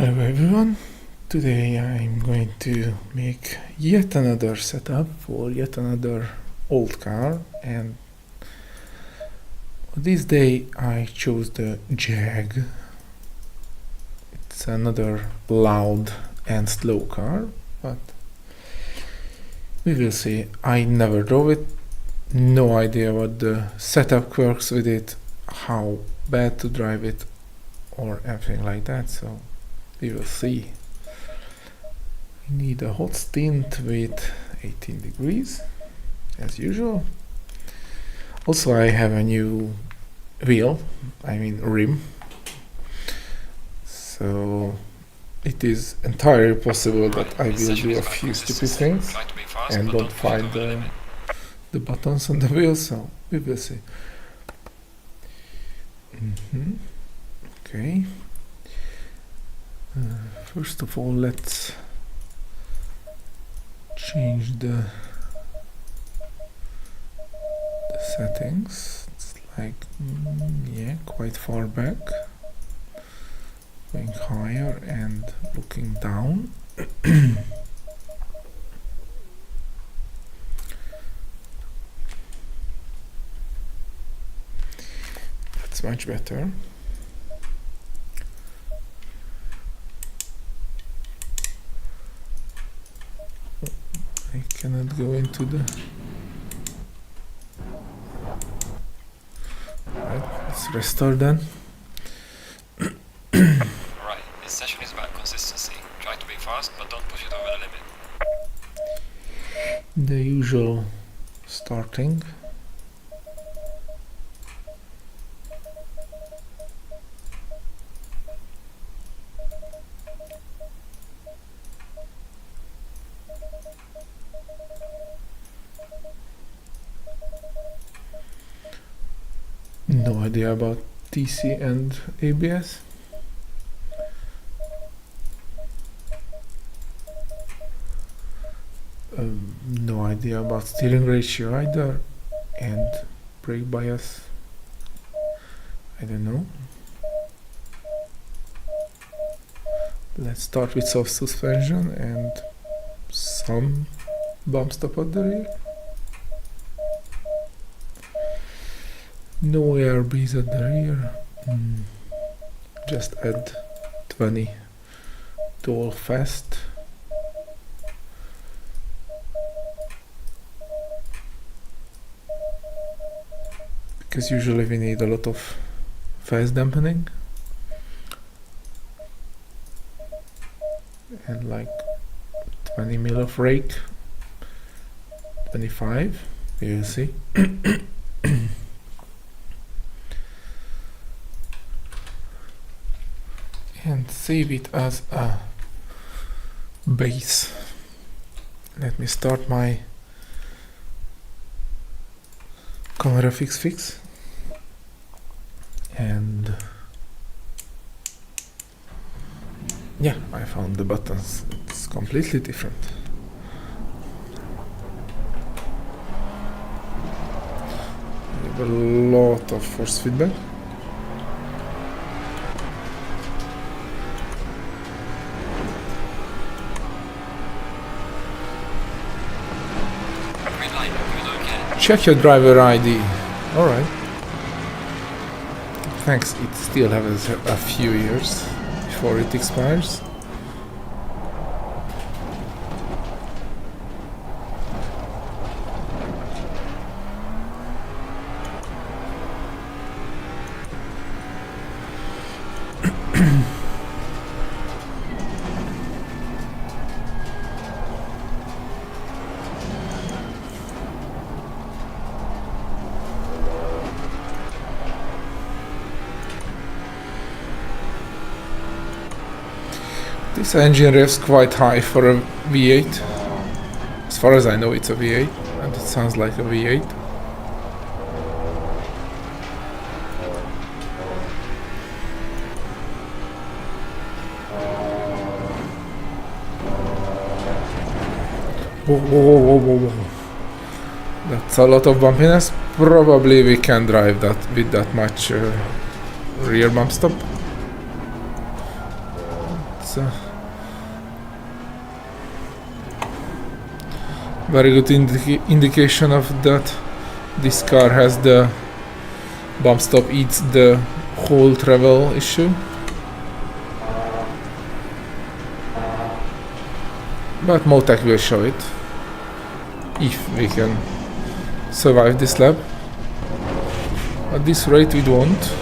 Hello everyone, today I'm going to make yet another setup for yet another old car, and this day I chose the Jaaag. It's another loud and slow car, but we will see. I never drove it, no idea what the setup quirks with it, how bad to drive it or anything like that, so we will see. We need a hot stint with 18 degrees as usual. Also, I have a new rim, so it is entirely possible that I will do a few stupid things and don't find the buttons on the wheel, so we will see. Okay. First of all, let's change the settings. It's like, quite far back. Going higher and looking down. That's much better. I cannot go into the... Right, let's restore then. Right, this session is about consistency. Try to be fast, but don't push it over the limit. The usual starting. No idea about TC and ABS. No idea about steering ratio either, and brake bias, I don't know. Let's start with soft suspension and some bump stop at the rear. No ARBs at the rear. Just add 20 to all fast. Because usually we need a lot of fast dampening. And like 20 mil of rake. 25, we will see. And save it as a base. Let me start my camera fix, and yeah, I found the buttons. It's completely different. We have a lot of force feedback. Check your driver ID. Alright. Thanks, it still has a few years before it expires. This engine revs quite high for a V8. As far as I know, it's a V8, and it sounds like a V8. Whoa. That's a lot of bumpiness. Probably we can drive that with that much rear bump stop. That's a very good indication of that this car has the bump stop eats the whole travel issue. But Motec will show it if we can survive this lap. At this rate we won't.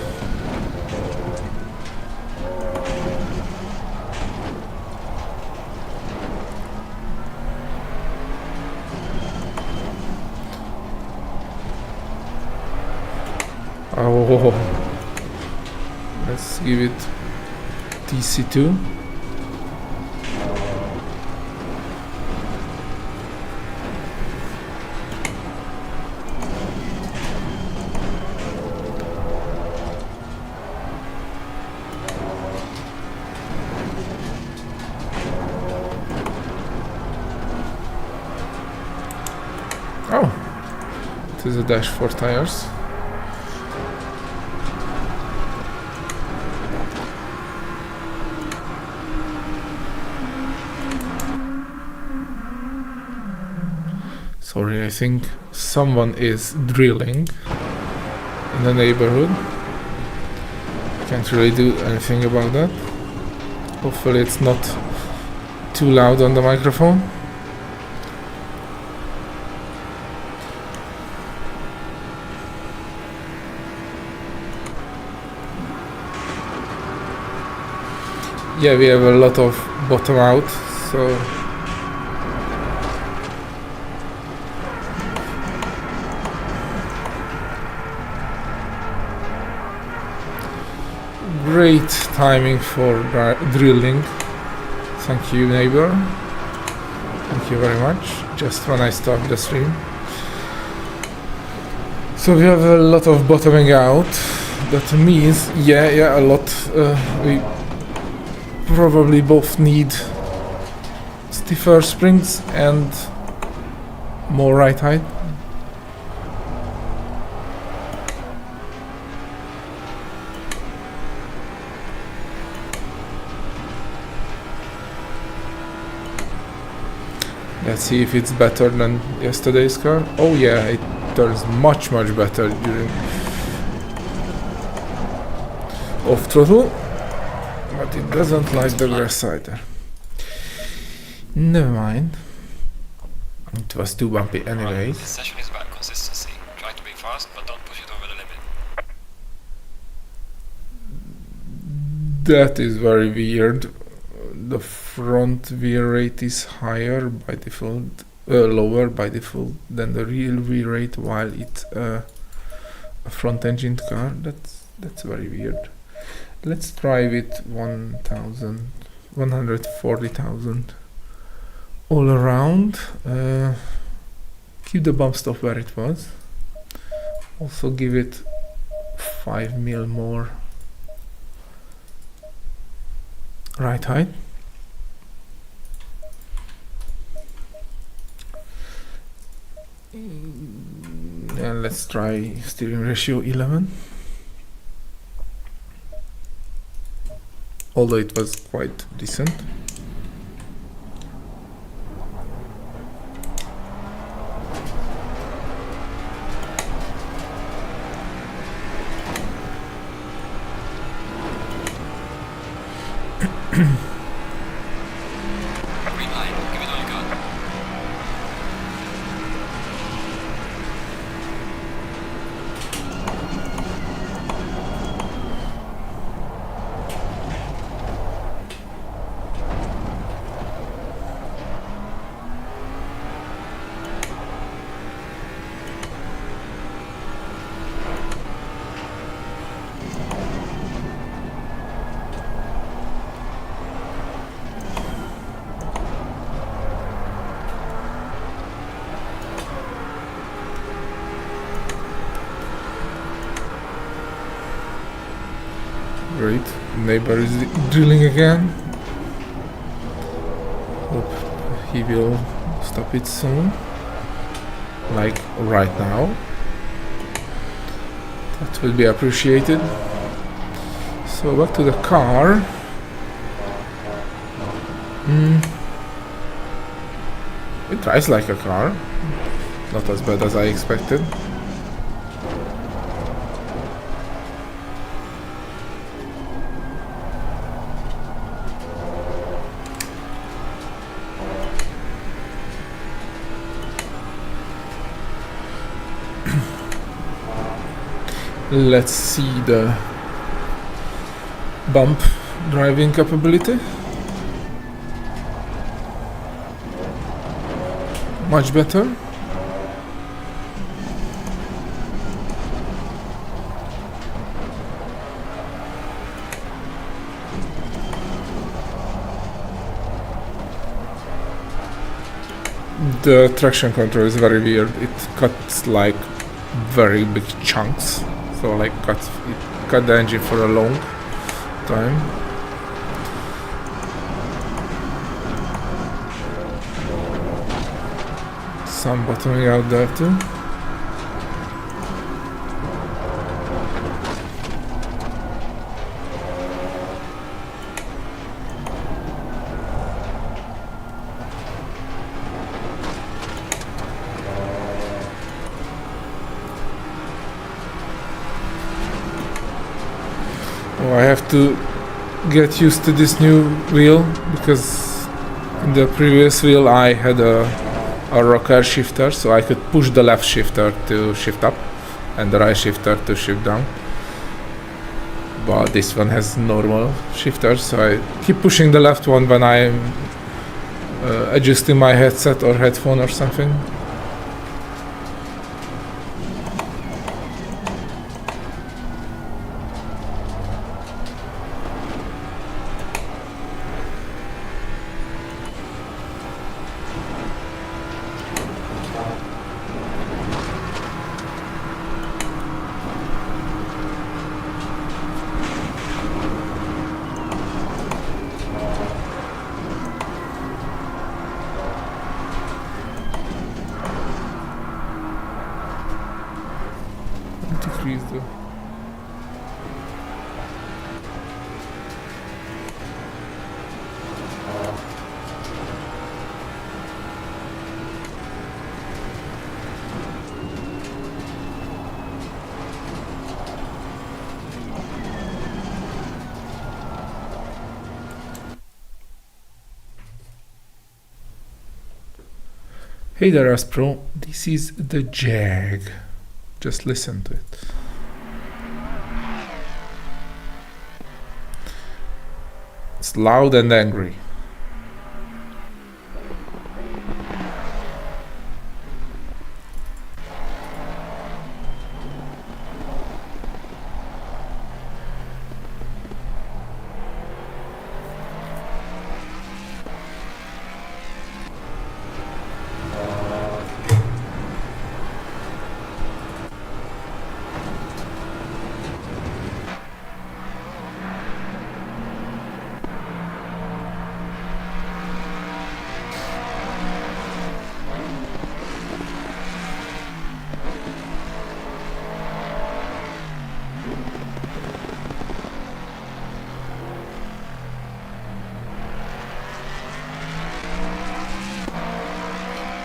Oh, let's give it TC2. Oh, it is a dash 4 tires. Sorry, I think someone is drilling in the neighborhood. Can't really do anything about that. Hopefully it's not too loud on the microphone. Yeah, we have a lot of bottom out, so great timing for drilling. Thank you, neighbor. Thank you very much. Just when I start the stream. So we have a lot of bottoming out. That means, yeah, a lot. We probably both need stiffer springs and more right height. Let's see if it's better than yesterday's car. Oh yeah, it turns much better during off throttle, but it doesn't like the grass either. Never mind. It was too bumpy anyway. This session is about consistency. Try to be fast, but don't push it over the limit. That is very weird. The front veer rate is higher by default, lower by default than the real veer rate, while it's a front-engined car. That's very weird. Let's try with 140,000 all around. Keep the bump stop where it was. Also give it 5 mil more right height. And let's try steering ratio 11. Although it was quite decent. Green light, give it all you got. Great. Neighbor is drilling again. Hope he will stop it soon. Like right now. That will be appreciated. So back to the car. It drives like a car. Not as bad as I expected. Let's see the bump driving capability. Much better. The traction control is very weird. It cuts like very big chunks. So like it cut the engine for a long time. Some bottoming out there too. Oh, I have to get used to this new wheel because in the previous wheel I had a rocker shifter, so I could push the left shifter to shift up and the right shifter to shift down. But this one has normal shifters, so I keep pushing the left one when I'm adjusting my headset or headphone or something. Decrease the Hey there, Aspro. This is the Jaaaaag. Just listen to it. It's loud and angry.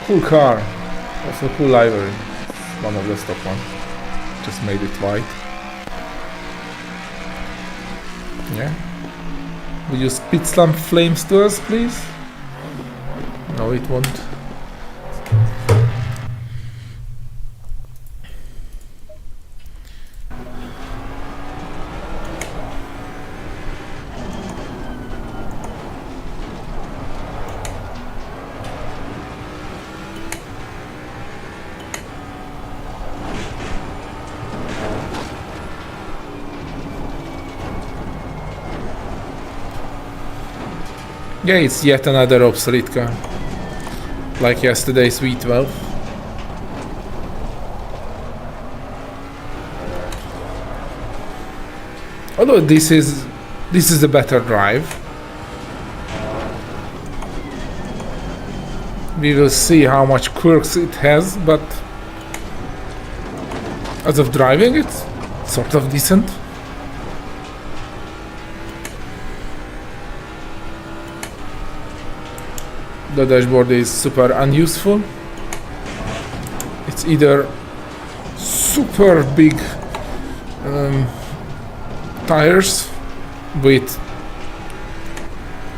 Cool car, also cool livery. One of the stock ones. Just made it white. Yeah. Will you spit some flames to us, please? No, it won't. Yeah, it's yet another obsolete car. Like yesterday's V12. Although this is a better drive. We will see how much quirks it has, but as of driving it's sort of decent. the dashboard is super unuseful. It's either super big tires with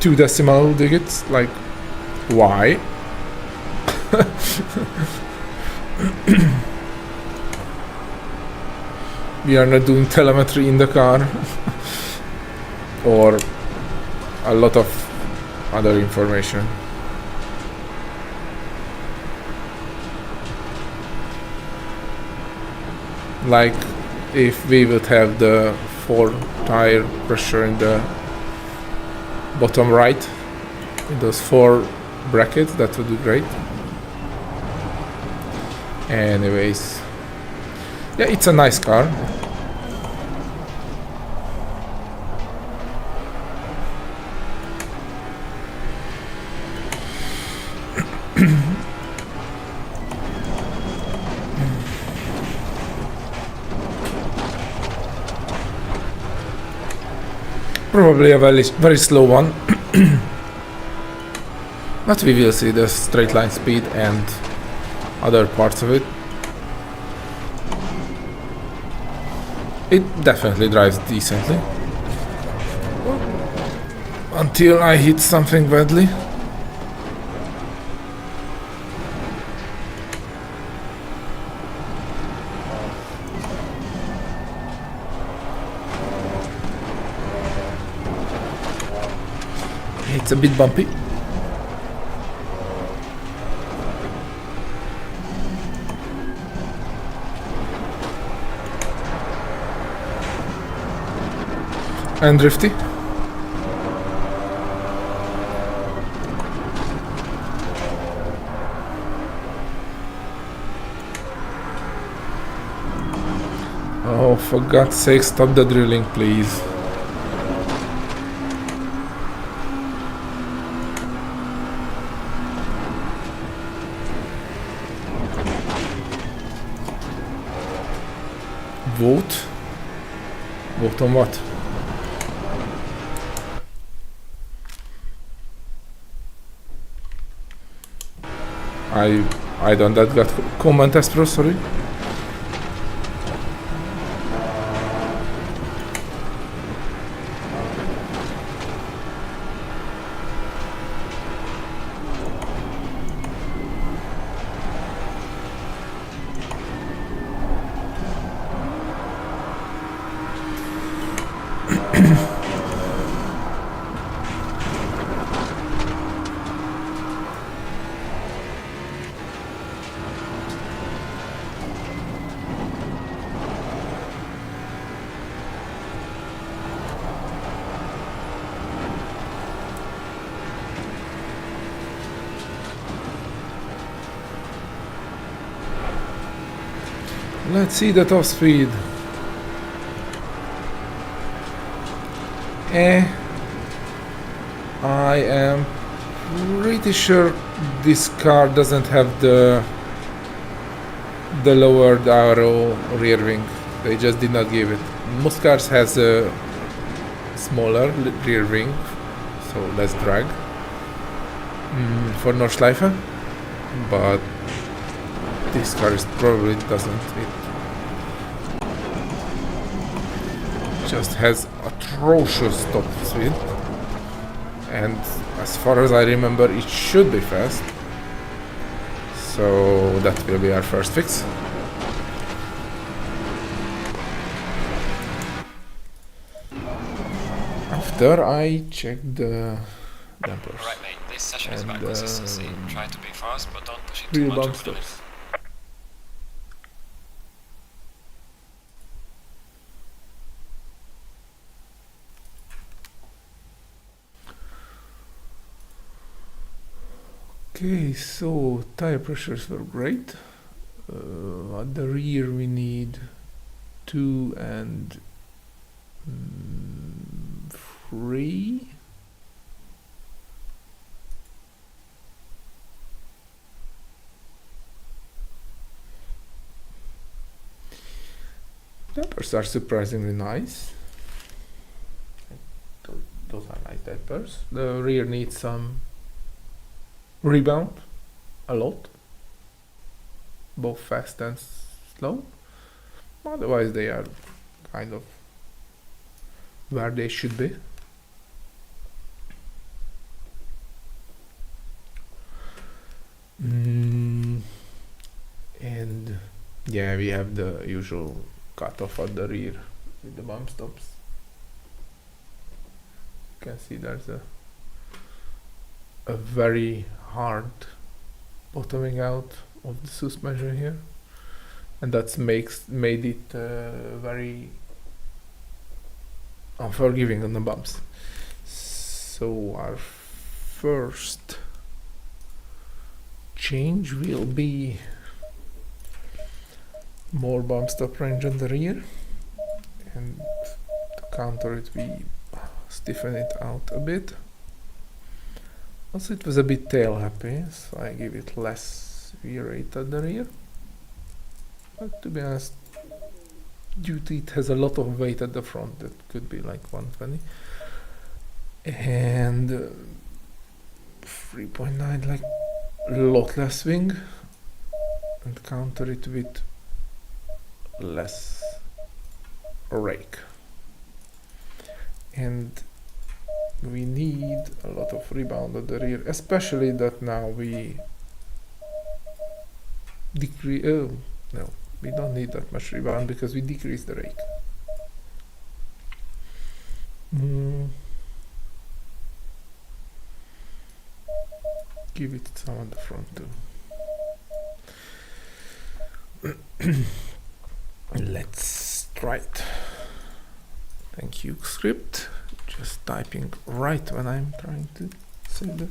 2 decimal digits, like why? We are not doing telemetry in the car or a lot of other information. Like if we would have the 4 tire pressure in the bottom right, in those 4 brackets, that would be great. Anyways, yeah, it's a nice car. Probably a very slow one. But we will see the straight line speed and other parts of it. It definitely drives decently. Until I hit something badly. It's a bit bumpy. And drifty. Oh, for God's sake, stop the drilling, please. Vote? Vote on what? I don't that got comment Astro, sorry. Let's see the top speed. I am pretty sure this car doesn't have the lowered arrow rear wing. They just did not give it. Most cars has a smaller rear wing, so less drag for Nordschleife, but this car probably doesn't. It just has atrocious top speed, and as far as I remember, it should be fast. So that will be our first fix. After I check the dampers. Right, mate. This session is about consistency. Try to be fast, but don't push it too Real much bump over the limit. stops. Okay, so tire pressures were great. At the rear we need 2 and 3. Dampers are surprisingly nice. Those are nice dampers. The rear needs some rebound a lot, both fast and slow. Otherwise they are kind of where they should be. And yeah, we have the usual cutoff at the rear with the bump stops. You can see there's a very hard bottoming out of the suspension here, and that's made it very unforgiving on the bumps. So our first change will be more bump stop range on the rear, and to counter it we stiffen it out a bit. Also it was a bit tail happy, so I give it less V8 at the rear, but to be honest, due to it has a lot of weight at the front, that could be like 120, and 3.9 like a lot less swing, and counter it with less rake. And we need a lot of rebound at the rear, especially that now we decrease. Oh no, we don't need that much rebound because we decrease the rake. Give it some on the front too. Let's try it. Thank you, script. Just typing right when I'm trying to save the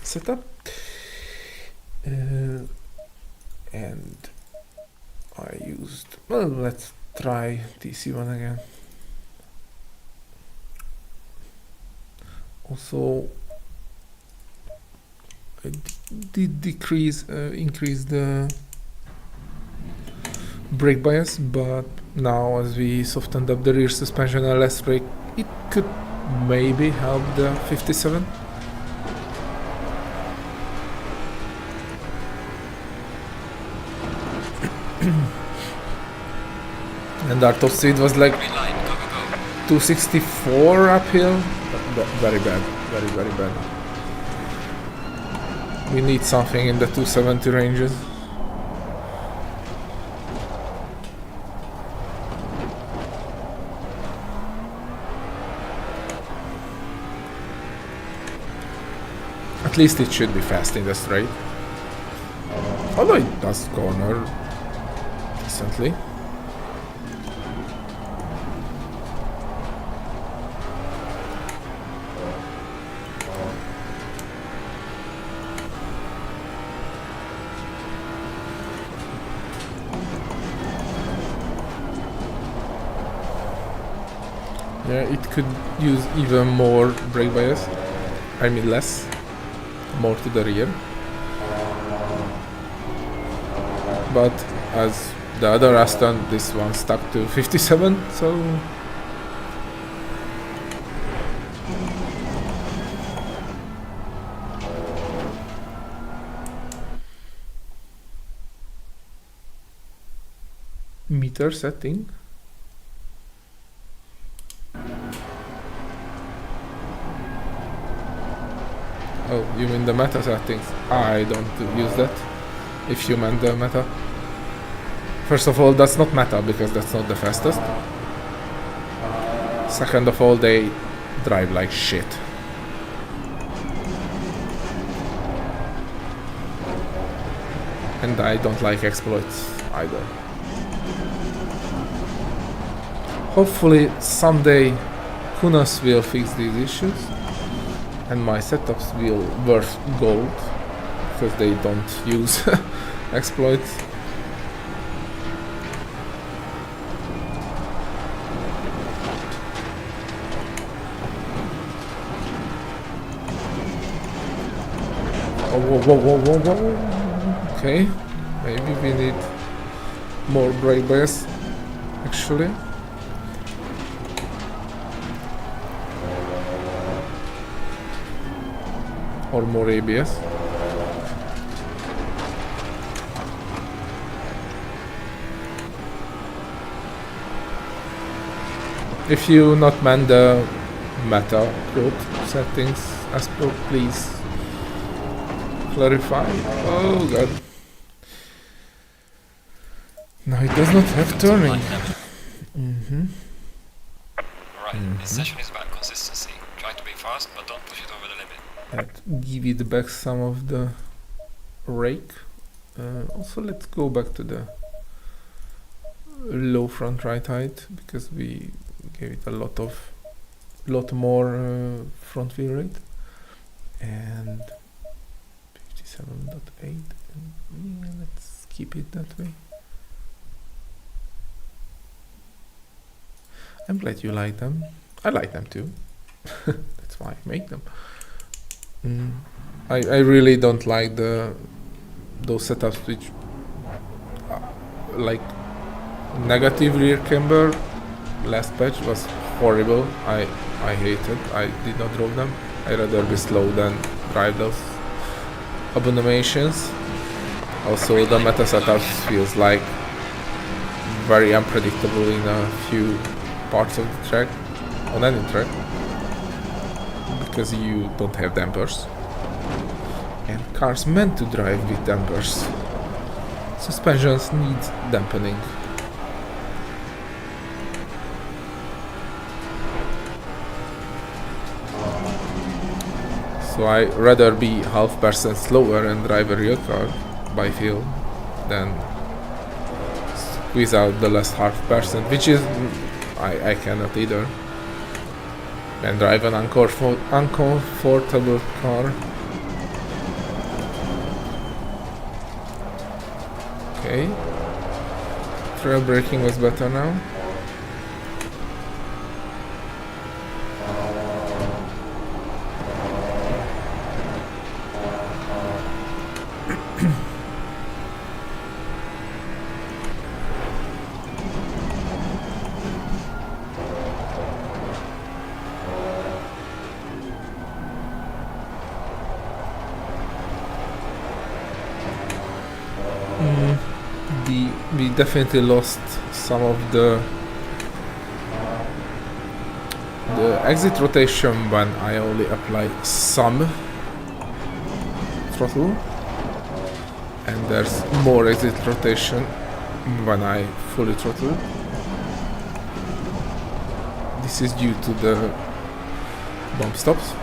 setup. And I used, well, let's try TC1 again. Also, I did increase the brake bias, but now as we softened up the rear suspension and less brake, it could maybe help the 57. And our top speed was like 264 uphill, but very bad, very bad. We need something in the 270 ranges. At least it should be fast in the straight. Although it does corner decently. Yeah, it could use even more brake bias. I mean less. More to the rear. But as the other Aston, this one stuck to 57, so... Meter setting. Oh, you mean the meta settings? I don't use that. If you meant the meta. First of all, that's not meta because that's not the fastest. Second of all, they drive like shit. And I don't like exploits either. Hopefully someday Kunos will fix these issues and my setups will worth gold because they don't use exploits. Oh, whoa. Okay, maybe we need more brake bias actually. or more ABS. If you not man the meta code settings as per, please clarify. Oh god. No, it does not have turning. Right, this session is about consistency. Try to be fast, but don't push it over the limit. Give it back some of the rake. Also, let's go back to the low front right height, because we gave it a lot more front wheel rate. And 57.8, and yeah, let's keep it that way. I'm glad you like them. I like them too. That's why I make them. I really don't like those setups which like negative rear camber. Last patch was horrible. I hated. I did not drove them. I'd rather be slow than drive those abominations. Also, the meta setups feels like very unpredictable in a few parts of the track, on any track, because you don't have dampers, and cars meant to drive with dampers. Suspensions need dampening. So I rather be 0.5% slower and drive a real car by feel than squeeze out the last 0.5%, which is I cannot either, and drive an uncomfortable car. Okay, trail braking was better now. We definitely lost some of the exit rotation when I only apply some throttle, and there's more exit rotation when I fully throttle. This is due to the bump stops,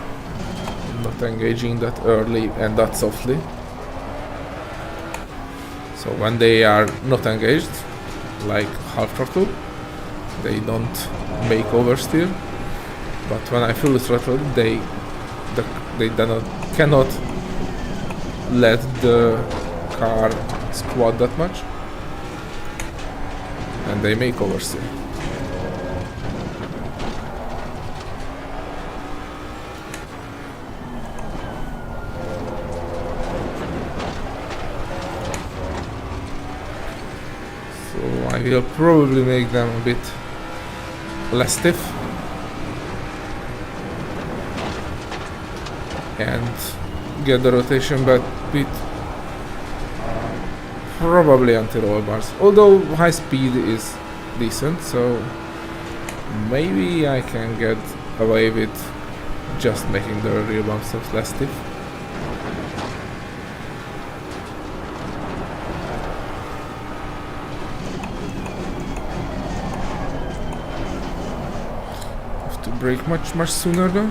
not engaging that early and that softly. So when they are not engaged, like half throttle, they don't make oversteer. But when I fully throttle, they cannot let the car squat that much, and they make oversteer. I will probably make them a bit less stiff and get the rotation back bit probably until all bars. Although high speed is decent, so maybe I can get away with just making the rear bump stops less stiff. Brake much sooner though.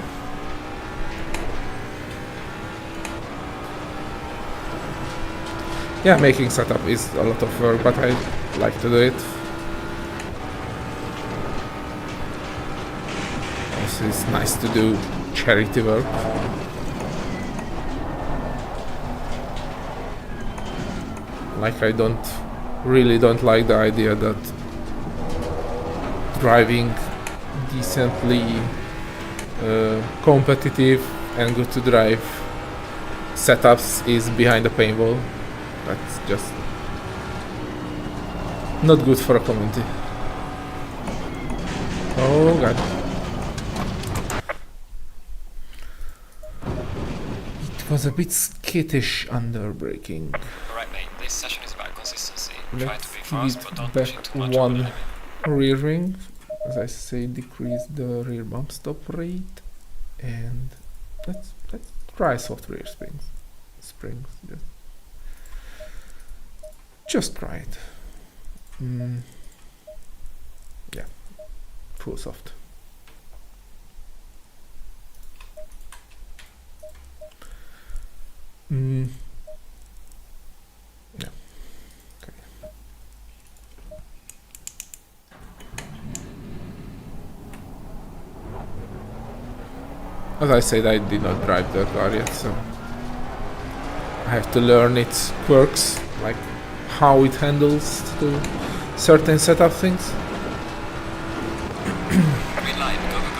Yeah, making setup is a lot of work, but I like to do it. Also, it's nice to do charity work. Like, I really don't like the idea that driving decently competitive and good to drive setups is behind the paintball. That's just not good for a community. Oh god. It was a bit skittish under braking. Alright mate, this session is about consistency. Try Let's to be fast, give but don't it push it back too much over the one limit. rear ring. As I say, decrease the rear bump stop rate, and let's try soft rear springs. Just try it. Yeah, full soft. Yeah. Okay. As I said, I did not drive the car yet, so I have to learn its quirks, like how it handles to certain setup things. Green light, go go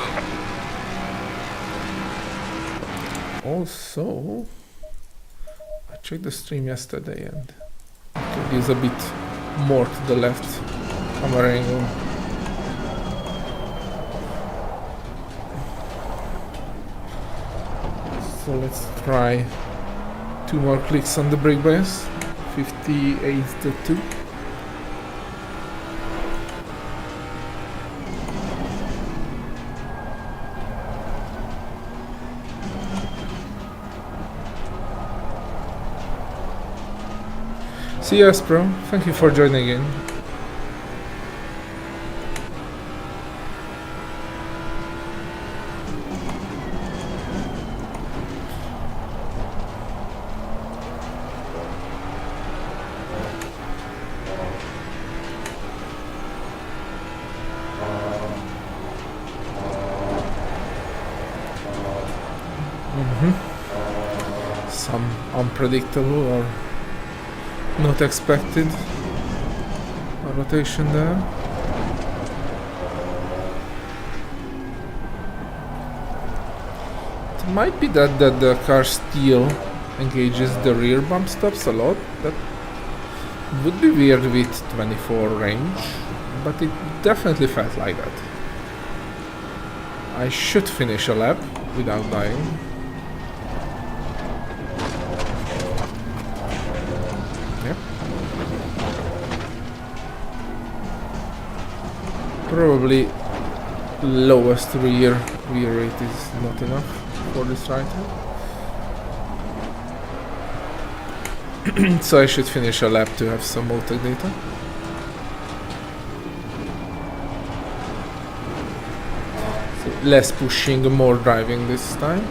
go. Also, I checked the stream yesterday and I could use a bit more to the left camera angle. So let's try 2 more clicks on the brake bias. 58.2. See you, Bro. Thank you for joining in. Some unpredictable or not expected rotation there. It might be that the car still engages the rear bump stops a lot. That would be weird with 24 range, but it definitely felt like that. I should finish a lap without dying. Probably lowest rear rate is not enough for this writer. So I should finish a lap to have some Motec data. So less pushing, more driving this time.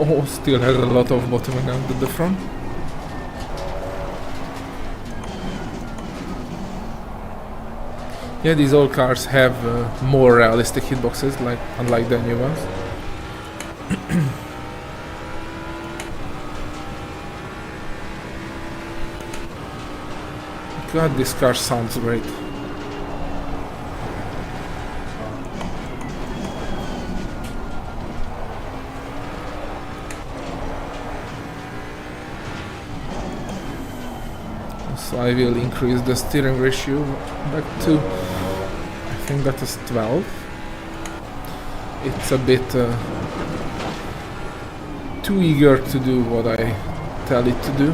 Oh, still has a lot of bottoming out at the front. Yeah, these old cars have more realistic hitboxes, unlike the new ones. God, this car sounds great. So I will increase the steering ratio back to, I think that is 12. It's a bit too eager to do what I tell it to do.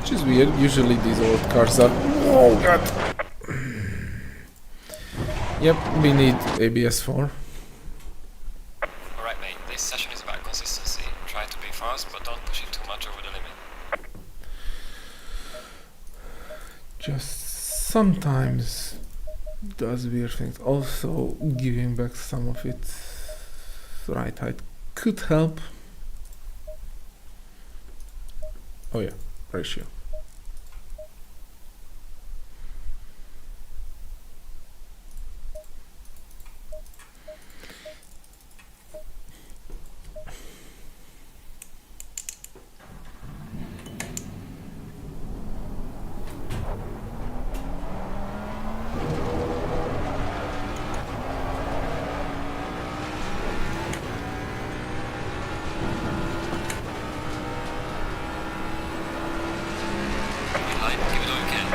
Which is weird. Usually these old cars are... Oh god! Yep, we need ABS 4. Alright mate, this session is about consistency. Try to be fast, but don't push it too much over the limit. Just sometimes does weird things. Also, giving back some of its right height could help. Oh yeah, ratio. Green light, give it all you can.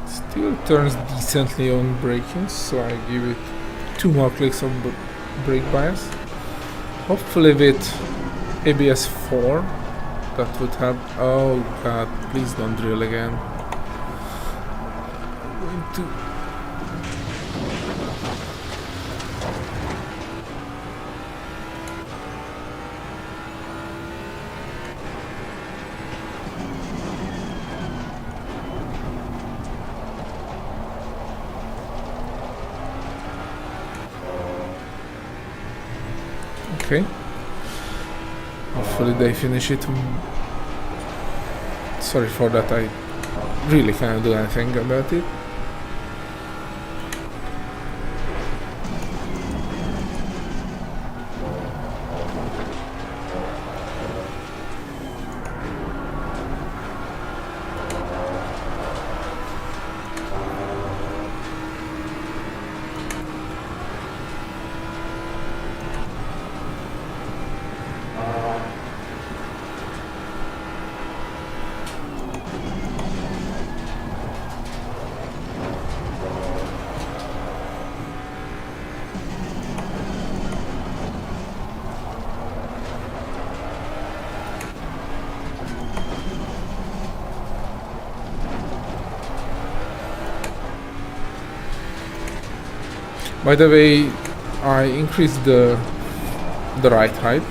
Still turns decently on braking, so I give it 2 more clicks of brake bias. Hopefully with ABS 4 that would help. Oh god, please don't drill again. I'm going to... Okay. Hopefully they finish it. Sorry for that, I really can't do anything about it. By the way, I increased the right height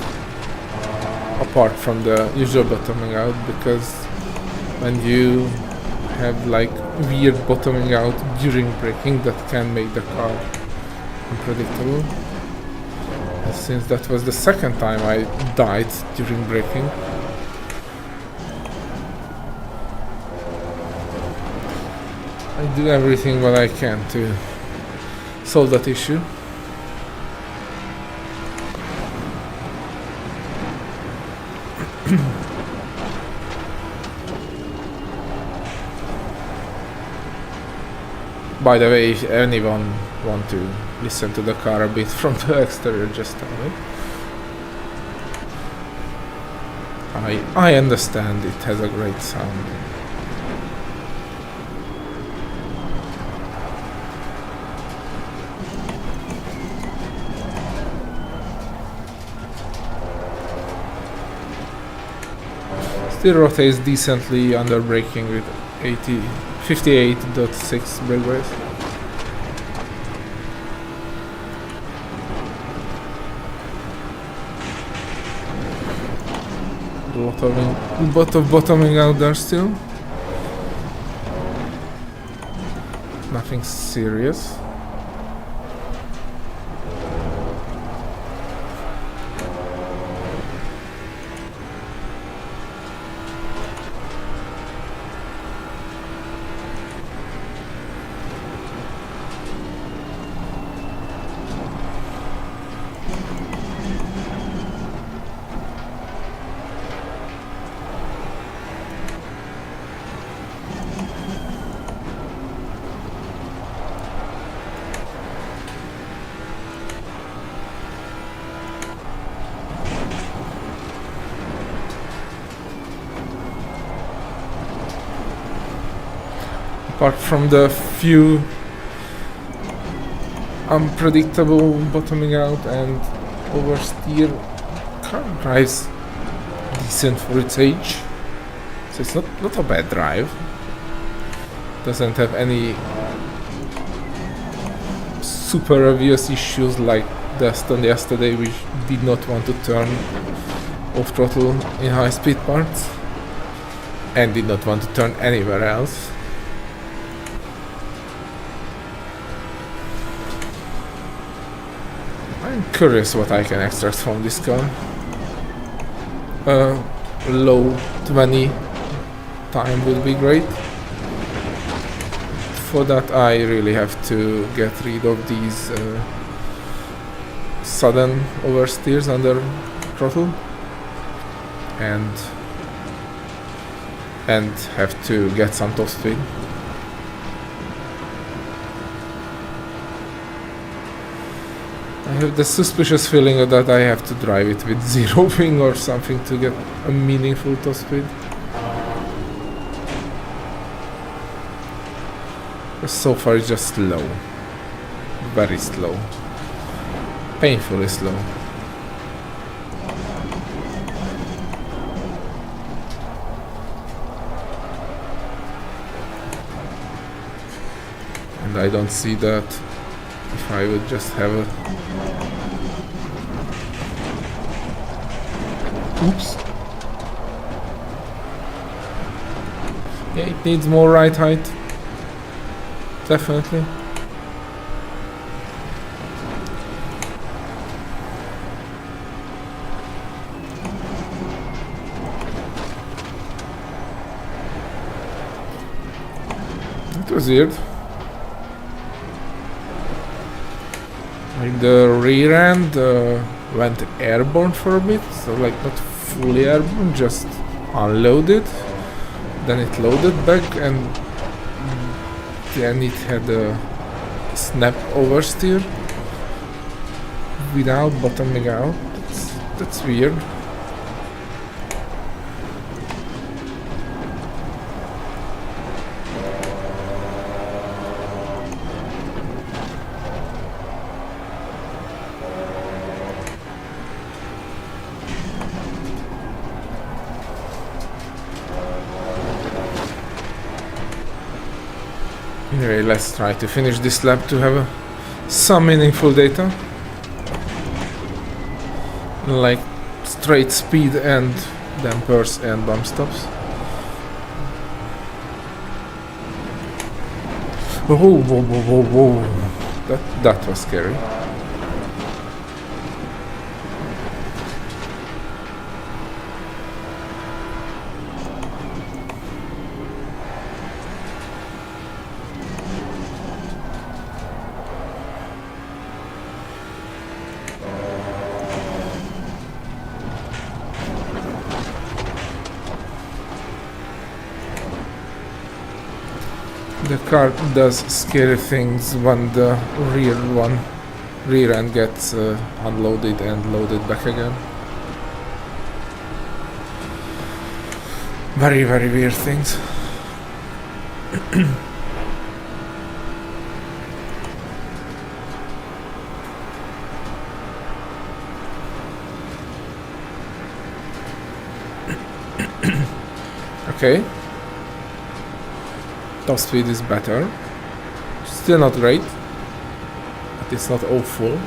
apart from the usual bottoming out, because when you have like weird bottoming out during braking, that can make the car unpredictable. And since that was the second time I died during braking, I do everything what I can to solve that issue. By the way, if anyone want to listen to the car a bit from the exterior, just tell me. I understand it has a great sound. Still rotates decently under braking with 58.6 brake race. Lot of bottoming out there still. Nothing serious. Apart from the few unpredictable bottoming out and oversteer, car drives decent for its age. So it's not a bad drive. Doesn't have any super obvious issues like Deston yesterday, which did not want to turn off throttle in high speed parts and did not want to turn anywhere else. I'm curious what I can extract from this car. Low 20 time would be great. For that I really have to get rid of these sudden oversteers under throttle and have to get some top speed. I have the suspicious feeling that I have to drive it with zeroing or something to get a meaningful top speed. So far it's just slow. Very slow. Painfully slow. And I don't see that if I would just have a... Oops. Yeah, it needs more ride height. Definitely. It was weird. Like the rear end went airborne for a bit, so like not fully airborne, just unloaded. Then it loaded back and then it had a snap oversteer without bottoming out. That's weird. Anyway, let's try to finish this lap to have some meaningful data. Like straight speed and dampers and bump stops. Whoa, whoa, whoa, whoa, whoa. That was scary. The car does scary things when the rear end gets unloaded and loaded back again. Very, very weird things. Okay. Top speed is better. Still not great, but it's not awful.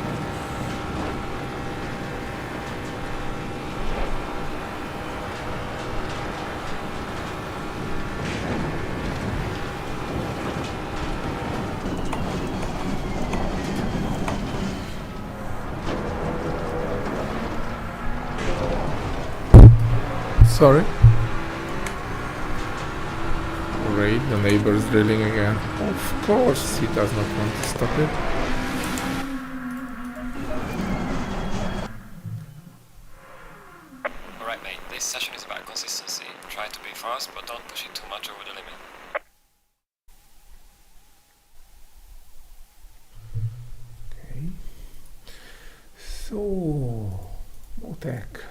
Sorry. Great, the neighbor's drilling again. Of course, he does not want to stop it. Alright mate, this session is about consistency. Try to be fast, but don't push it too much over the limit. Okay. So, Motec.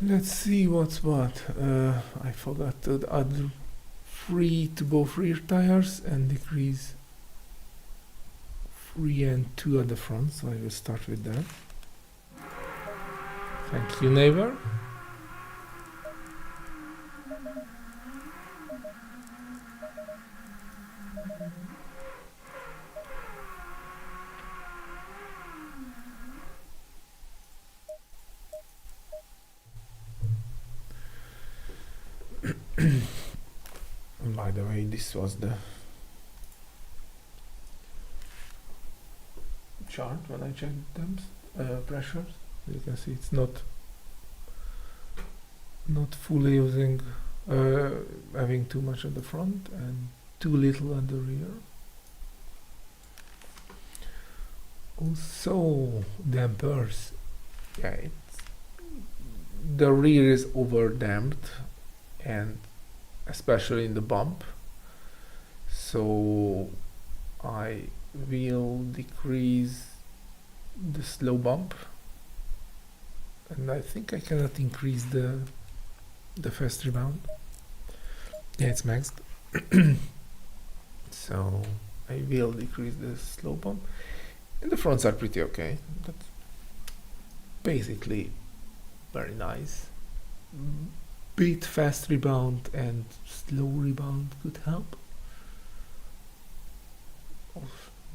Let's see what's what. I forgot to add 3 to both rear tires and decrease 3 and 2 at the front, so I will start with that. Thank you, neighbor. By the way, this was the chart when I checked temps, pressures. You can see it's not fully using, having too much at the front and too little at the rear. Also, dampers. Yeah, the rear is over damped, and especially in the bump. So I will decrease the slow bump, and I think I cannot increase the fast rebound. Yeah, it's maxed. So I will decrease the slow bump, and the fronts are pretty okay. That's basically very nice. Bit fast rebound and slow rebound could help.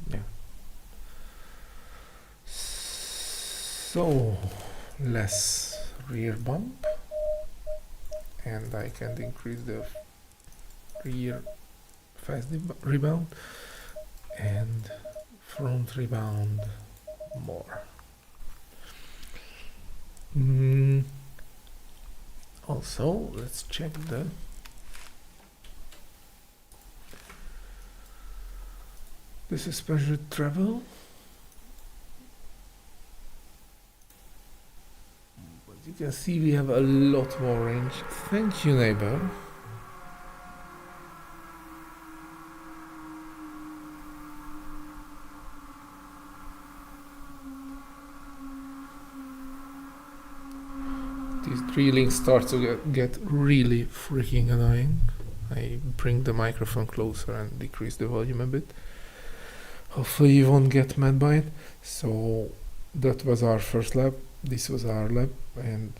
Yeah. So less rear bump, and I can increase the rear fast rebound and front rebound more. Also, let's check the suspension travel. As you can see, we have a lot more range. Thank you, neighbor. This drilling starts to get really freaking annoying. I bring the microphone closer and decrease the volume a bit. Hopefully you won't get mad by it. So that was our first lap. This was our lap, and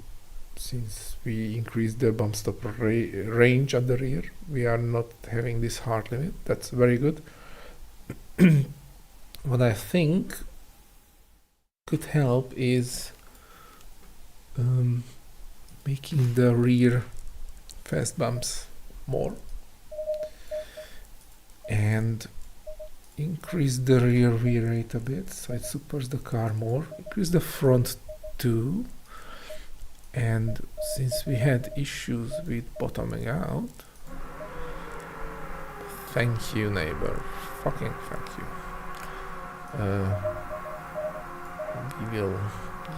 since we increased the bump stop range at the rear, we are not having this hard limit. That's very good. What I think could help is making the rear fast bumps more and increase the rear wheel rate a bit so it supports the car more. Increase the front too, and since we had issues with bottoming out, thank you, neighbor, fucking thank you. We will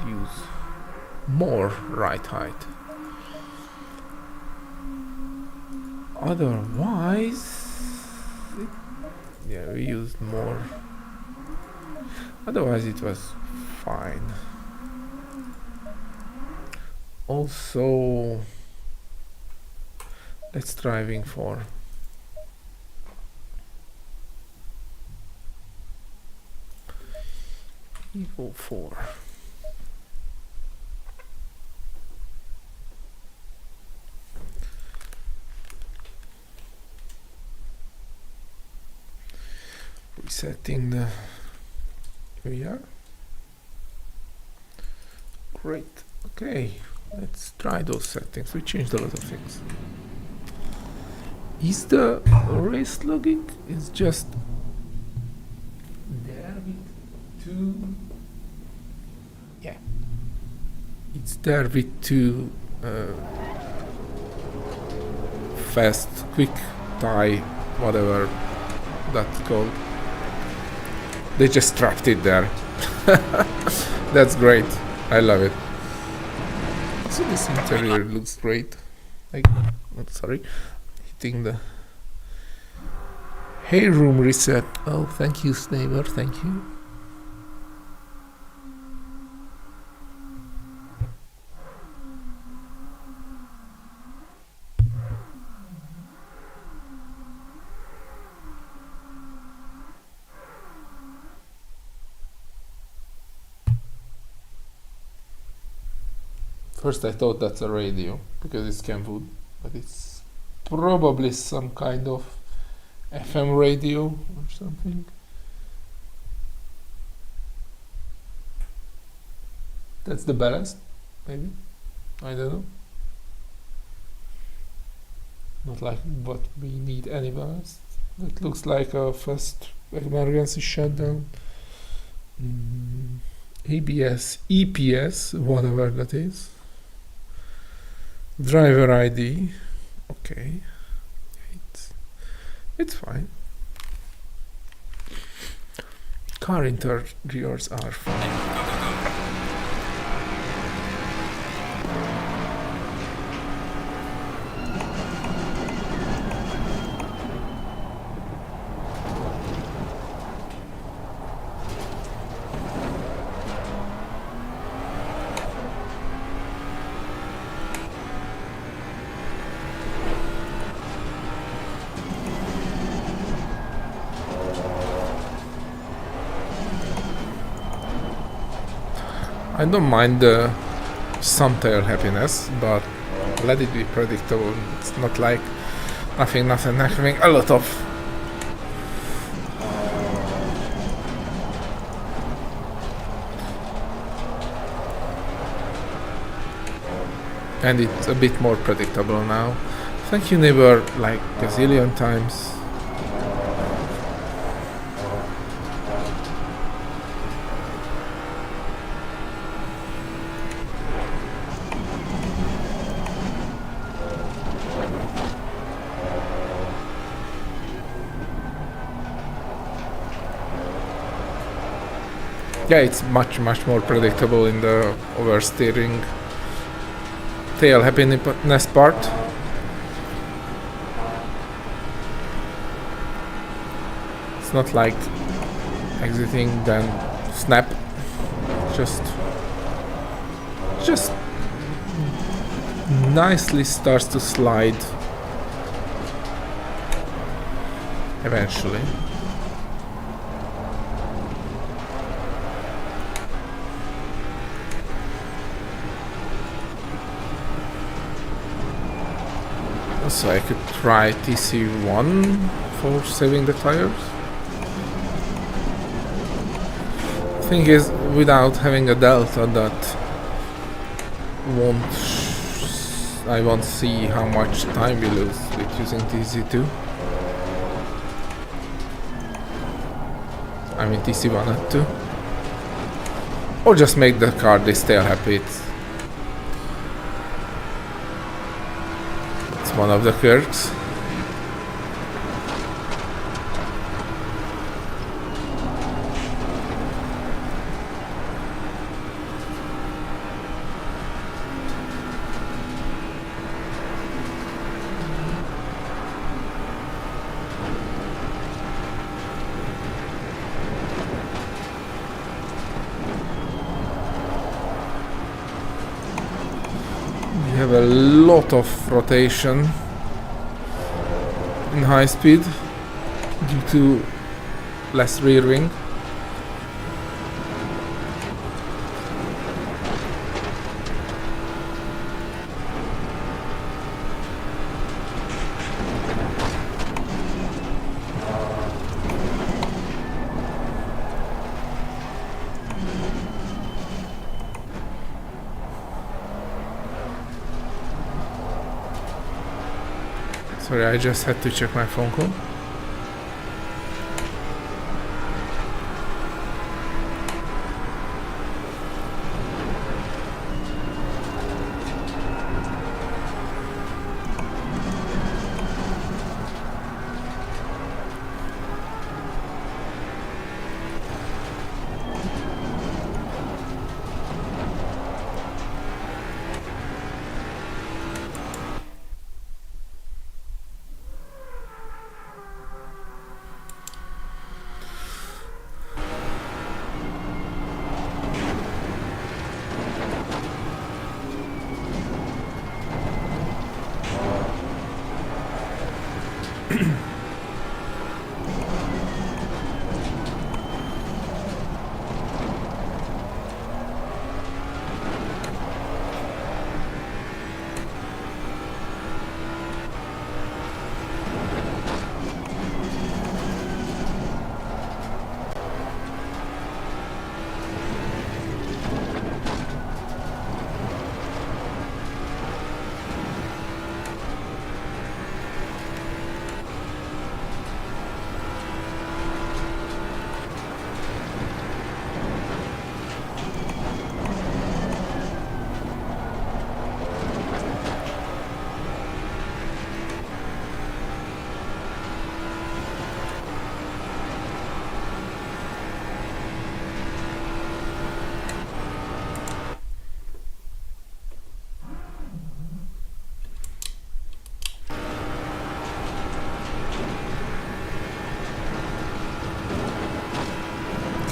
use more right height. Otherwise, yeah, we used more. Otherwise, it was fine. Also, let's driving for Evo 4. Resetting the VR. Great. Okay, let's try those settings. We changed a lot of things. Is the race logging is just there with 2? Yeah, it's there with 2 fast, quick tie, whatever that's called. They just trapped it there. That's great. I love it. So this interior looks great. Sorry, hitting the hay room reset. Oh, thank you, neighbor. Thank you. First I thought that's a radio because it's Kenwood, but it's probably some kind of FM radio or something. That's the ballast, maybe? I don't know. Not like, but we need any ballast. That looks like a first emergency shutdown. ABS, EPS, whatever that is. Driver ID, okay. It's fine. Car interiors are fine. I don't mind the some tail happiness, but let it be predictable. It's not like nothing, a lot of. And it's a bit more predictable now. Thank you, neighbor, like a zillion times. Yeah, it's much more predictable in the oversteering tail happiness part. It's not like exiting then snap. Just nicely starts to slide eventually. So I could try TC1 for saving the tires. Thing is, without having a delta, that I won't see how much time we lose with using TC2. I mean TC1 and 2. Or just make the car this tail happy. One of the quirks. We have a lot of rotation in high speed due to less rear wing. Sorry, I just had to check my phone call.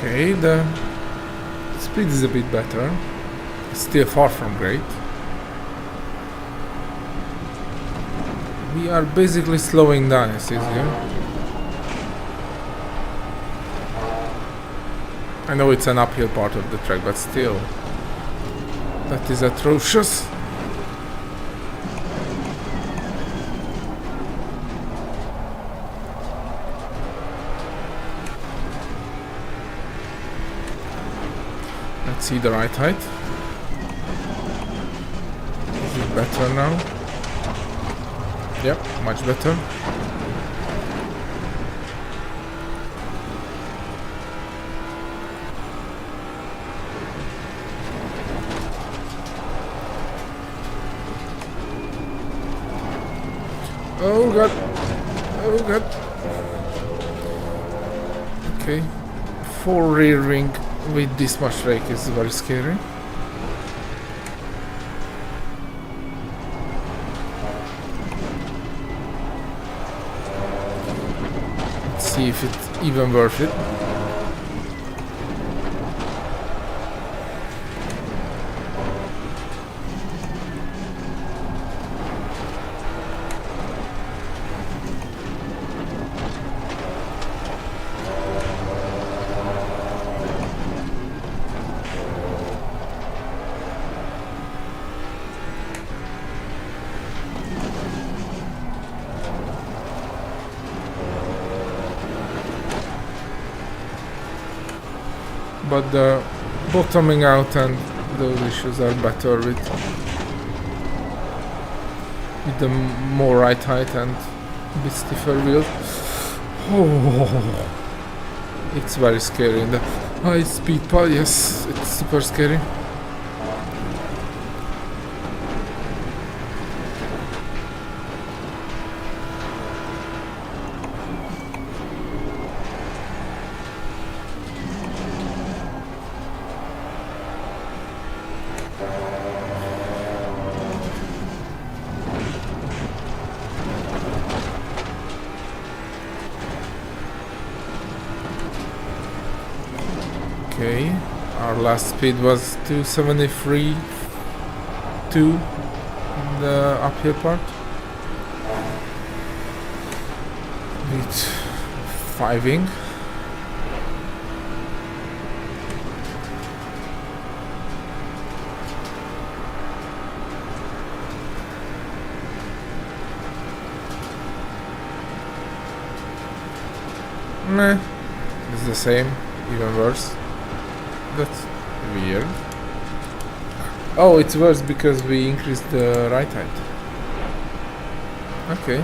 Okay, the speed is a bit better. It's still far from great. We are basically slowing down, it says here. I know it's an uphill part of the track, but still, that is atrocious. Let's see the right height. Is it better now? Yep, much better. Oh god. Oh god. Okay. 4 rear wing with this much rake is very scary. Let's see if it's even worth it. But the bottoming out and those issues are better with the more right height and a bit stiffer wheel. Oh, it's very scary in the high speed part. Yes, it's super scary. Okay, our last speed was 273.2 in the uphill part. With 5-ing. Meh, it's the same, even worse. That's weird. Oh, it's worse because we increased the right height. Okay.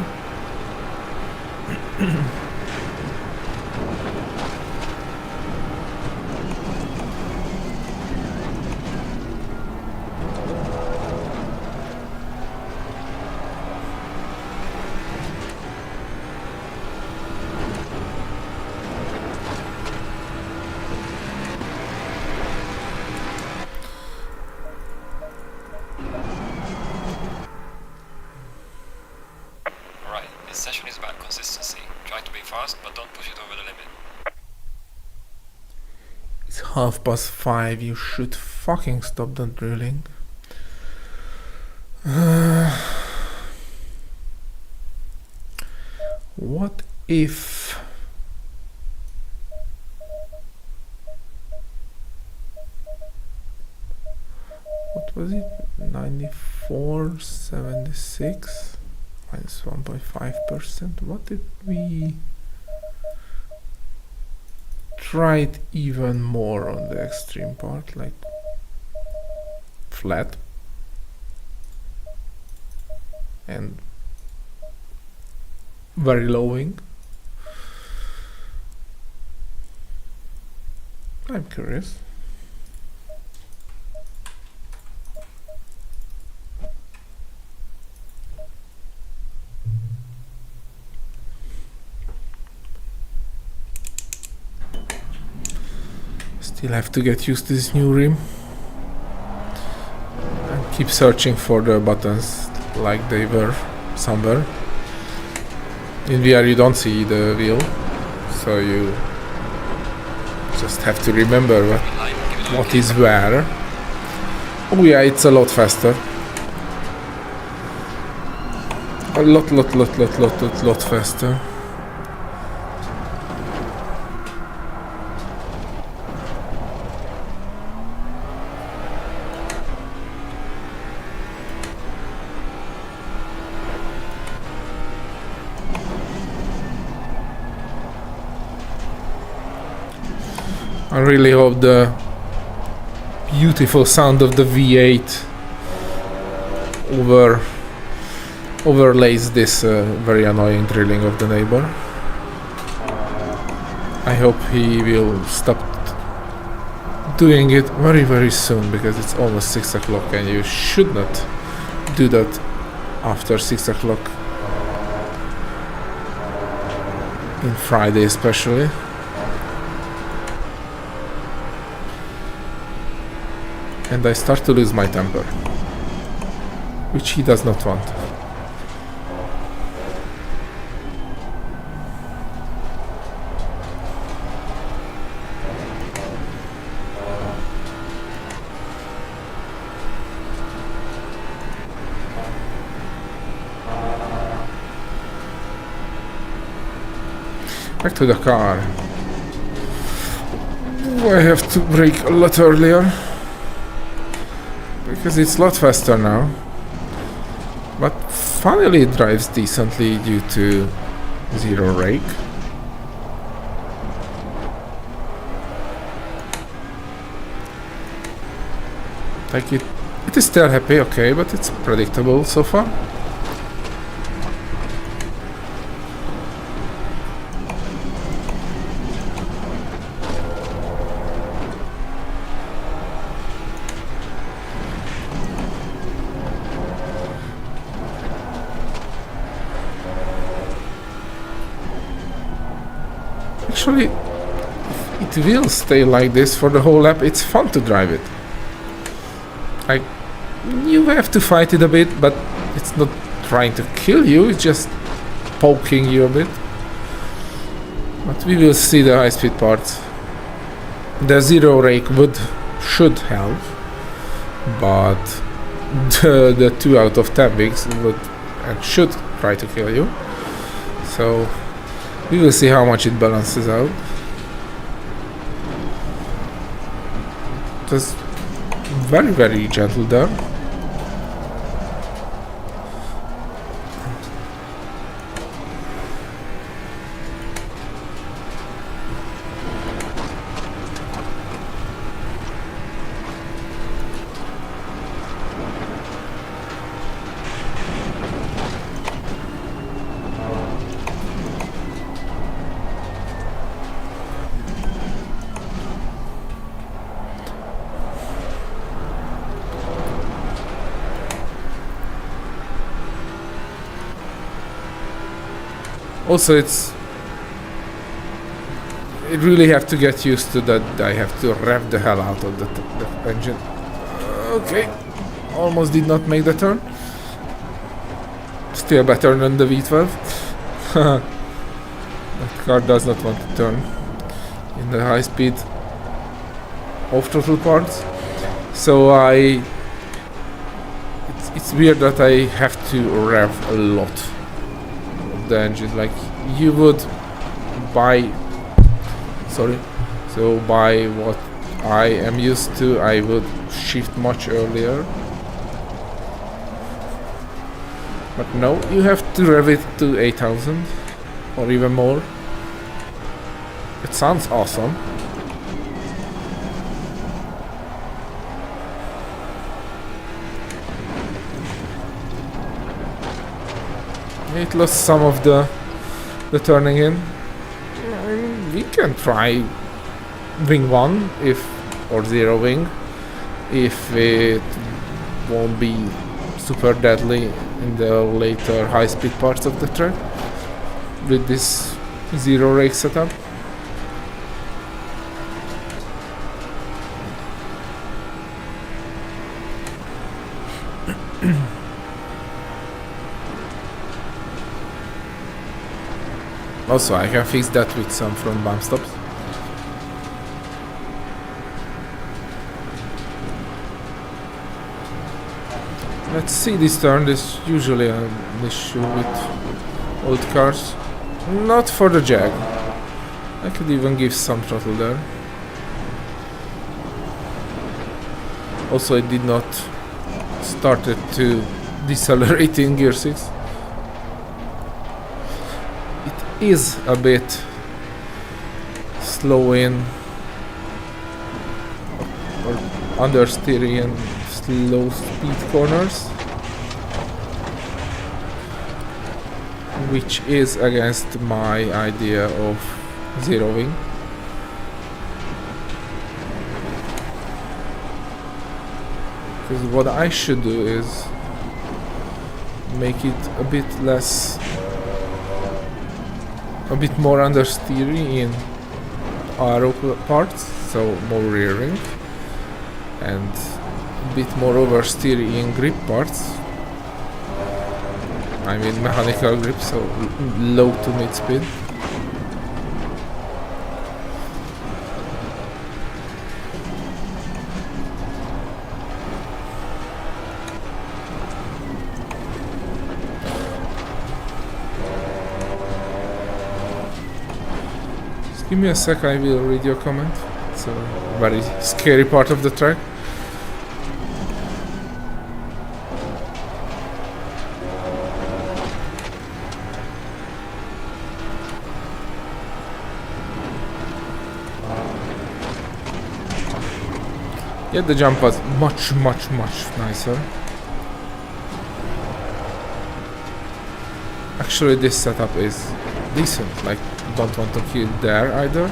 Right, this session is about consistency. Try to be fast, but don't push it over the limit. It's 5:30. You should fucking stop that drilling. What if... What was it? 94.76 minus 1.5%. What if we tried even more on the extreme part, like flat and very low-wing? I'm curious. Still have to get used to this new rim and keep searching for the buttons like they were somewhere. In VR you don't see the wheel, so you Just have to remember Give it what is where. Oh yeah, it's a lot faster. A lot faster. I really hope the beautiful sound of the V8 overlays this very annoying drilling of the neighbor. I hope he will stop doing it very soon, because it's almost 6 o'clock and you should not do that after 6 o'clock in Friday especially. And I start to lose my temper, which he does not want. Back to the car. I have to brake a lot earlier, because it's a lot faster now. But finally it drives decently due to zero rake. Like it is still happy, okay, but it's predictable so far. Actually, it will stay like this for the whole lap. It's fun to drive it. Like, you have to fight it a bit, but it's not trying to kill you, it's just poking you a bit. But we will see the high-speed parts. The zero rake should help, but the 2 out of 10 wings would and should try to kill you. So we will see how much it balances out. Just very gentle there. Also, it really have to get used to that. I have to rev the hell out of the engine. Okay, almost did not make the turn. Still better than the V12. That car does not want to turn in the high speed off throttle parts. So it's weird that I have to rev a lot of the engine. Like you would by what I am used to, I would shift much earlier. But no, you have to rev it to 8000 or even more. It sounds awesome. It lost some of the turning in. We can try wing 1 or zero wing if it won't be super deadly in the later high speed parts of the track with this zero rake setup. Also, I can fix that with some front bump stops. Let's see this turn. This usually an issue with old cars. Not for the Jag. I could even give some throttle there. Also, it did not started to decelerate in gear 6. It is a bit slow in or understeering and slow speed corners, which is against my idea of zeroing. Because what I should do is make it a bit less, a bit more understeering in aero parts, so more rearing, and a bit more oversteering in grip parts. I mean mechanical grip, so low to mid speed. Give me a sec, I will read your comment. It's a very scary part of the track. Yeah, the jump was much nicer. Actually, this setup is decent, like, don't want to kill there either.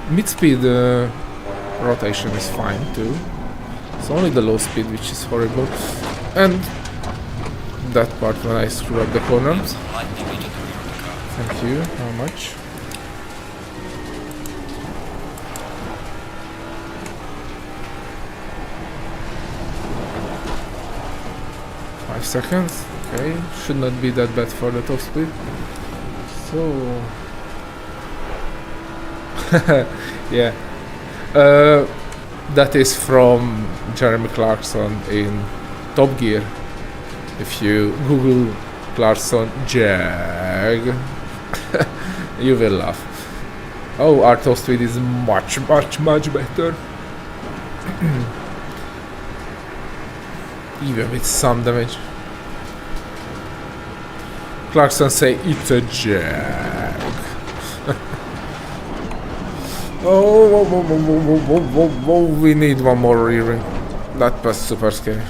Mid-speed rotation is fine too. It's only the low speed which is horrible, and that part when I screw up the corner. Thank you. How much? Seconds. Okay, should not be that bad for the top speed. So yeah, that is from Jeremy Clarkson in Top Gear. If you Google Clarkson Jag, you will laugh. Oh, our top speed is much better. Even with some damage. Clarkson say it's a Jag. Oh, we need one more rearing. That was super scary.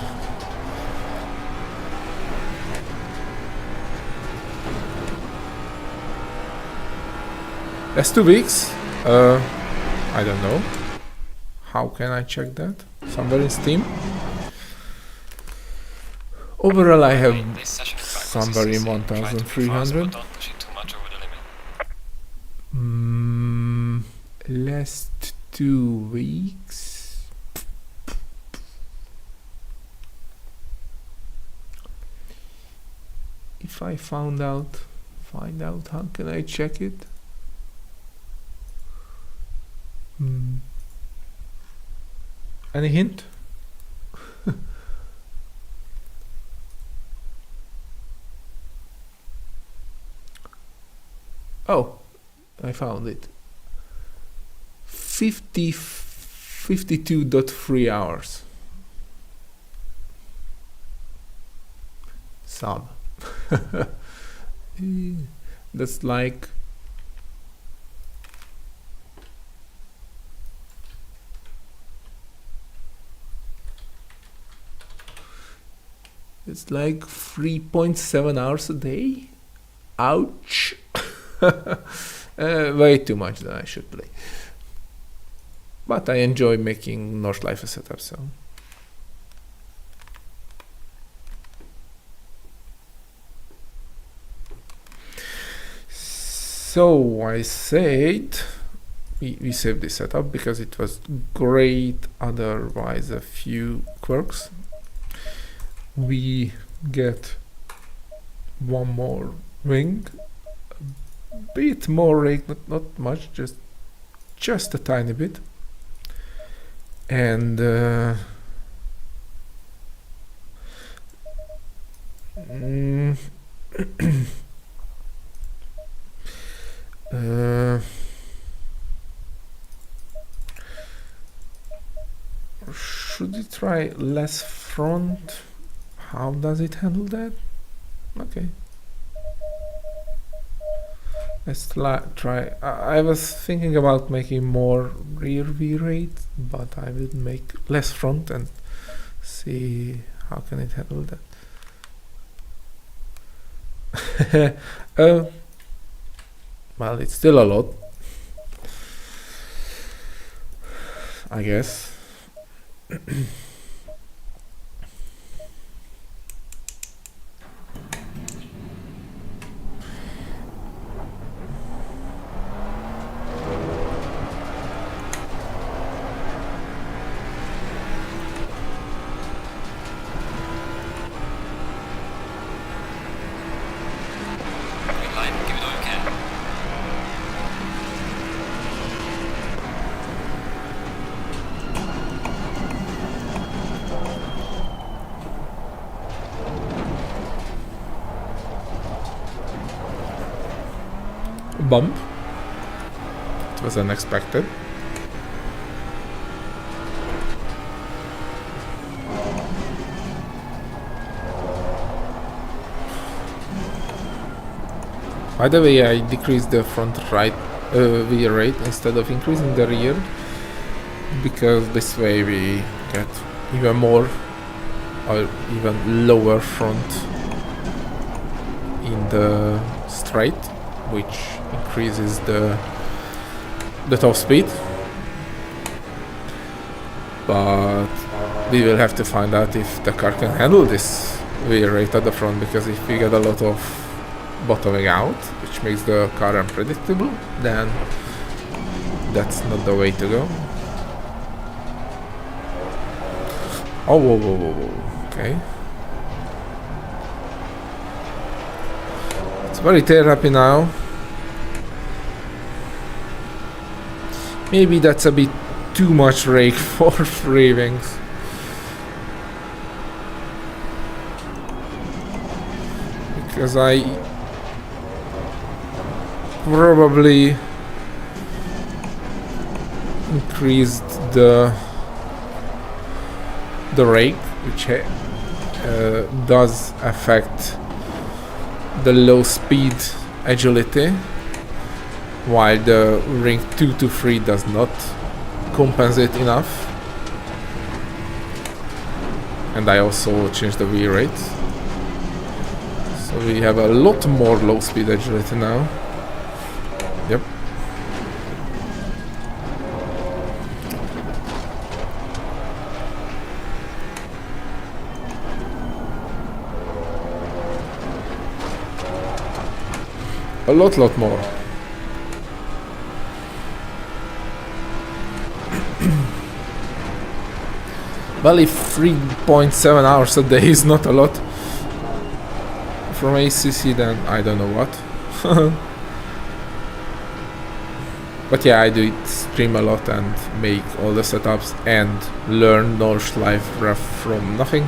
That's 2 weeks. I don't know. How can I check that? Somewhere in Steam. Overall, I have somewhere in 1300. Last 2 weeks. If I find out, how can I check it? Any hint? Oh, I found it. 52.3 hours. Sub. That's like it's like 3.7 hours a day. Ouch. Way too much than I should play. But I enjoy making Nordschleife setup, so. So I said we saved this setup because it was great, otherwise a few quirks. We get one more wing, a bit more rake, not much, just a tiny bit, and should we try less front? How does it handle that? Okay. Let's try. I was thinking about making more rear V rate, but I will make less front and see how can it handle that. Well, it's still a lot, I guess. Green light, give it all you can. Bump. It was unexpected. By the way, I decreased the front right wheel rate instead of increasing the rear, because this way we get even more or even lower front in the straight, which increases the top speed. But we will have to find out if the car can handle this wheel rate at the front, because if we get a lot of bottoming out, which makes the car unpredictable, then that's not the way to go. Oh, whoa, whoa, whoa, whoa. Okay. It's very tail happy now. Maybe that's a bit too much rake for free wings. Because I probably increased the rake, which does affect the low speed agility, while the ring 2 to 3 does not compensate enough. And I also changed the wheel rate, so we have a lot more low speed agility now. Yep. A lot more. Well, if 3.7 hours a day is not a lot from ACC, then I don't know what. But yeah, I do stream a lot and make all the setups and learn Nordschleife from nothing.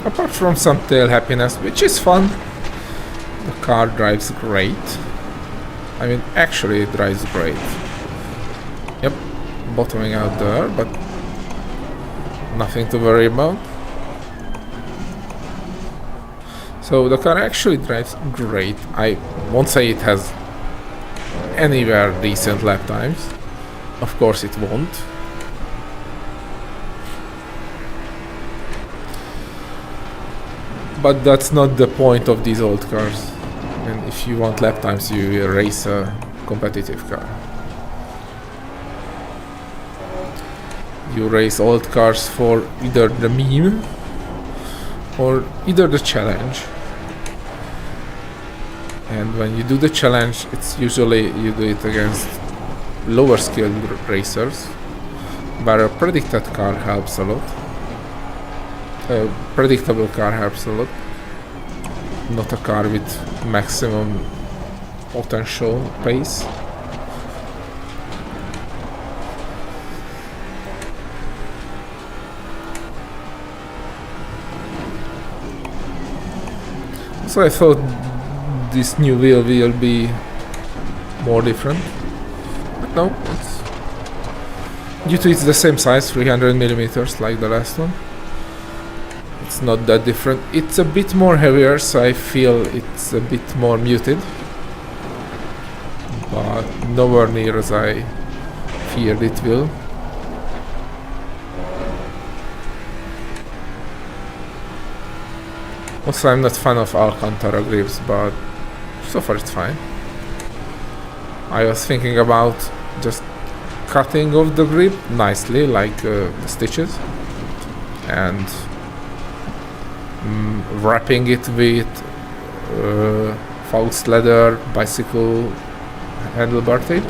Apart from some tail happiness, which is fun, the car drives great. I mean, actually it drives great. Yep, bottoming out there, but nothing to worry about. So the car actually drives great. I won't say it has anywhere decent lap times. Of course it won't. But that's not the point of these old cars. And if you want lap times, you race a competitive car. You race old cars for either the meme or either the challenge. And when you do the challenge, it's usually you do it against lower skilled racers, but a predicted car helps a lot. A predictable car helps a lot. Not a car with maximum potential pace. So I thought this new wheel will be more different, but no, it's due to it's the same size, 300 millimeters like the last one. It's not that different. It's a bit more heavier, so I feel it's a bit more muted, but nowhere near as I feared it will. Also, I'm not fan of Alcantara grips, but so far it's fine. I was thinking about just cutting off the grip nicely, like the stitches, and wrapping it with Faust leather bicycle handlebar tape,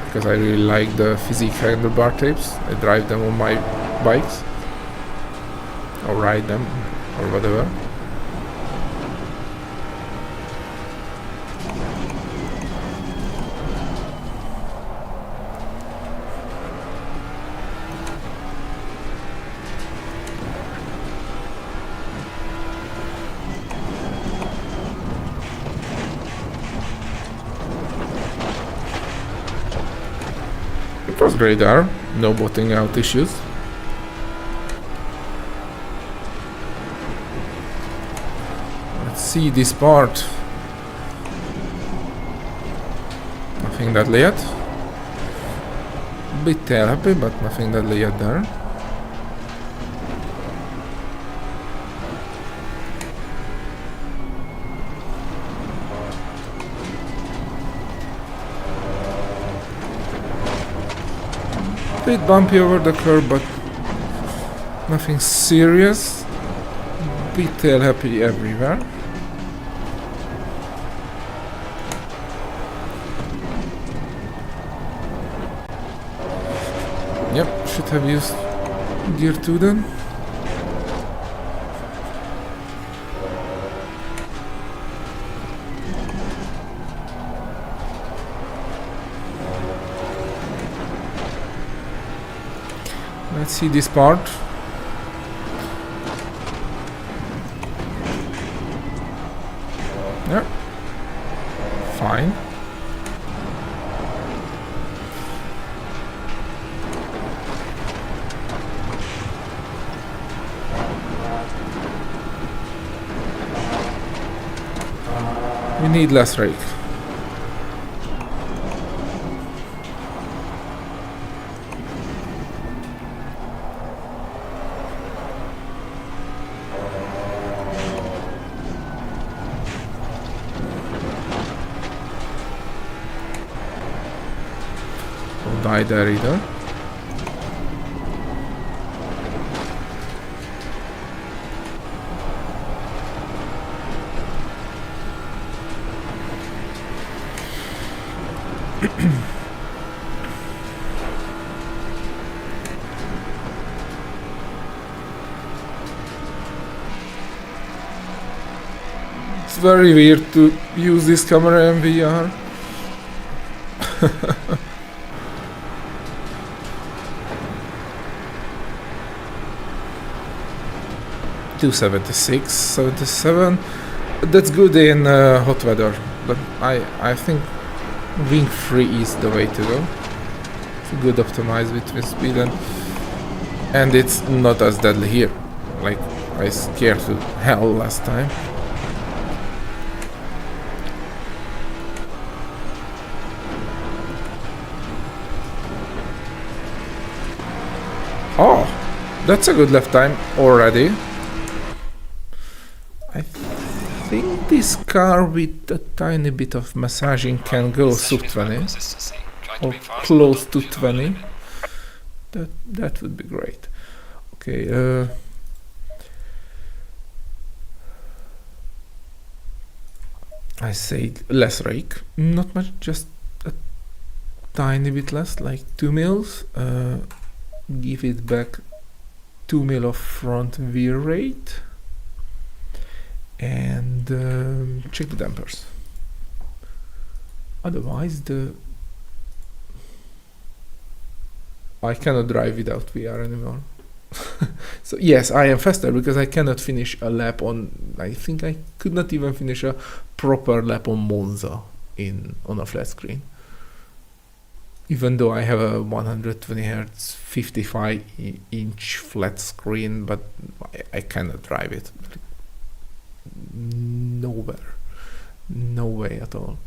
because I really like the physique handlebar tapes. I drive them on my bikes or ride them or whatever. It was radar, no botting out issues. Let's see this part. Nothing deadly yet. Bit tail happy, but nothing deadly yet there. Bit bumpy over the curb, but nothing serious. Bit tail happy everywhere. Yep, should have used gear 2 then. Let's see this part. Yeah, fine. We need less rake. Don't die there either. It's very weird to use this camera in VR. 276, 77. That's good in hot weather, but I think wing free is the way to go. It's good optimized between speed and it's not as deadly here. Like I scared to hell last time. Oh, that's a good left time already. I think this car with a tiny bit of massaging can go sub 20 or close to 20. That would be great. Okay. I say less rake, not much, just a tiny bit less, like 2 mils. Give it back 2 mil of front veer rate, and check the dampers. Otherwise, I cannot drive without VR anymore. So yes, I am faster because I cannot finish a lap on. I think I could not even finish a proper lap on Monza on a flat screen. Even though I have a 120 Hz 55-inch flat screen, but I cannot drive it. Nowhere. No way at all.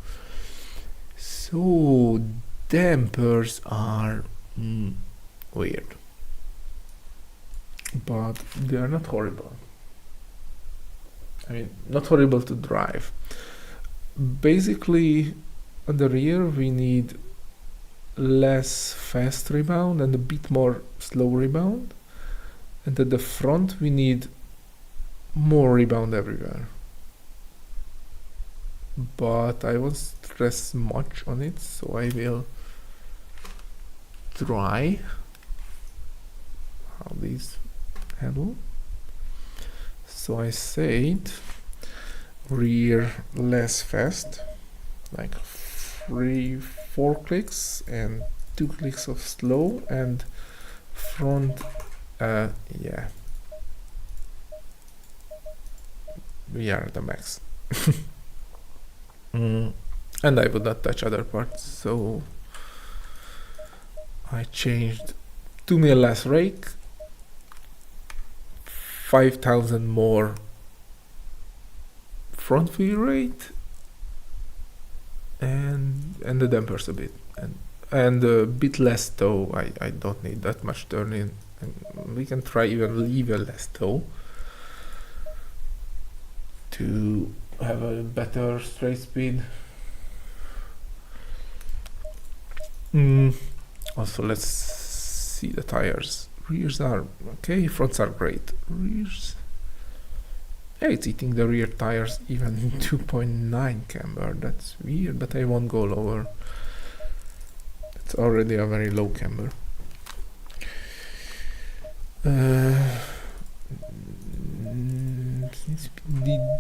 So dampers are weird. But they are not horrible. I mean, not horrible to drive. Basically, at the rear we need less fast rebound and a bit more slow rebound, and at the front we need more rebound everywhere. But I won't stress much on it, so I will try how these handle. So I said rear less fast, like 4 clicks and 2 clicks of slow, and front yeah, we are at the max. And I would not touch other parts, so I changed 2 mil less rake, 5,000 more front wheel rate, and the dampers a bit, and a bit less toe. I don't need that much turning, and we can try even leave a less toe to have a better straight speed. Also, let's see the tires. Rears are okay, fronts are great. Rears, yeah, it's eating the rear tires even 2.9 camber. That's weird, but I won't go lower. It's already a very low camber.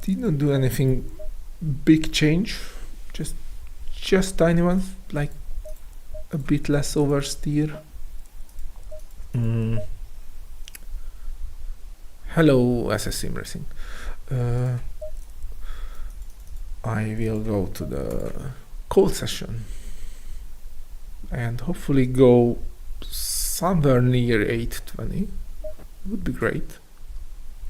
Did not do anything big change, just tiny ones, like a bit less oversteer. Hello, SS Sim Racing. I will go to the cold session and hopefully go somewhere near 820. Would be great.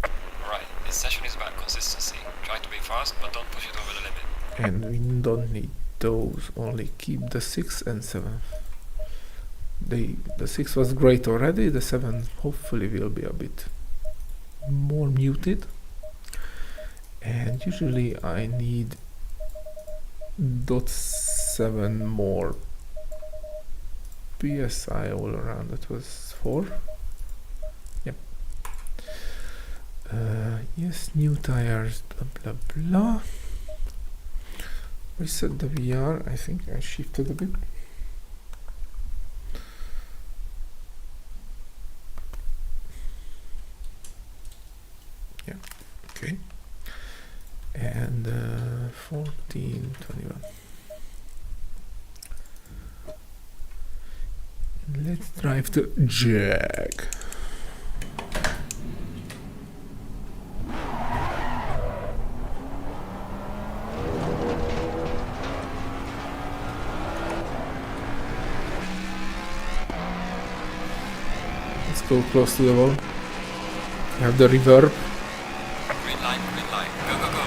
Right, this session is about consistency. Try to be fast, but don't push it over the limit. And we don't need those, only keep the 6 and 7. The 6 was great already, the 7 hopefully will be a bit more muted. And usually I need .7 more PSI all around. That was 4. Yep. Yes, new tires, blah blah blah. Reset the VR. I think I shifted a bit. Yeah, okay. And 1421. Let's drive to Jaaaaag. Let's go close to the wall. We have the reverb. Green light, go, go, go.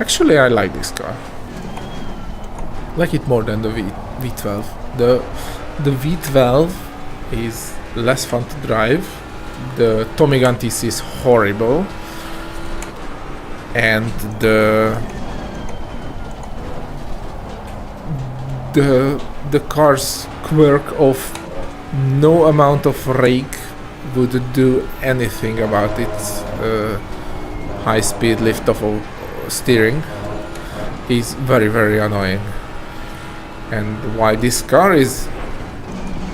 Actually, I like this car. Like it more than the V12. The V12 is less fun to drive. The Tommy Gun TC is horrible, and the car's quirk of no amount of rake would do anything about its high-speed lift-off of steering is very, very annoying. And why this car is,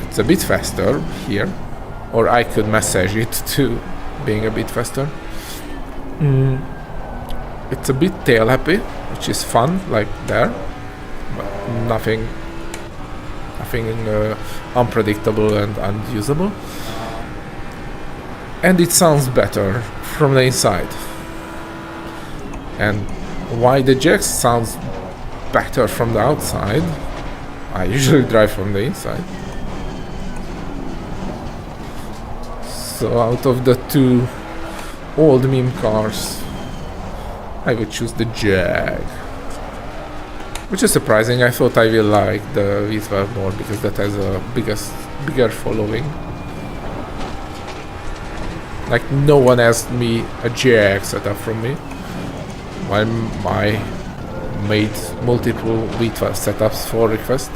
it's a bit faster here, or I could massage it to being a bit faster. It's a bit tail happy, which is fun, like there, but nothing unpredictable and unusable. And it sounds better from the inside. And why the Jaaag sounds better from the outside, I usually drive from the inside. So out of the two old meme cars, I would choose the Jaaag. Which is surprising. I thought I will like the V12 more because that has a bigger following. Like no one asked me a Jaaag setup from me, while I made multiple V12 setups for request.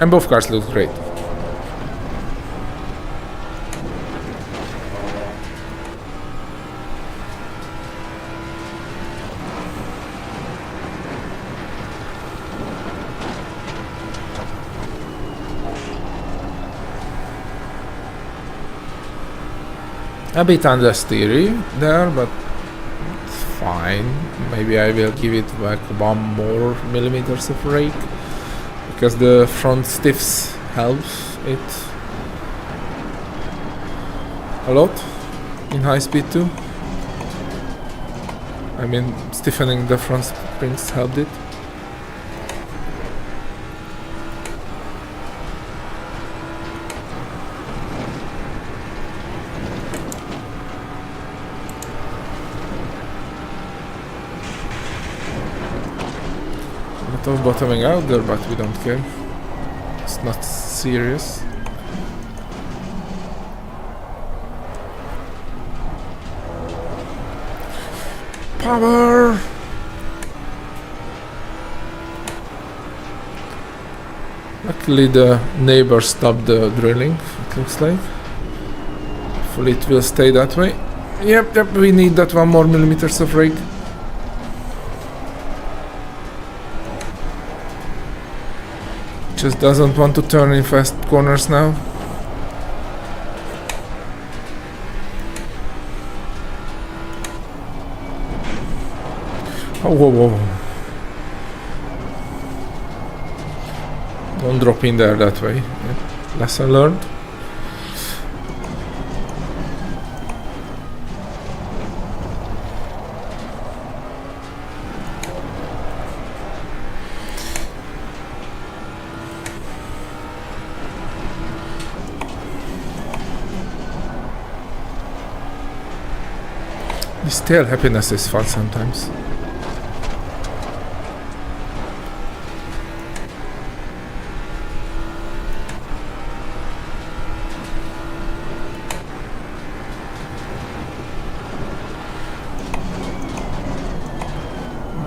And both cars look great. A bit understeery there, but it's fine. Maybe I will give it like 1 more millimeters of rake, because the front stiffs helps it a lot in high speed too. I mean, stiffening the front springs helped it. Of bottoming out there, but we don't care. It's not serious. Power! Luckily the neighbor stopped the drilling, it looks like. Hopefully it will stay that way. Yep, we need that 1 more millimeters of rake. Just doesn't want to turn in fast corners now. Oh, whoa. Don't drop in there that way. Yeah. Lesson learned. This tail happiness is fun sometimes.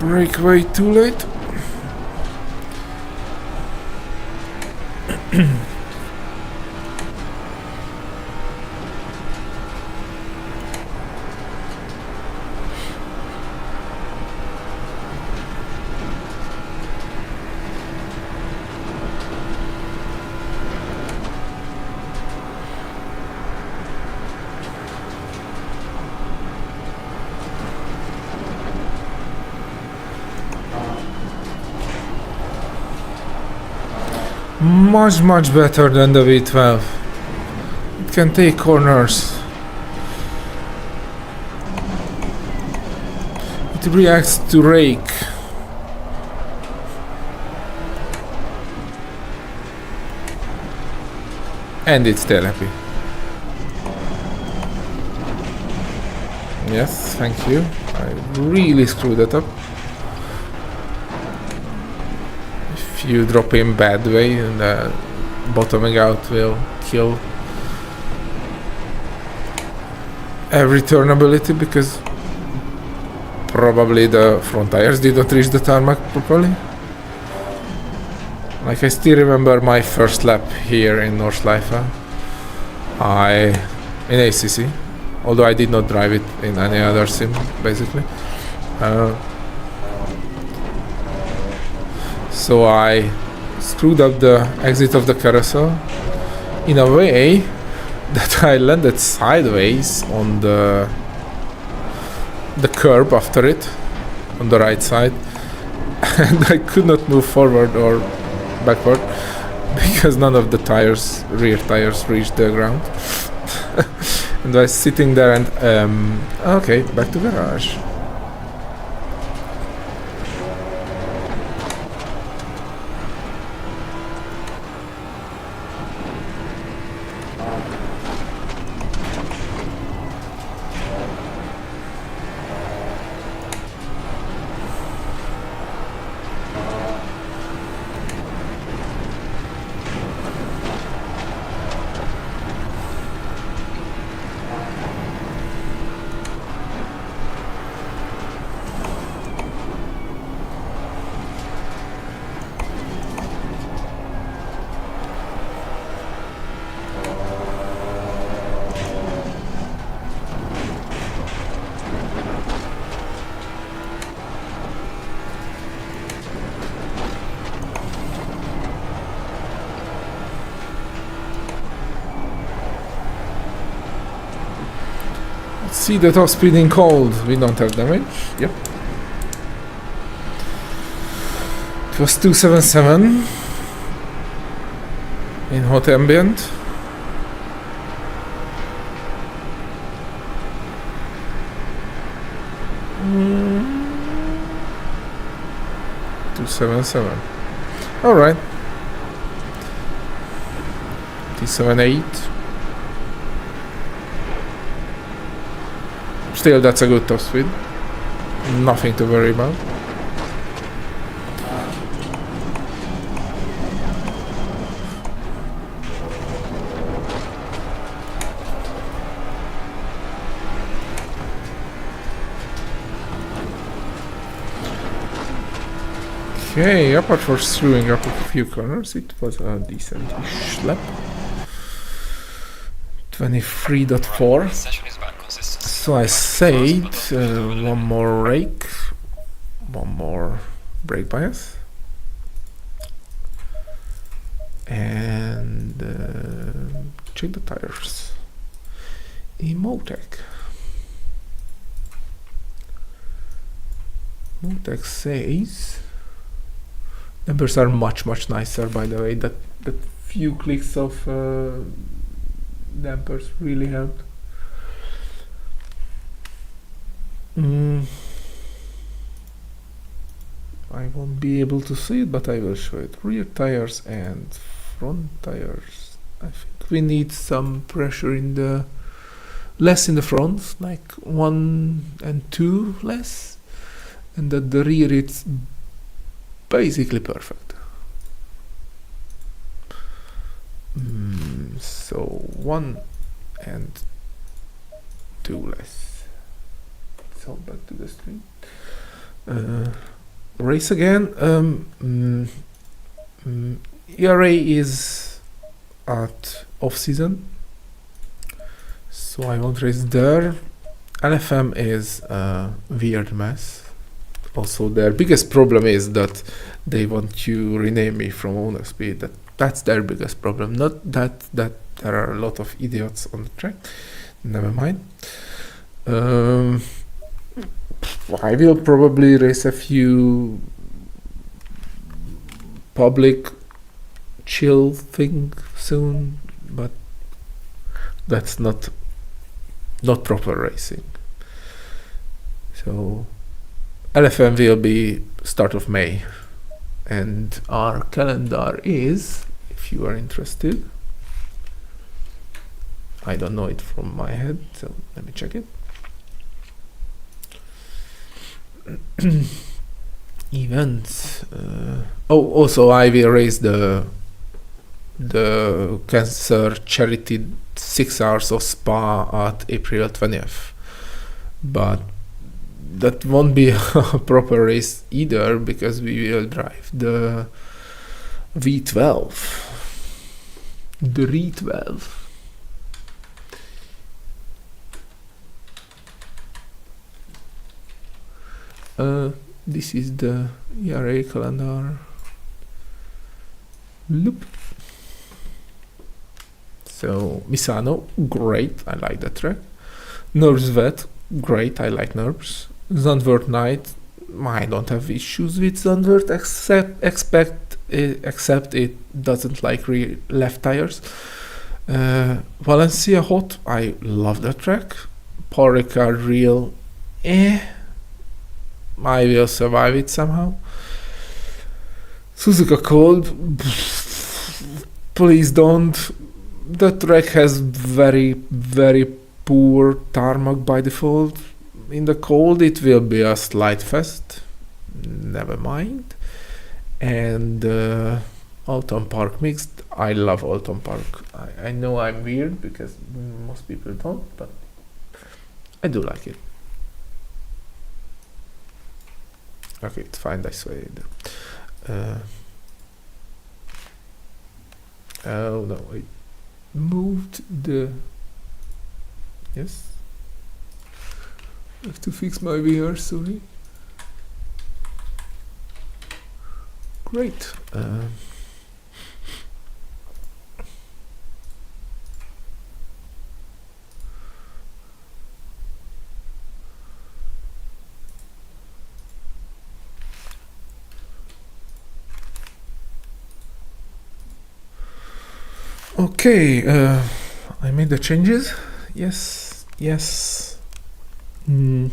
Brake way too late. Much better than the V12. It can take corners. It reacts to rake. And it's still happy. Yes, thank you. I really screwed that up. If you drop in bad way, and bottoming out will kill every turn ability, because probably the front tires did not reach the tarmac properly. Like, I still remember my first lap here in Nordschleife. In ACC, although I did not drive it in any other sim, basically. So I screwed up the exit of the carousel in a way that I landed sideways on the curb after it, on the right side, and I could not move forward or backward because none of the rear tires reached the ground. And I was sitting there and okay, back to garage. See the top speed in cold. We don't have damage. Yep. It was 277 in hot ambient. Mm. 277. All right. 278. Still, that's a good top speed. Nothing to worry about. Okay, apart for screwing up a few corners, it was a decent-ish lap. 23.4. So I said one more rake, one more brake bias, and check the tires. Motec says numbers are much nicer, by the way. That few clicks of dampers really helped. I won't be able to see it, but I will show it. Rear tires and front tires. I think we need some pressure less in the front, like 1 and 2 less, and at the rear it's basically perfect. So 1 and 2 less. So back to the street. Race again. ERA is at off season, so I won't race there. LFM is a weird mess. Also, their biggest problem is that they want to rename me from owner speed. That's their biggest problem. Not that there are a lot of idiots on the track. Never mind. I will probably race a few public chill thing soon, but that's not proper racing. So LFM will be start of May, and our calendar is, if you are interested, I don't know it from my head, so let me check it. Events. Also I will raise the cancer charity 6 hours of spa at April 20th, but that won't be a proper race either, because we will drive the V12, the R12. This is the ERA calendar. Loop. So Misano, great, I like that track. Nerves Vet, great, I like Nerves. Zandvoort Night, I don't have issues with Zandvoort except it doesn't like left tires. Valencia Hot, I love that track. Paul Ricard Real, I will survive it somehow. Suzuka Cold, please don't. The track has very, very poor tarmac by default. In the cold it will be a slide fest, never mind. And Alton Park Mixed, I love Alton Park. I know I'm weird because most people don't, but I do like it. Okay, it's fine this way. Oh no, I moved the... Yes? I have to fix my VR, sorry. Great. Okay, I made the changes. Yes. Let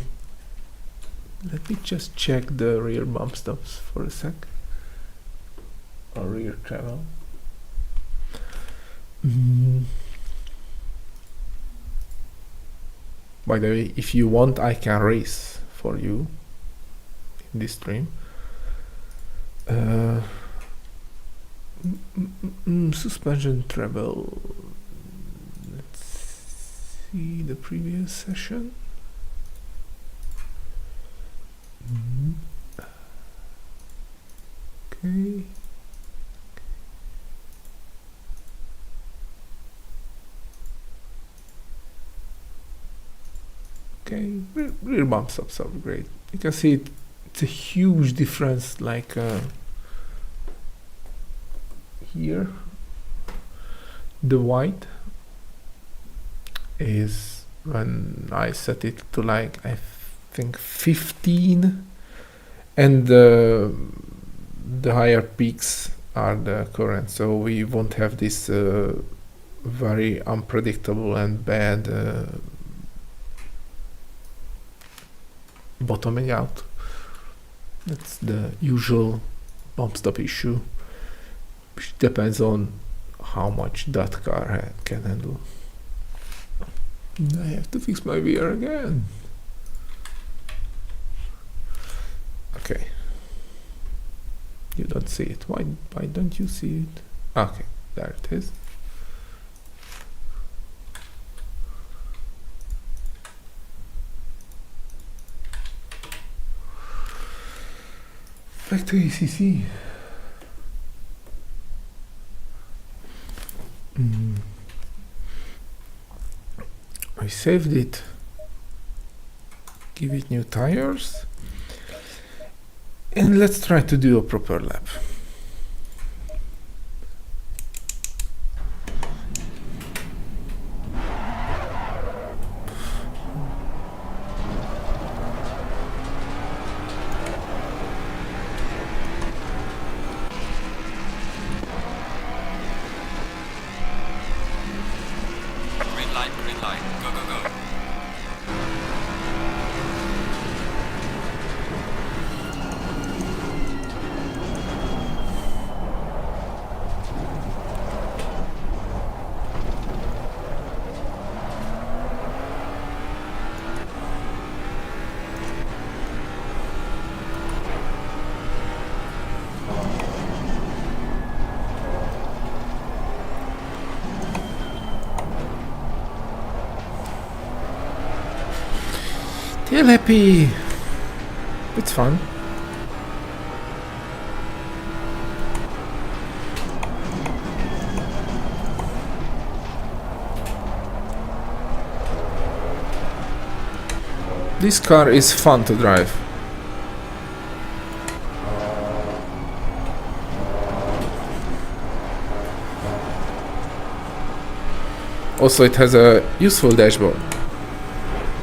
me just check the rear bump stops for a sec. Or rear travel. By the way, if you want, I can race for you in this stream. Suspension treble. Let's see the previous session. Okay. Okay, rear bump stops are great. You can see it's a huge difference, like here. The white is when I set it to like I think 15, and the higher peaks are the current, so we won't have this very unpredictable and bad bottoming out. That's the usual bump stop issue, which depends on how much that car can handle. I have to fix my VR again. Okay. You don't see it. Why don't you see it? Okay, there it is. Back to ACC. I saved it. Give it new tires. And let's try to do a proper lap. Green light, go, go, go. Happy. It's fun. This car is fun to drive. Also, it has a useful dashboard,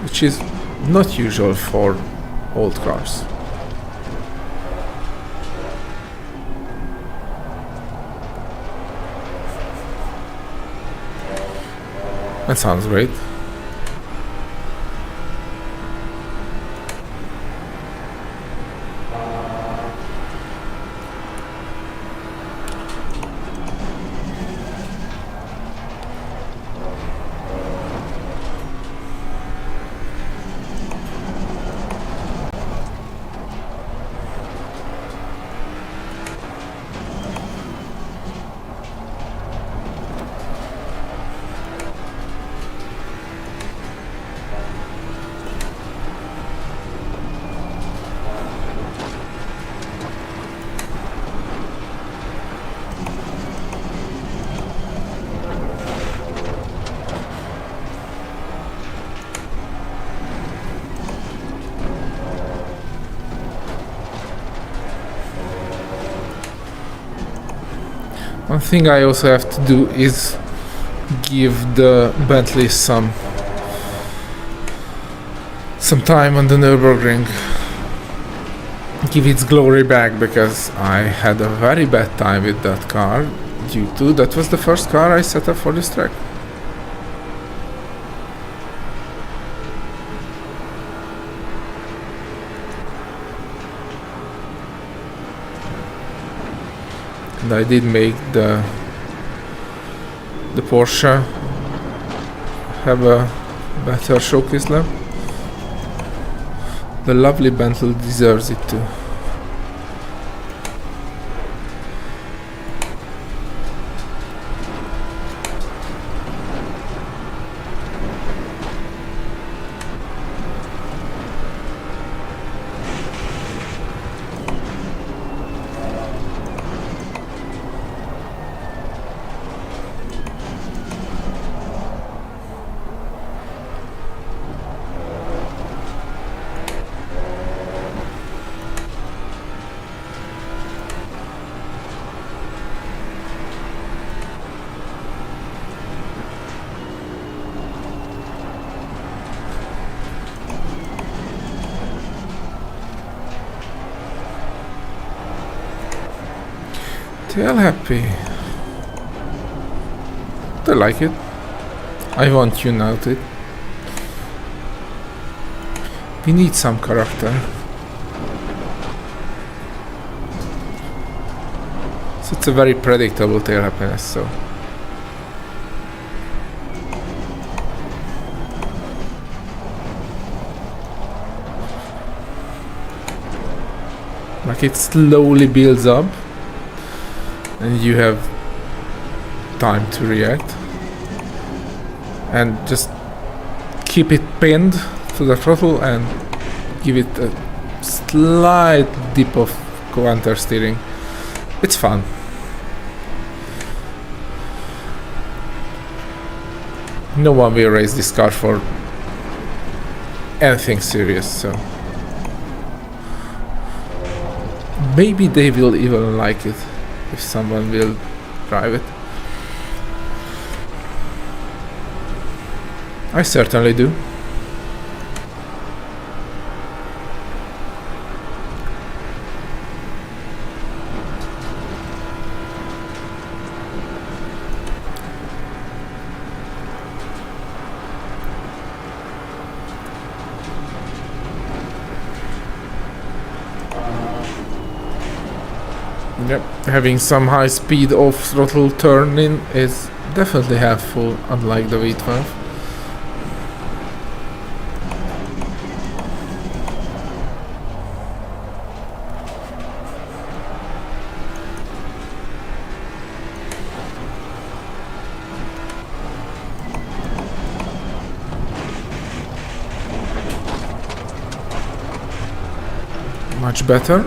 which is not usual for old cars. That sounds great. One thing I also have to do is give the Bentley some time on the Nürburgring. Give its glory back, because I had a very bad time with that car due to that was the first car I set up for this track. And I did make the Porsche have a better showcase lap. The lovely Bentley deserves it too. They're happy. They like it. I want you now to. We need some character. So it's a very predictable tail happiness, so. Like it slowly builds up. And you have time to react, and just keep it pinned to the throttle and give it a slight dip of counter steering. It's fun. No one will race this car for anything serious, so maybe they will even like it if someone will drive it. I certainly do. Yep, having some high speed off throttle turn-in is definitely helpful, unlike the V12. much better.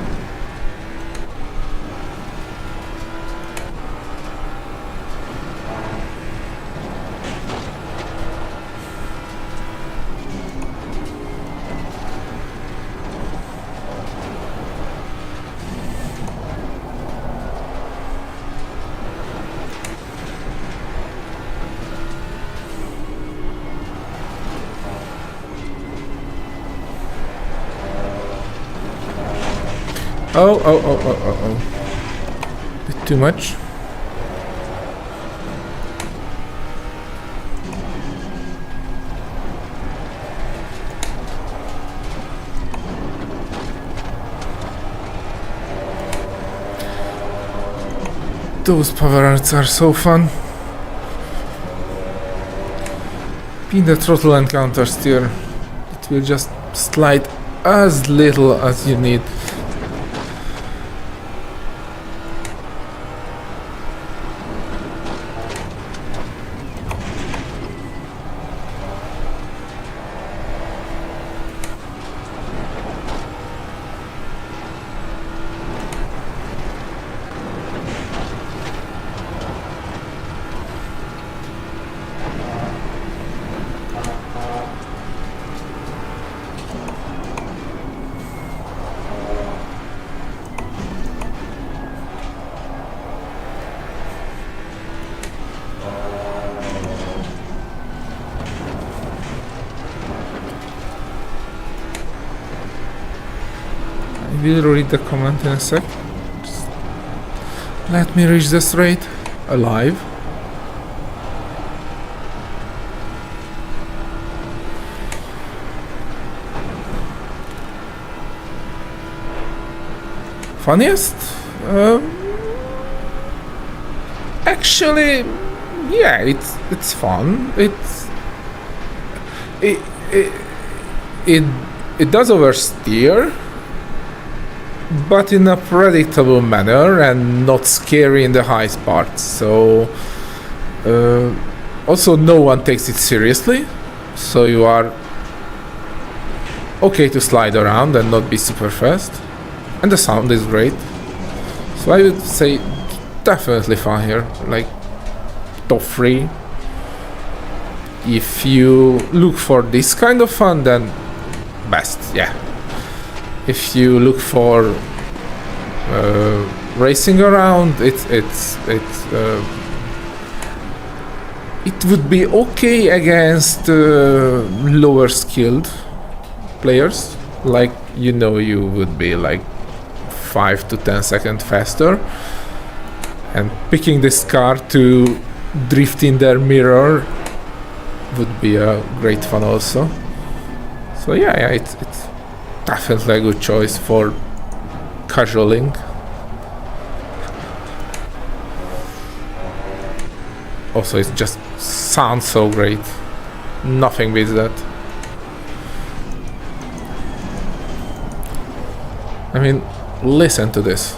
Oh. Bit too much. Those power arts are so fun. Pin the throttle and counter steer. It will just slide as little as you need. I will read the comment in a sec. Just let me reach the straight alive. Funniest? Actually, yeah, it's fun. It does oversteer, but in a predictable manner and not scary in the highest parts. So also no one takes it seriously, so you are okay to slide around and not be super fast, and the sound is great. So I would say definitely fun here, like top 3. If you look for this kind of fun, then best, yeah. If you look for racing around, it would be okay against lower skilled players. Like, you know, you would be like 5 to 10 seconds faster, and picking this car to drift in their mirror would be a great fun also. So yeah, it's definitely a good choice for casualing. Also, it just sounds so great. Nothing beats that. I mean, listen to this.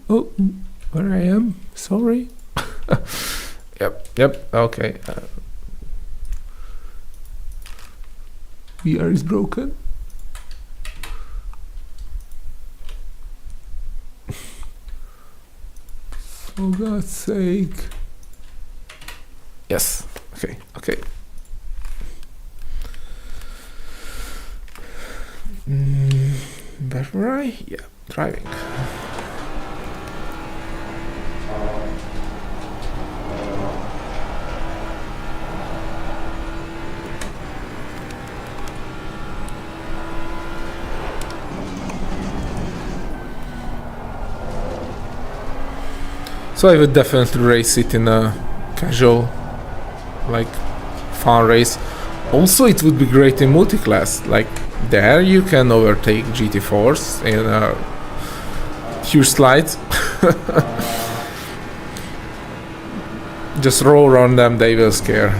Oh, where I am? Sorry. Yep, okay. VR is broken. For God's sake. Yes, okay. Where were I? Yeah, driving. So I would definitely race it in a casual, like fun race. Also, it would be great in multi-class. Like there, you can overtake GT4s in huge slides. Just roll on them; they will scare.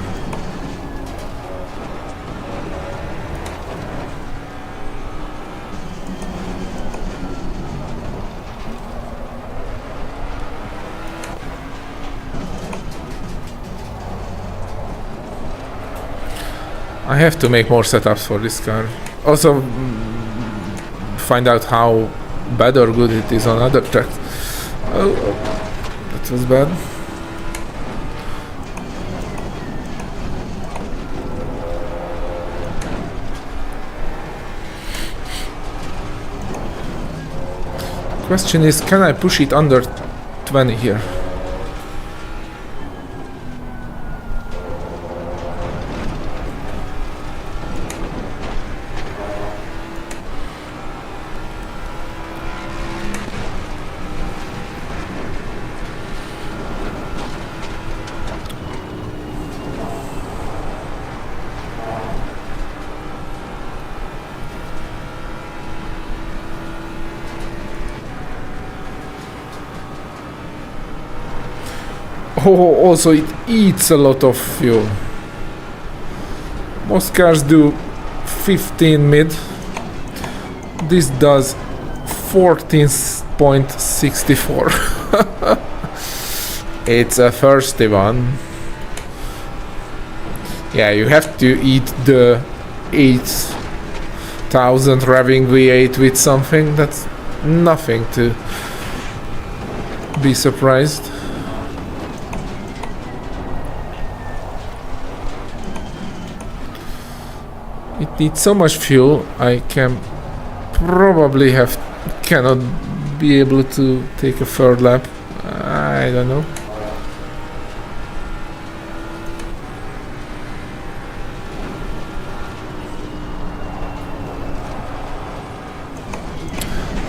I have to make more setups for this car. Also, find out how bad or good it is on other tracks. Oh, that was bad. Question is, can I push it under 20 here? Oh, also it eats a lot of fuel. Most cars do 15 mid. This does 14.64. It's a thirsty one. Yeah, you have to eat the 8,000 revving V8 with something. That's nothing to be surprised. It needs so much fuel, I can probably cannot be able to take a third lap. I don't know.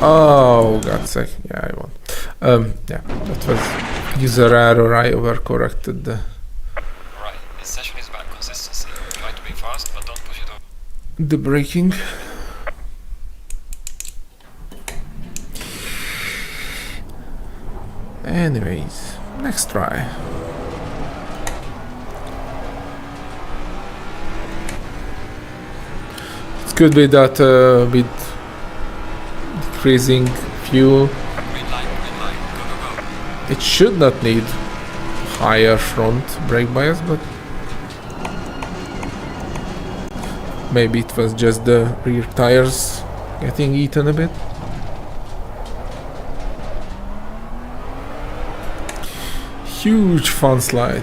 Oh, God's sake. Yeah, I won. Yeah, that was user error. I overcorrected the... Right, this session is about consistency. Try to be fast, but don't push it over. The braking. Anyways, next try. It's good with that with decreasing fuel. Green light, go, go, go. It should not need higher front brake bias, but maybe it was just the rear tires getting eaten a bit. Huge fun slide.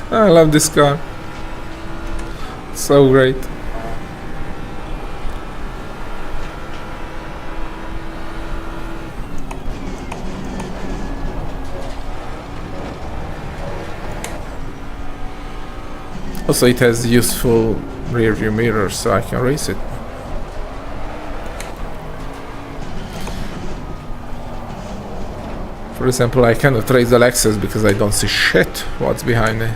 I love this car. So great. Also, it has useful rear view mirrors, so I can race it. For example, I cannot race the Lexus because I don't see shit what's behind me.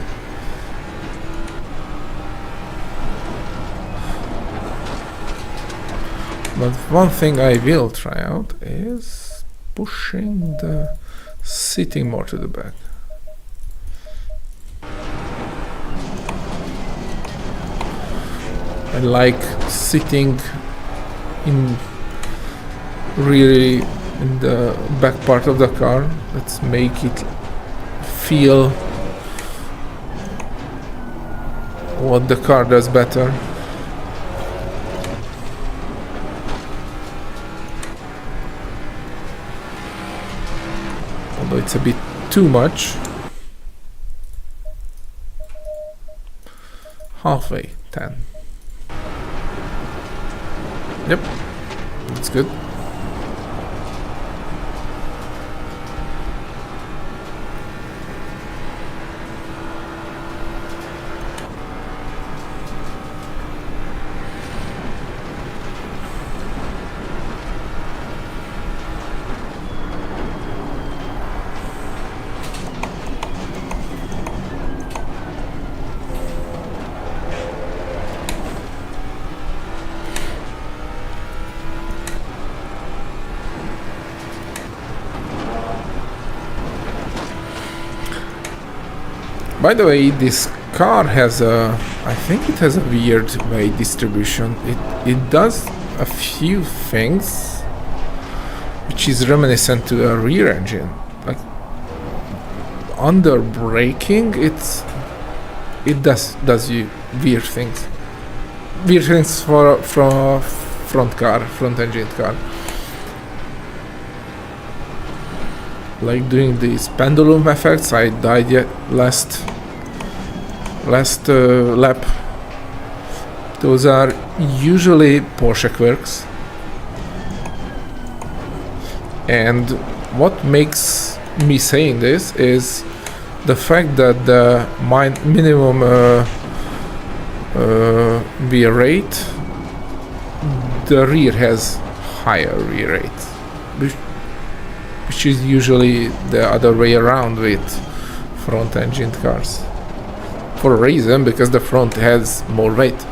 But one thing I will try out is pushing the seating more to the back. I like sitting in really in the back part of the car. Let's make it feel what the car does better. Although it's a bit too much. Halfway, 10. Yep, that's good. By the way, this car has I think it has a weird weight distribution. It does a few things which is reminiscent to a rear engine. Like under braking, it does you weird things. Weird things for front engine car. Like doing these pendulum effects. I died yet last lap. Those are usually Porsche quirks, and what makes me saying this is the fact that the minimum rear rate, the rear has higher rear rate, which is usually the other way around with front engine cars. For a reason, because the front has more weight.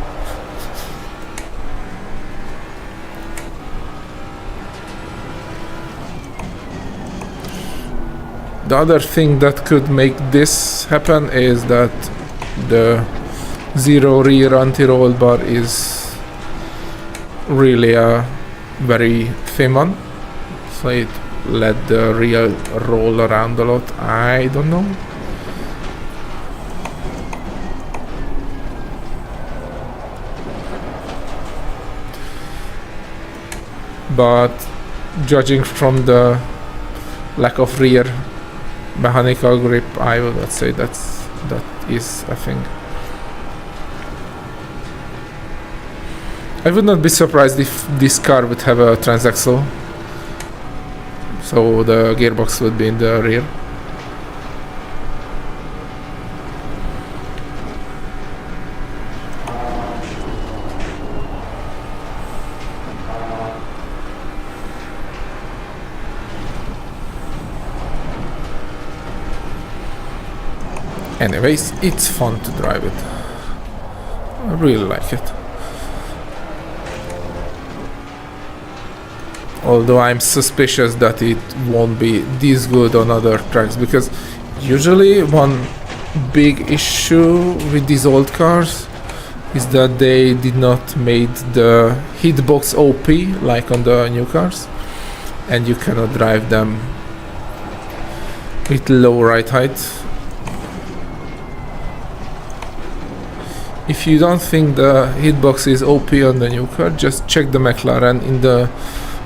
The other thing that could make this happen is that the zero rear anti-roll bar is really a very thin one, so it let the rear roll around a lot. I don't know. But judging from the lack of rear mechanical grip, I would not say that is a thing. I would not be surprised if this car would have a transaxle, so the gearbox would be in the rear. Anyways, it's fun to drive it. I really like it. Although I'm suspicious that it won't be this good on other tracks, because usually one big issue with these old cars is that they did not made the hitbox OP like on the new cars, and you cannot drive them with low ride height. If you don't think the hitbox is OP on the new car, just check the McLaren in the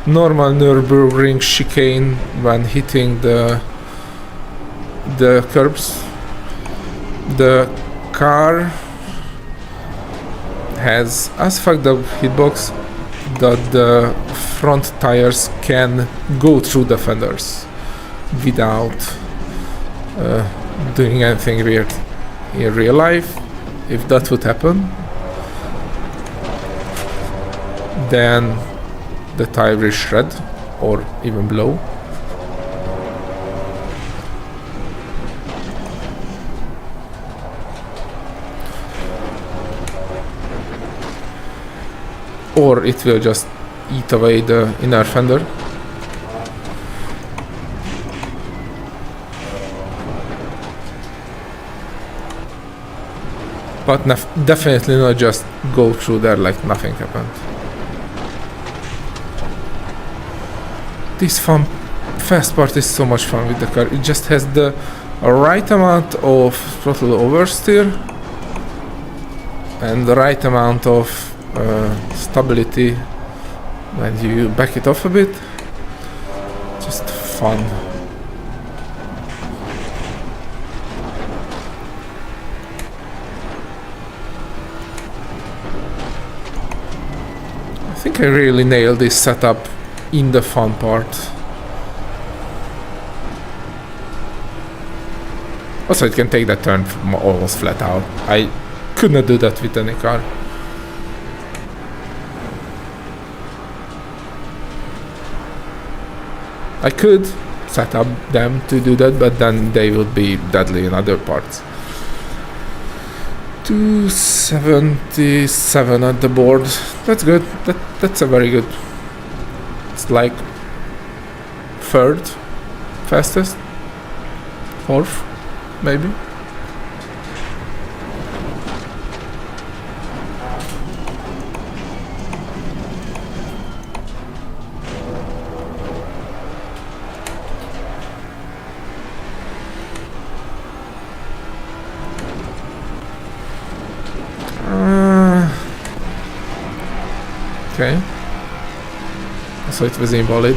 normal Nürburgring chicane when hitting the curbs. The car has as fucked up hitbox that the front tires can go through the fenders without doing anything weird. In real life, if that would happen, then the tire will shred or even blow. Or it will just eat away the inner fender. But definitely not just go through there like nothing happened. This fast part is so much fun with the car. It just has the right amount of throttle oversteer and the right amount of stability when you back it off a bit. Just fun. I think I really nailed this setup in the fun part. Also, it can take that turn almost flat out. I could not do that with any car. I could set up them to do that, but then they would be deadly in other parts. 277 at the board. That's good. That's a very good. It's like third fastest, fourth, maybe. Okay. So it was invalid.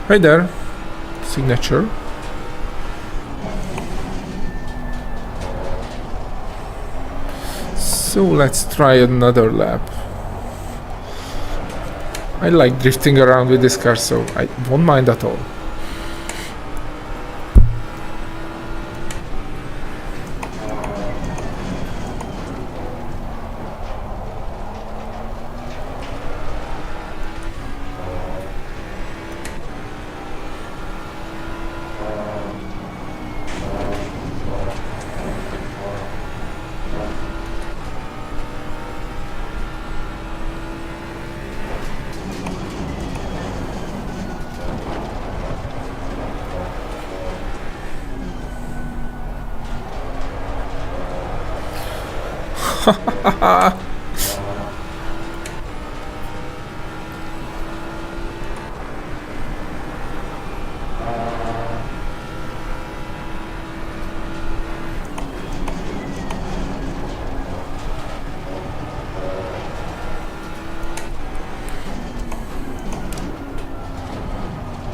Right there. Signature. So let's try another lap. I like drifting around with this car, so I won't mind at all.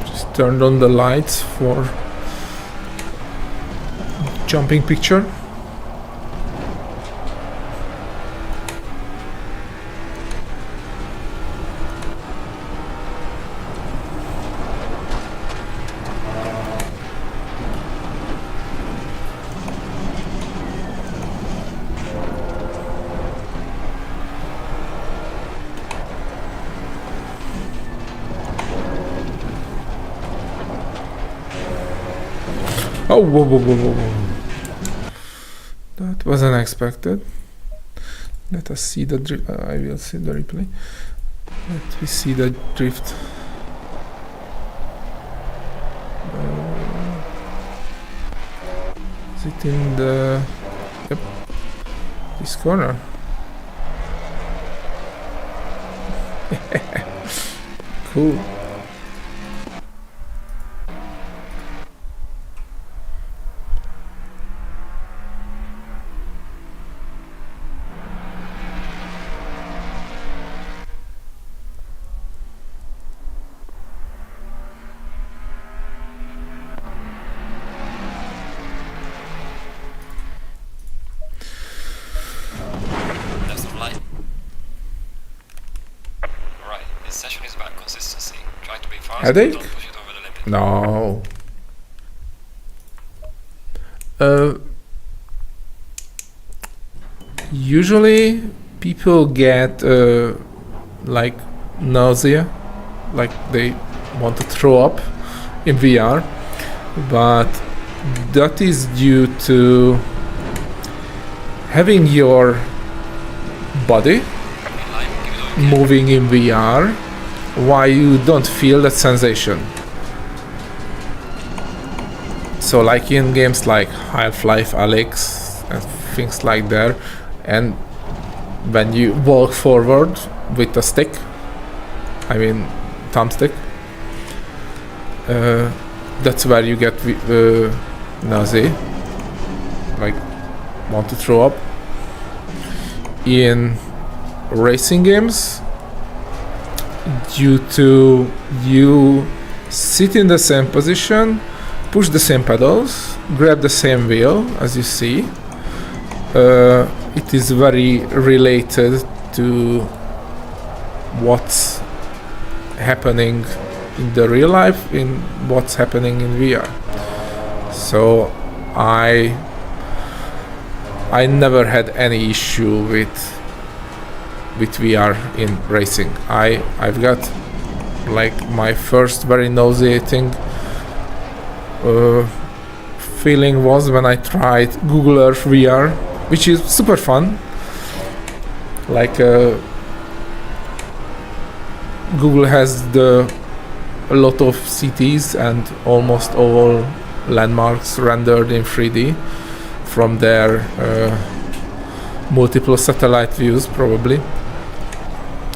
Just turned on the lights for jumping picture. Oh, whoa, whoa, whoa, whoa, whoa. That was unexpected. Let us see the drift. I will see the replay. Let me see the drift. Is it in the... Yep. This corner. Cool. Headache? Don't push it over the limit. No. Usually people get like nausea, like they want to throw up in VR, but that is due to having your body moving in VR why you don't feel that sensation. So like in games like Half-Life Alyx and things like that, and when you walk forward with a stick, I mean thumbstick, that's where you get nausea, like want to throw up. In racing games, due to you sit in the same position, push the same pedals, grab the same wheel, as you see, it is very related to what's happening in the real life, in what's happening in VR. So I never had any issue with VR in racing. I've got like my first very nauseating feeling was when I tried Google Earth VR, which is super fun. Like Google has a lot of cities and almost all landmarks rendered in 3D from their multiple satellite views, probably.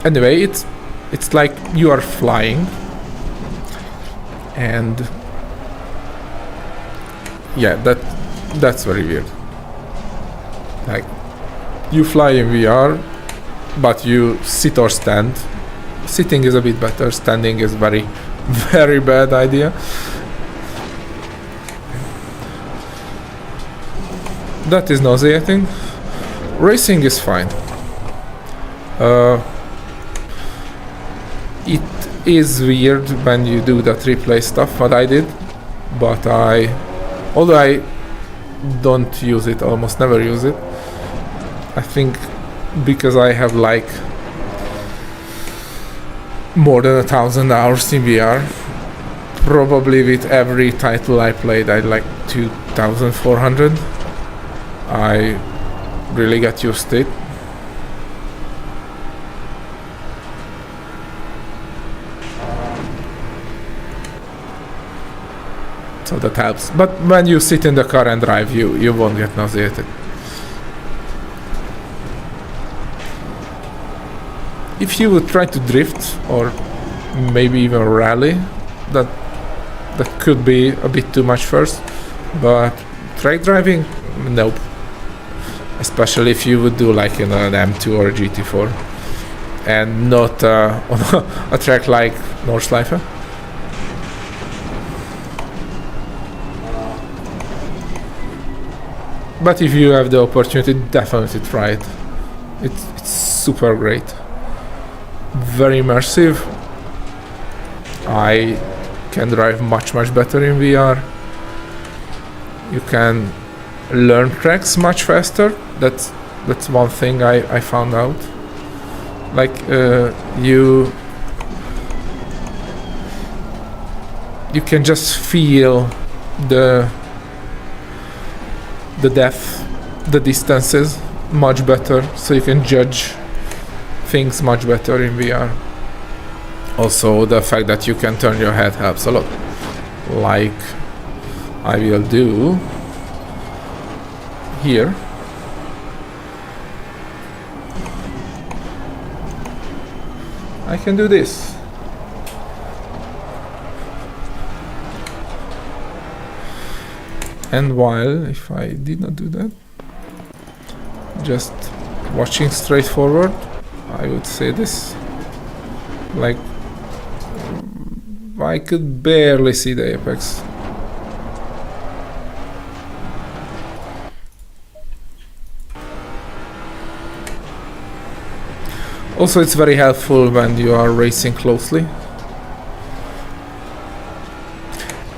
Anyway, it's like you are flying, and yeah, that's very weird. Like you fly in VR, but you sit or stand. Sitting is a bit better. Standing is very, very bad idea. That is nauseating. Racing is fine. It is weird when you do that replay stuff, what I did, but although I don't use it, almost never use it, I think because I have like more than 1,000 hours in VR, probably with every title I played I like 2,400. I really got used to it. So that helps. But when you sit in the car and drive, you won't get nauseated. If you would try to drift or maybe even rally, that could be a bit too much first. But track driving, nope. Especially if you would do like in an M2 or a GT4 and not on a track like Nordschleife. But if you have the opportunity, definitely try it. It's super great. Very immersive. I can drive much better in VR. You can learn tracks much faster. That's one thing I found out. Like you can just feel the depth, the distances much better, so you can judge things much better in VR. Also, the fact that you can turn your head helps a lot, like I will do here. I can do this. And while, if I did not do that, just watching straight forward, I would say this. Like, I could barely see the apex. Also, it's very helpful when you are racing closely.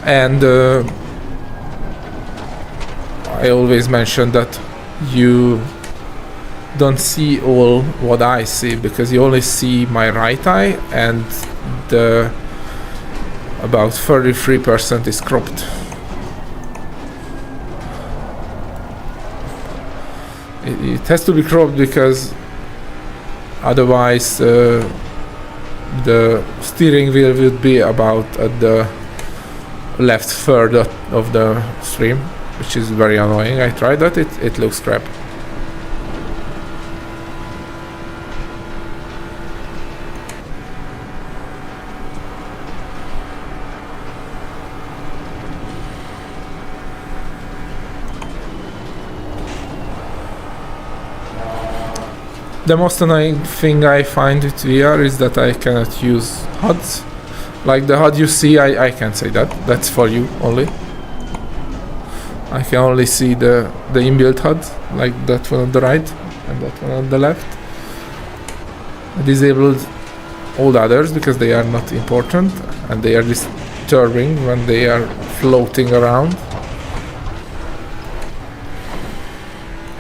And I always mention that you don't see all what I see, because you only see my right eye, and the about 33% is cropped. It has to be cropped because otherwise the steering wheel would be about at the left third of the stream, which is very annoying. I tried that, it looks crap. The most annoying thing I find with VR is that I cannot use HUDs. Like the HUD you see, I can't say that. That's for you only. I can only see the inbuilt HUD, like that one on the right and that one on the left. I disabled all the others because they are not important and they are disturbing when they are floating around.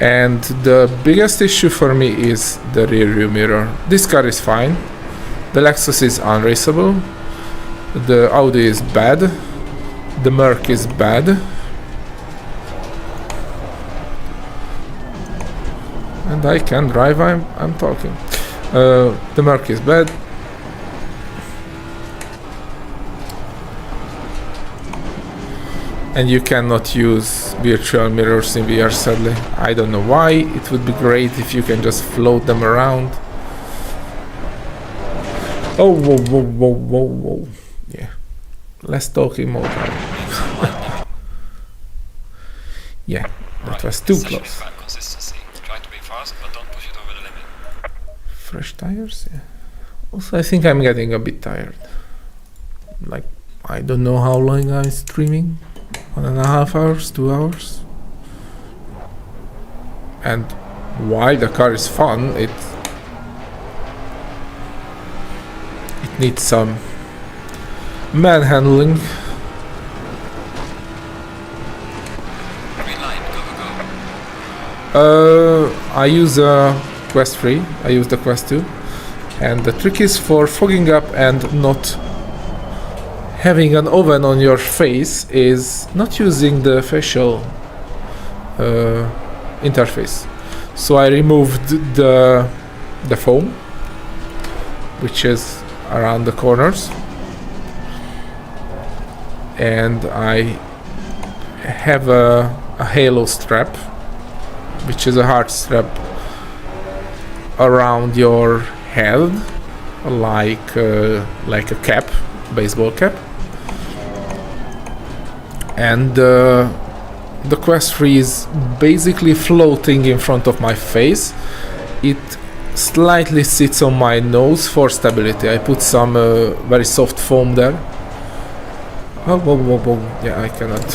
And the biggest issue for me is the rear view mirror. This car is fine. The Lexus is unraceable. The Audi is bad. The Merc is bad. And I can drive, I'm talking. The Merc is bad. And you cannot use virtual mirrors in VR, sadly. I don't know why. It would be great if you can just float them around. Oh, whoa, whoa, whoa, whoa, whoa. Yeah. Less talking, more driving. Yeah, that was too close. Try to be fast, but don't push it over the limit. Fresh tires? Yeah. Also, I think I'm getting a bit tired. Like, I don't know how long I'm streaming. 1.5 hours, 2 hours. And while the car is fun, it needs some manhandling. Green light, go, go, go. I use a Quest 3, I use the Quest 2, and the trick is for fogging up and not having an oven on your face is not using the facial interface. So I removed the foam, which is around the corners, and I have a halo strap, which is a hard strap around your head, like a cap, baseball cap. And the Quest 3 is basically floating in front of my face. It slightly sits on my nose for stability. I put some very soft foam there. Oh, whoa, whoa, whoa. Yeah, I cannot.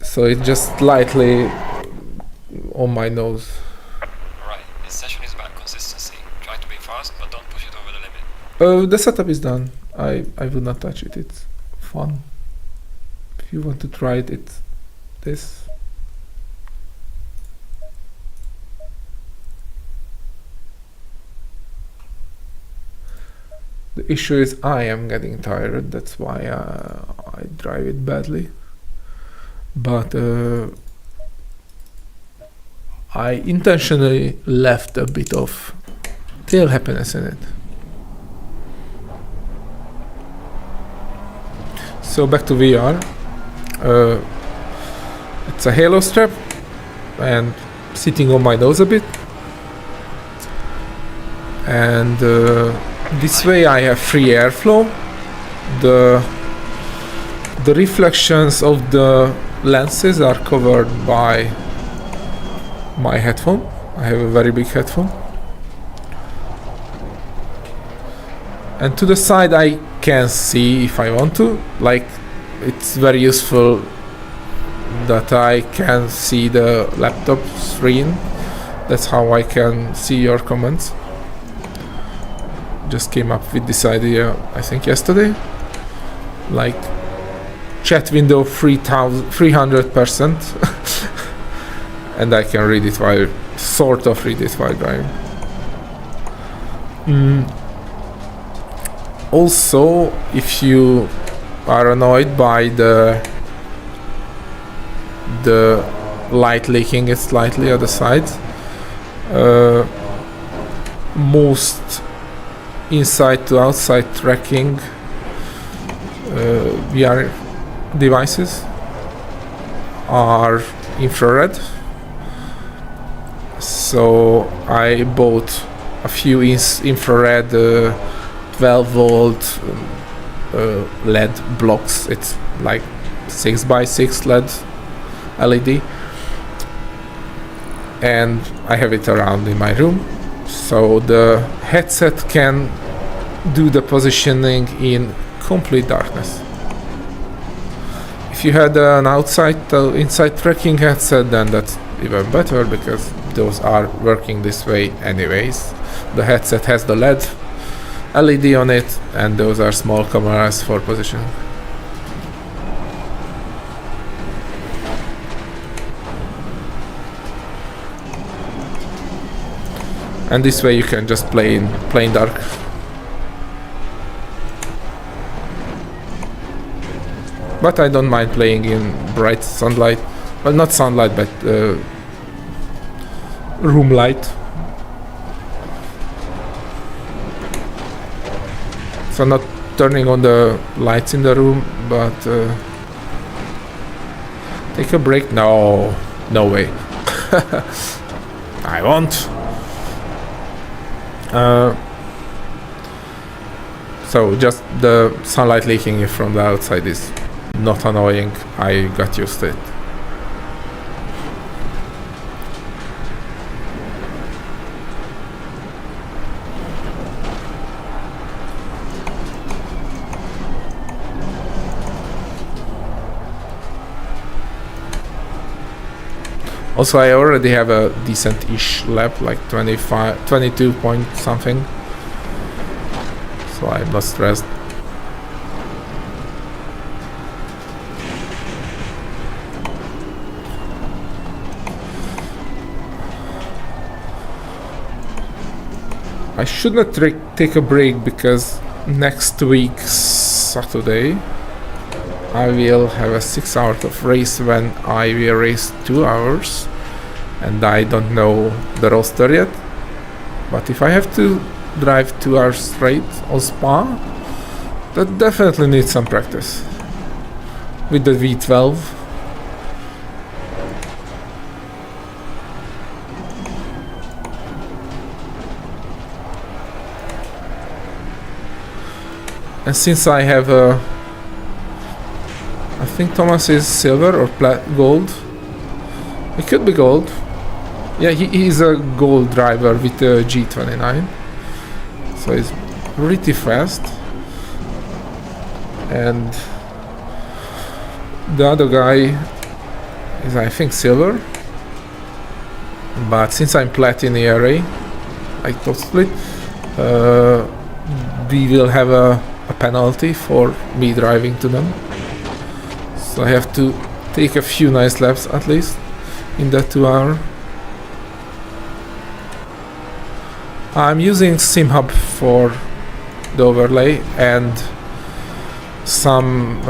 So it's just slightly on my nose. Right, this session is about consistency. Try to be fast, but don't push it over the limit. The setup is done. I would not touch it. It's fun. If you want to try it, it's this. The issue is I am getting tired. That's why I drive it badly. But I intentionally left a bit of tail happiness in it. So back to VR. It's a halo strap and sitting on my nose a bit. And this way I have free airflow. The reflections of the lenses are covered by my headphone. I have a very big headphone. And to the side I can see if I want to. Like, it's very useful that I can see the laptop screen. That's how I can see your comments. Just came up with this idea, I think yesterday. Like, chat window 300%. And I can read it while, sort of read it while driving. Also, if you are annoyed by the light leaking it slightly at the sides, most inside to outside tracking VR devices are infrared. So I bought a few infrared 12 volt LED blocks. It's like 6x6 LED, and I have it around in my room, so the headset can do the positioning in complete darkness. If you had an inside tracking headset, then that's even better, because those are working this way anyways. The headset has the LED on it, and those are small cameras for positioning. And this way you can just play in plain dark. But I don't mind playing in bright sunlight. Well, not sunlight, but room light. So not turning on the lights in the room, but take a break? No way. I won't. So just the sunlight leaking from the outside is not annoying. I got used to it. Also, I already have a decent-ish lap, like 22 point something. So I'm not stressed. I should not take a break, because next week, Saturday, I will have a 6 hours of race when I will race 2 hours, and I don't know the roster yet. But if I have to drive 2 hours straight on Spa, that definitely needs some practice with the V12. And since I have I think Thomas is silver or gold. It could be gold. Yeah, he's a gold driver with a G29. So he's pretty fast. And the other guy is, I think, silver. But since I'm platinum array, like top split, we will have a penalty for me driving to them. So I have to take a few nice laps at least in that 2 hour. I'm using SimHub for the overlay and some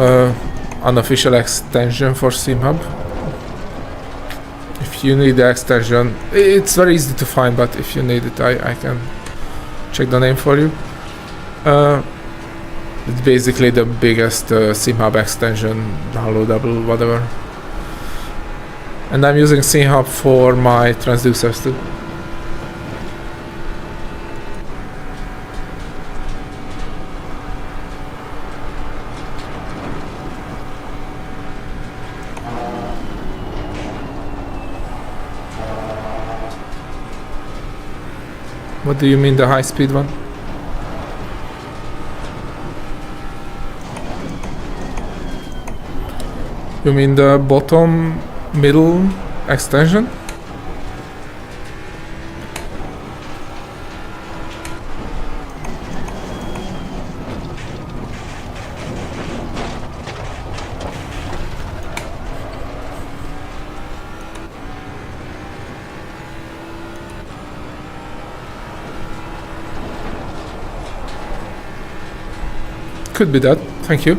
unofficial extension for SimHub. If you need the extension, it's very easy to find, but if you need it, I can check the name for you. It's basically the biggest SimHub extension, downloadable, whatever. And I'm using SimHub for my transducers too. What do you mean, the high speed one? You mean the bottom middle extension? Could be that, thank you.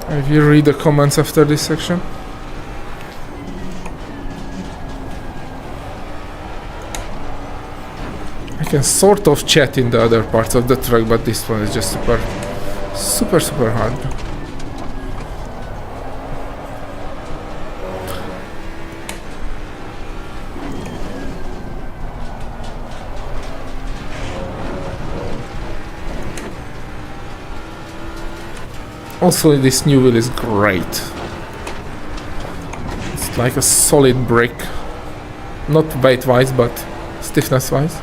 I will read the comments after this section. I can sort of chat in the other parts of the track, but this one is just super hard. Also, this new wheel is great. It's like a solid brick. Not weight-wise, but stiffness-wise.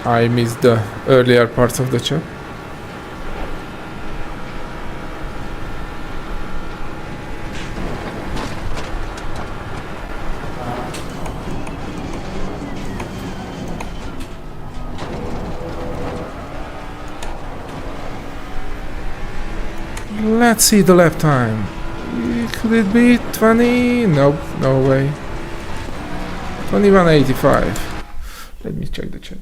I missed the earlier parts of the chat. Let's see the lap time. Could it be 20? Nope, no way. 21:85. Let me check the chat.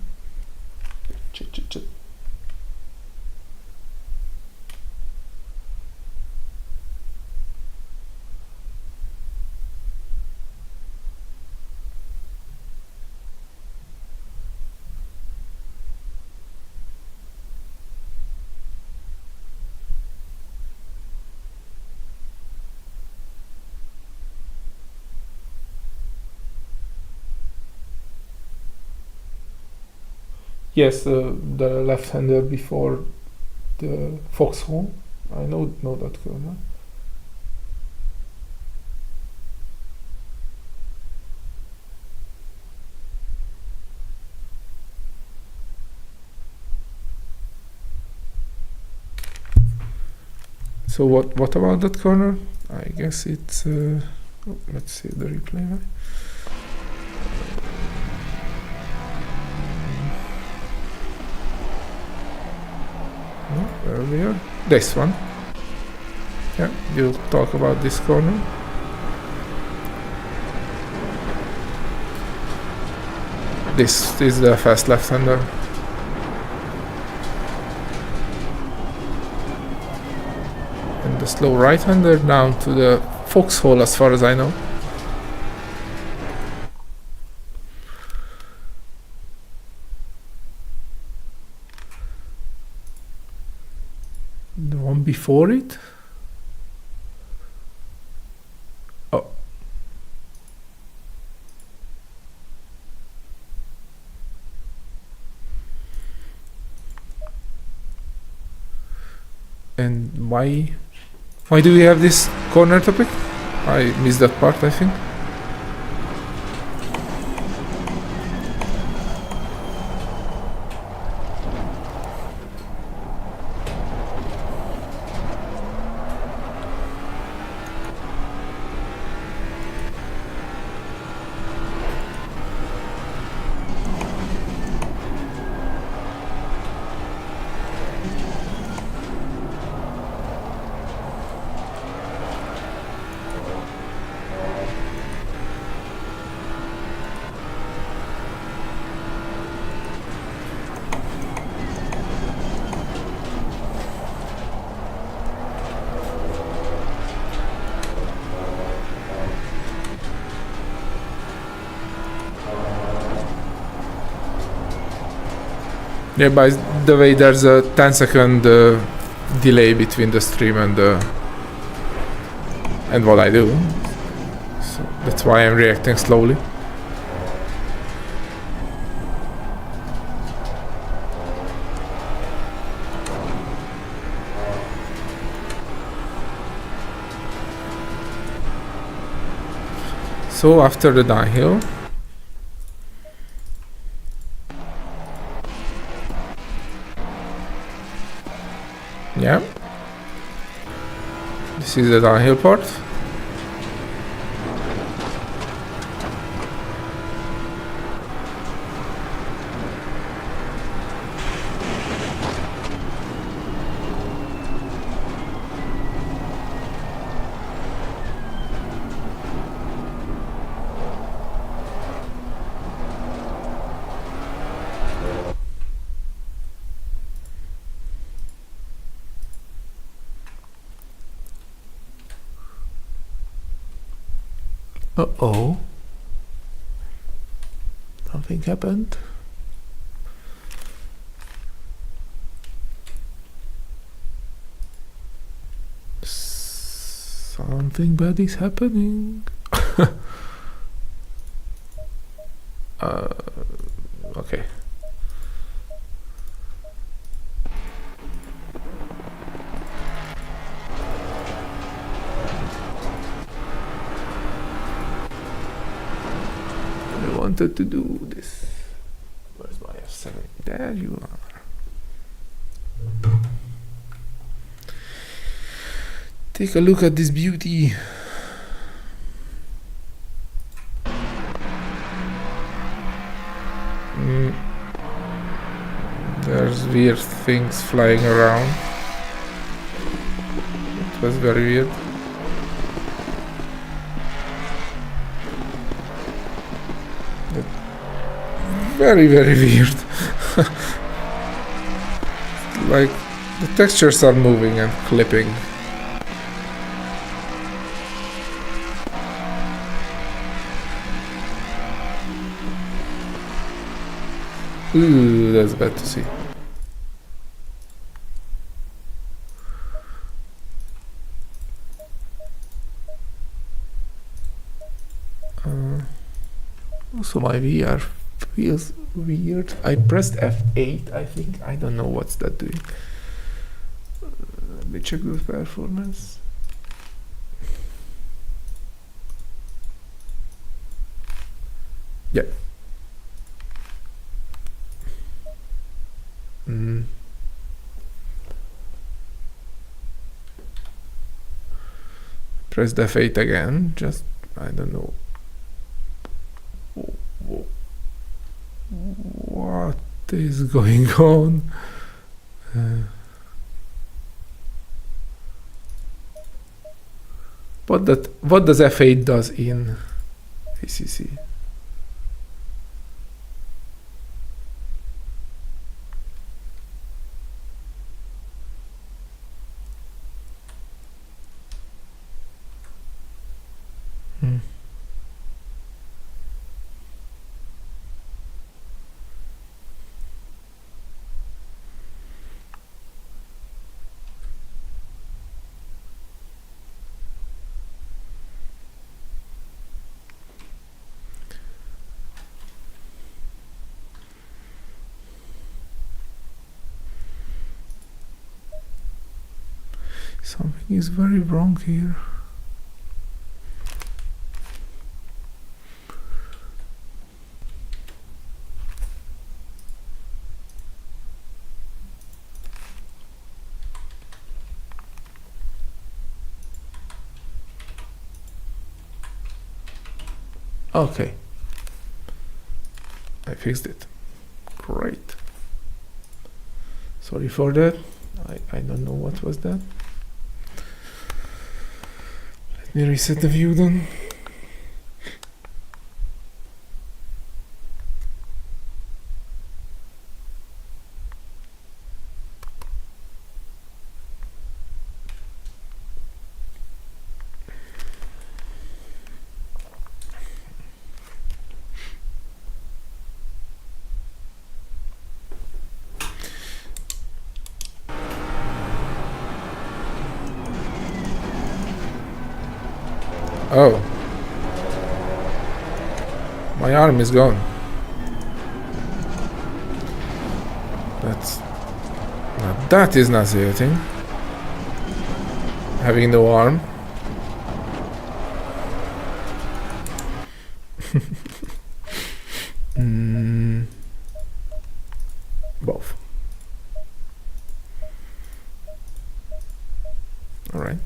Check. Yes, the left-hander before the foxhole. I know that corner. So what about that corner? I guess it's let's see the replay. Earlier, this one. Yeah, you'll talk about this corner. This is the fast left-hander. And the slow right-hander down to the foxhole, as far as I know. The one before it? Oh. And why do we have this corner topic? I missed that part, I think. Yeah, by the way, there's a 10-second delay between the stream and what I do. So that's why I'm reacting slowly. So after the downhill, yeah, this is the downhill part. Uh-oh. Something happened. Something bad is happening. Okay. I wanted to do this. Where's my F7? There you are. Take a look at this beauty. There's weird things flying around. It was very weird. Very, very weird. Like the textures are moving and clipping. Ooh, that's bad to see. Also my VR feels weird. I pressed F8, I think. I don't know what's that doing. Let me check the performance. Yeah. Press F8 again. Just, I don't know. What is going on? What does F8 does in ACC? Something is very wrong here. Okay. I fixed it. Great. Sorry for that. I don't know what was that. Let me reset the view then. Oh. My arm is gone. That is nauseating. Having no arm. Both. Alright.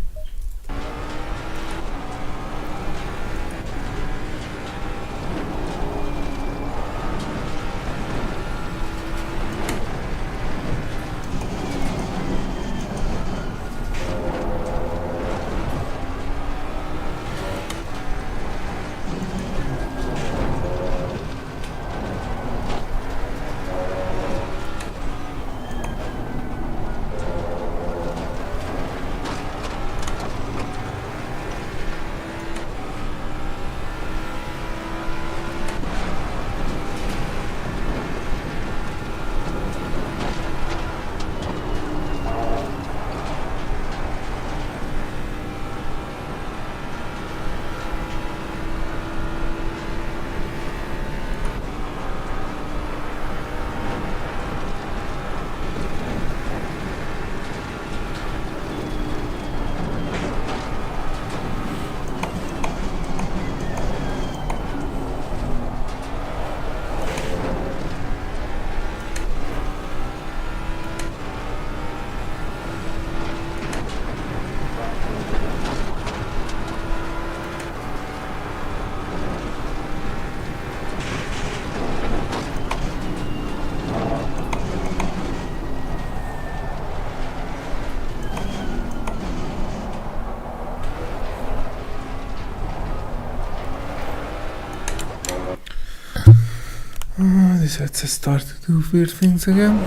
This headset start to do weird things again.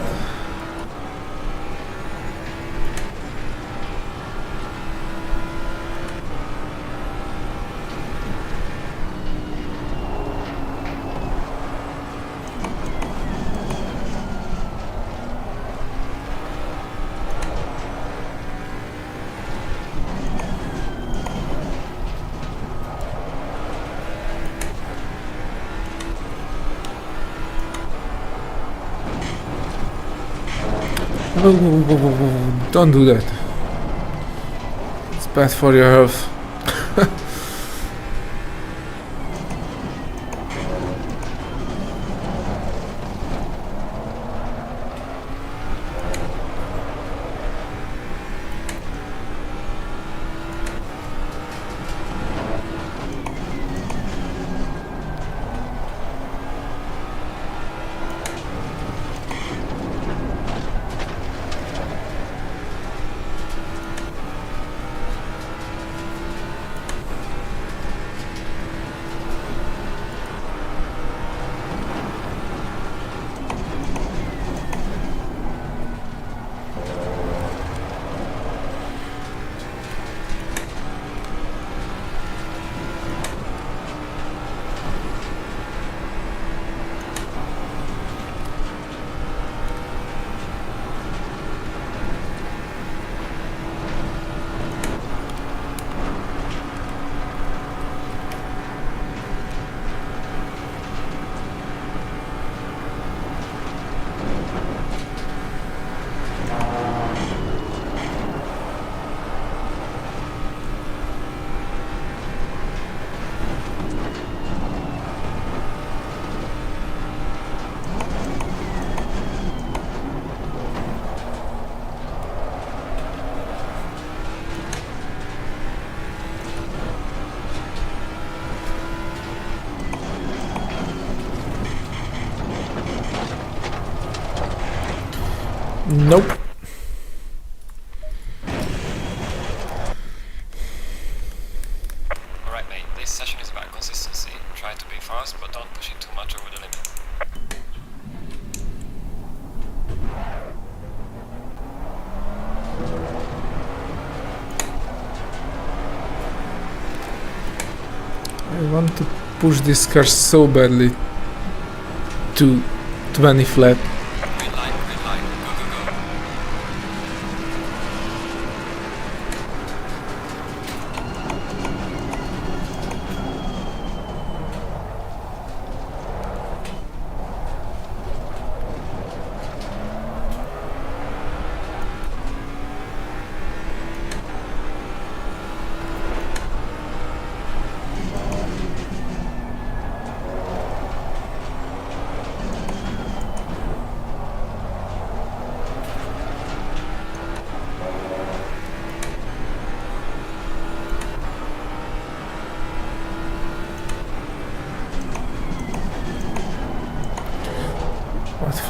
Whoa, don't do that. It's bad for your health. Nope. Alright mate, this session is about consistency. Try to be fast, but don't push it too much over the limit. I want to push this car so badly to 20 flat. Green light, go, go, go.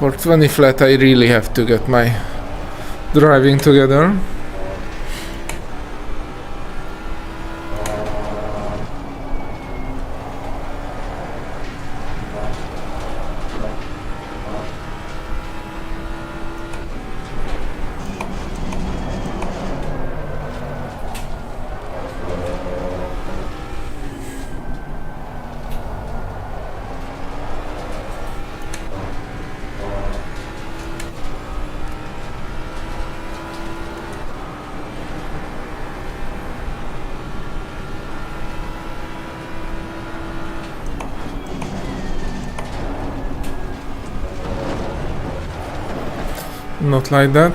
For 20 flat I really have to get my driving together. Not like that.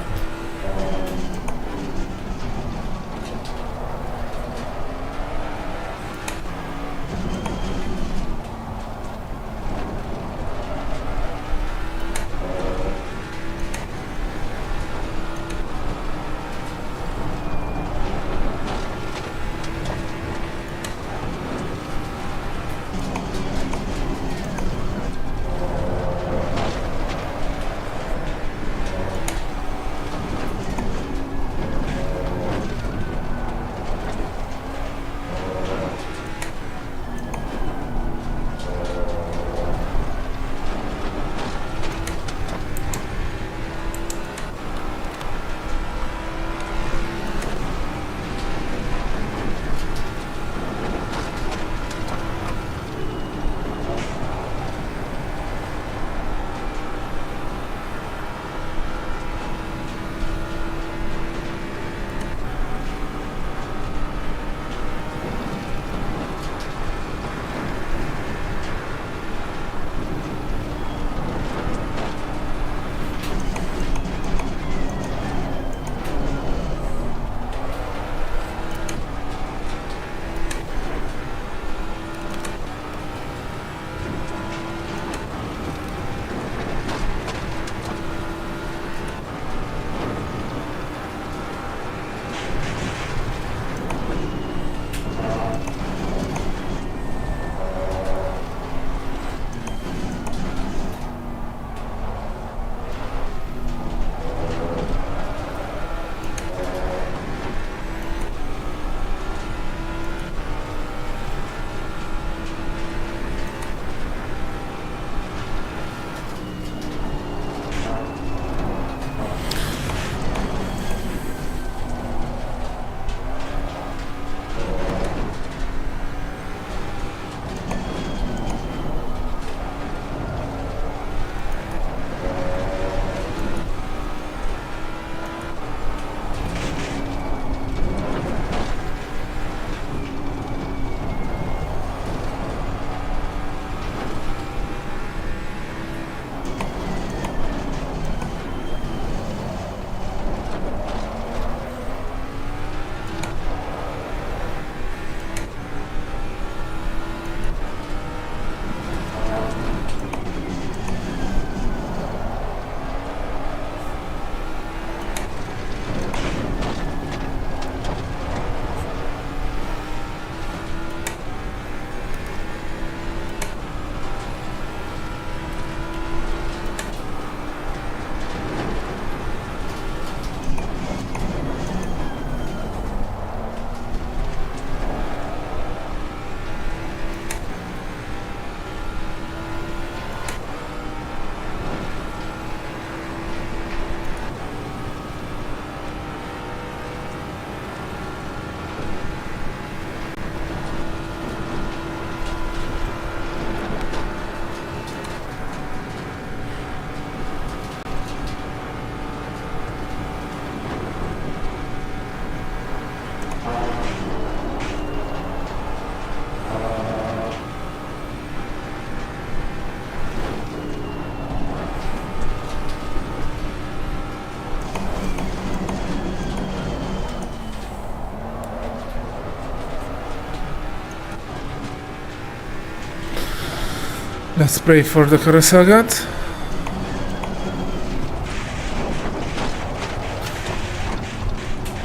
Let's pray for the Karasagat.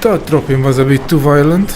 That dropping was a bit too violent.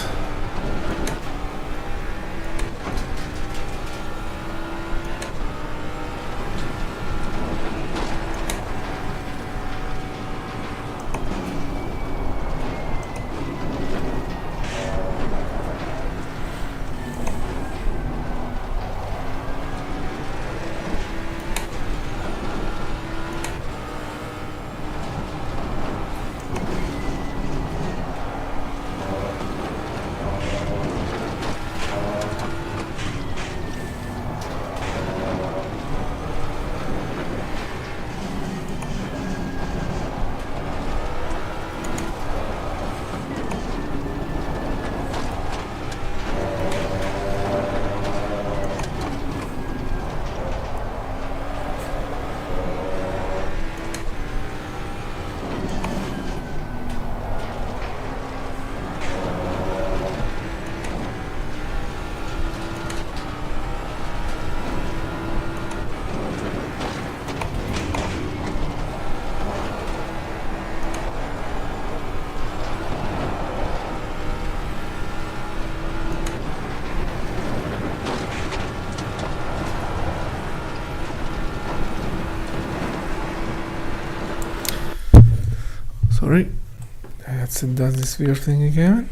Sorry, let's does this weird thing again.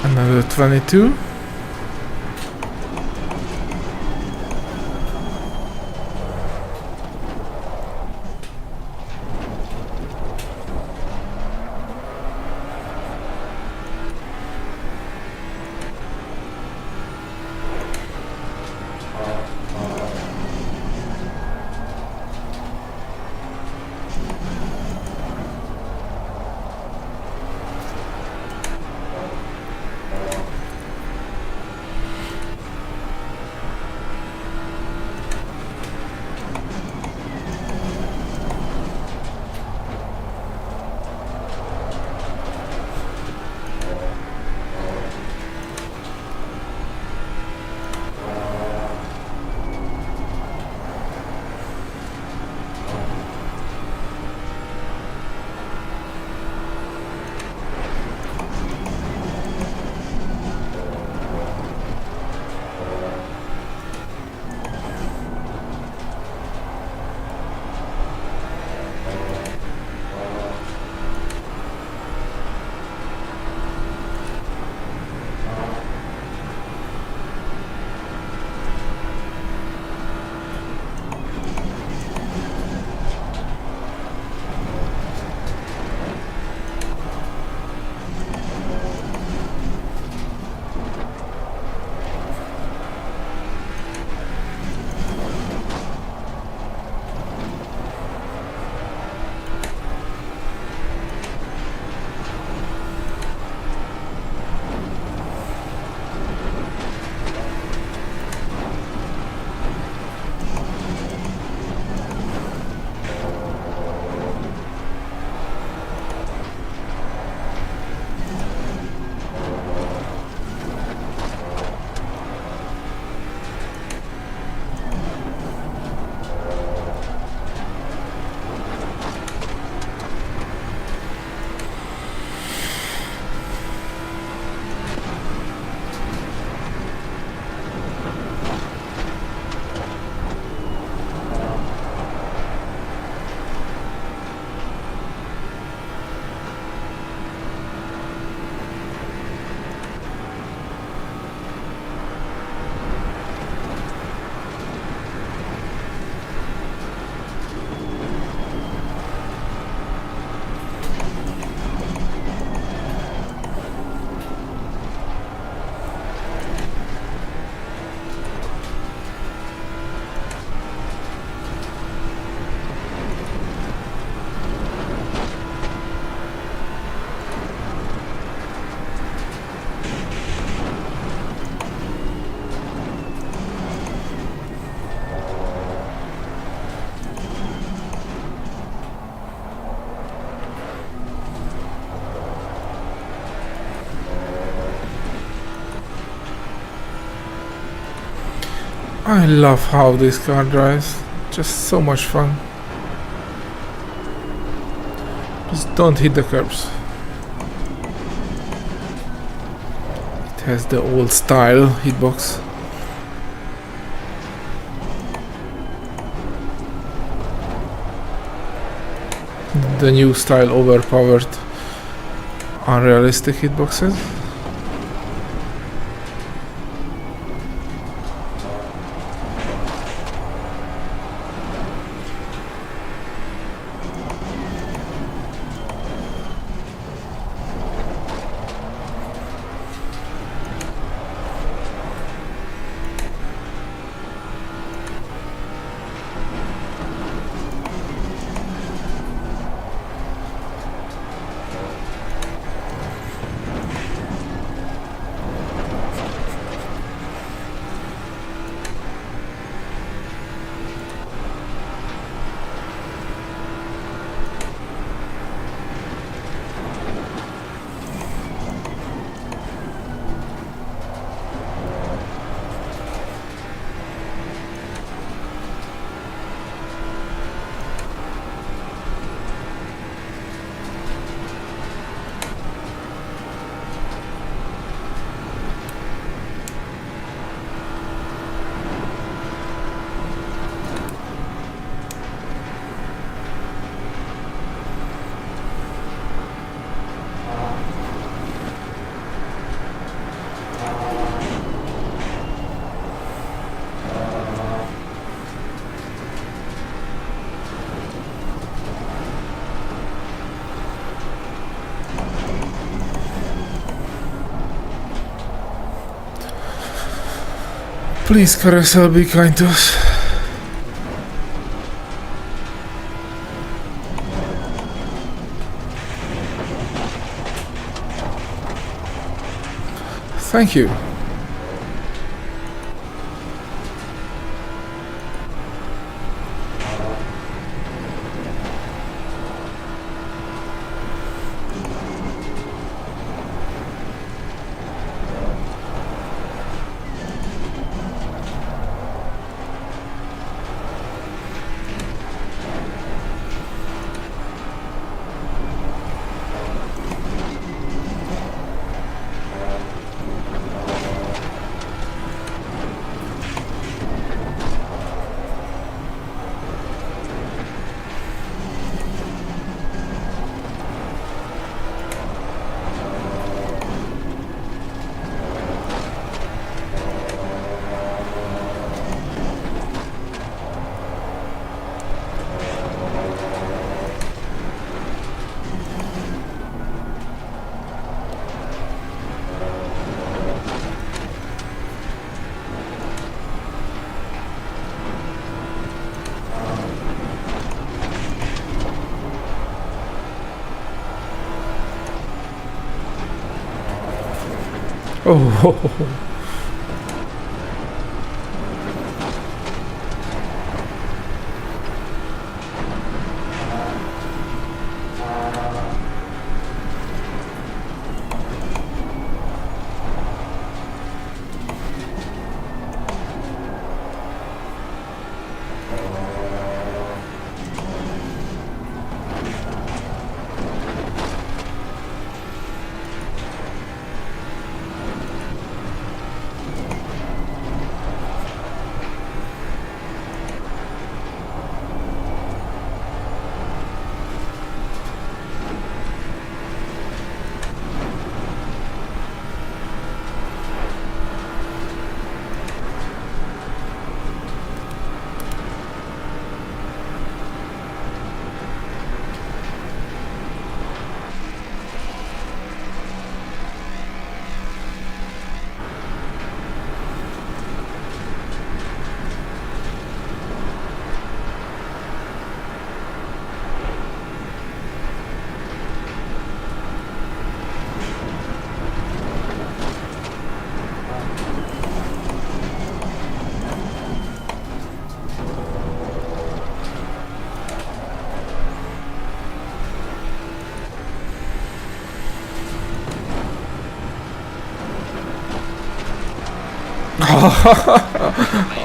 Another 22. I love how this car drives. Just so much fun. Just don't hit the curbs. has the old style hitbox. The new style overpowered unrealistic hitboxes. Please, Carousel, be kind to us. Thank you. Oh,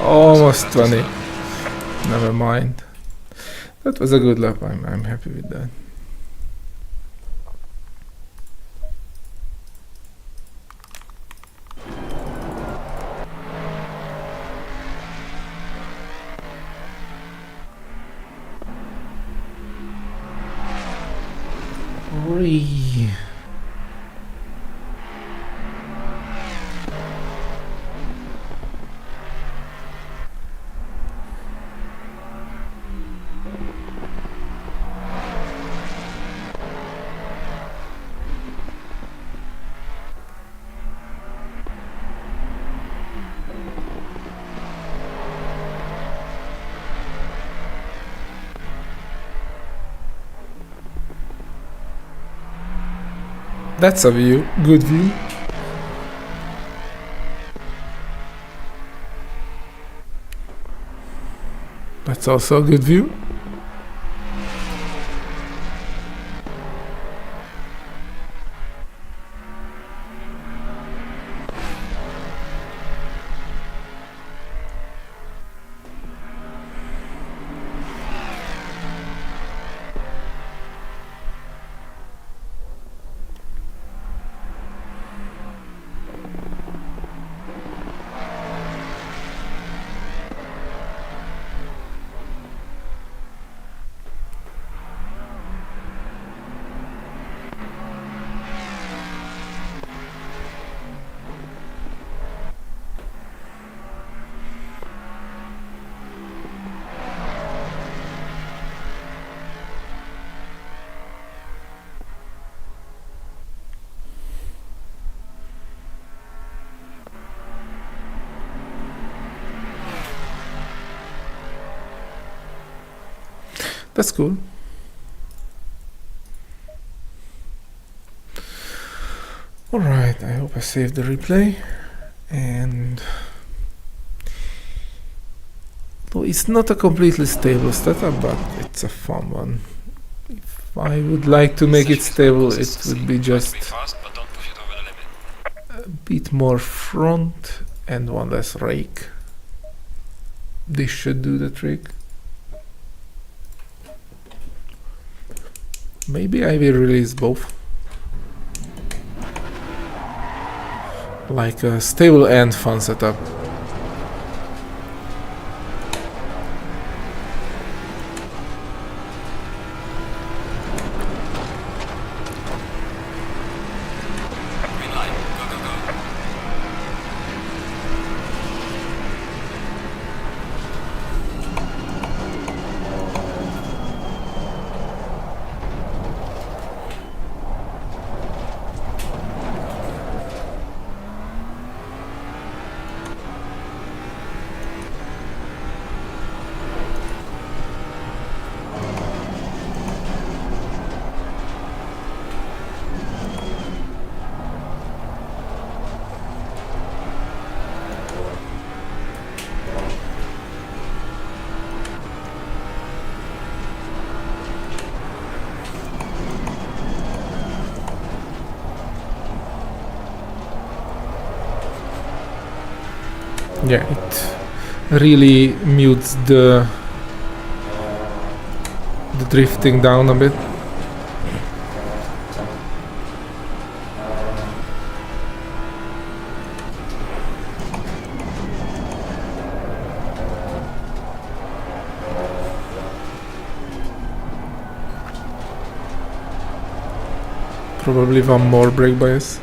almost 20. Never mind. That was a good lap. I'm happy with that. 3. That's a view, good view. That's also a good view. That's cool. Alright, I hope I saved the replay. And though it's not a completely stable setup, but it's a fun one. If I would like to make it stable, it would be just a bit more front and one less rake. This should do the trick. Maybe I will release both. Like a stable and fun setup. Green light, go, go, go. Yeah, it really mutes the drifting down a bit. Probably one more brake bias.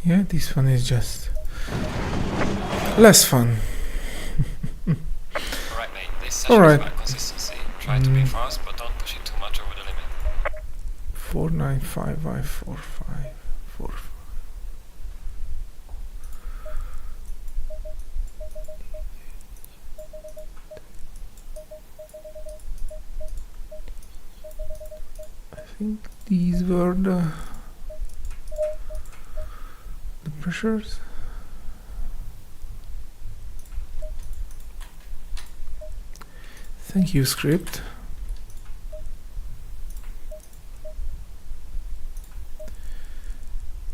Yeah, this one is just less fun. Alright mate, this session is about consistency. Try to be fast, but don't push it too much over the limit. 495Y4545. I think these were the pressures. Thank you, script.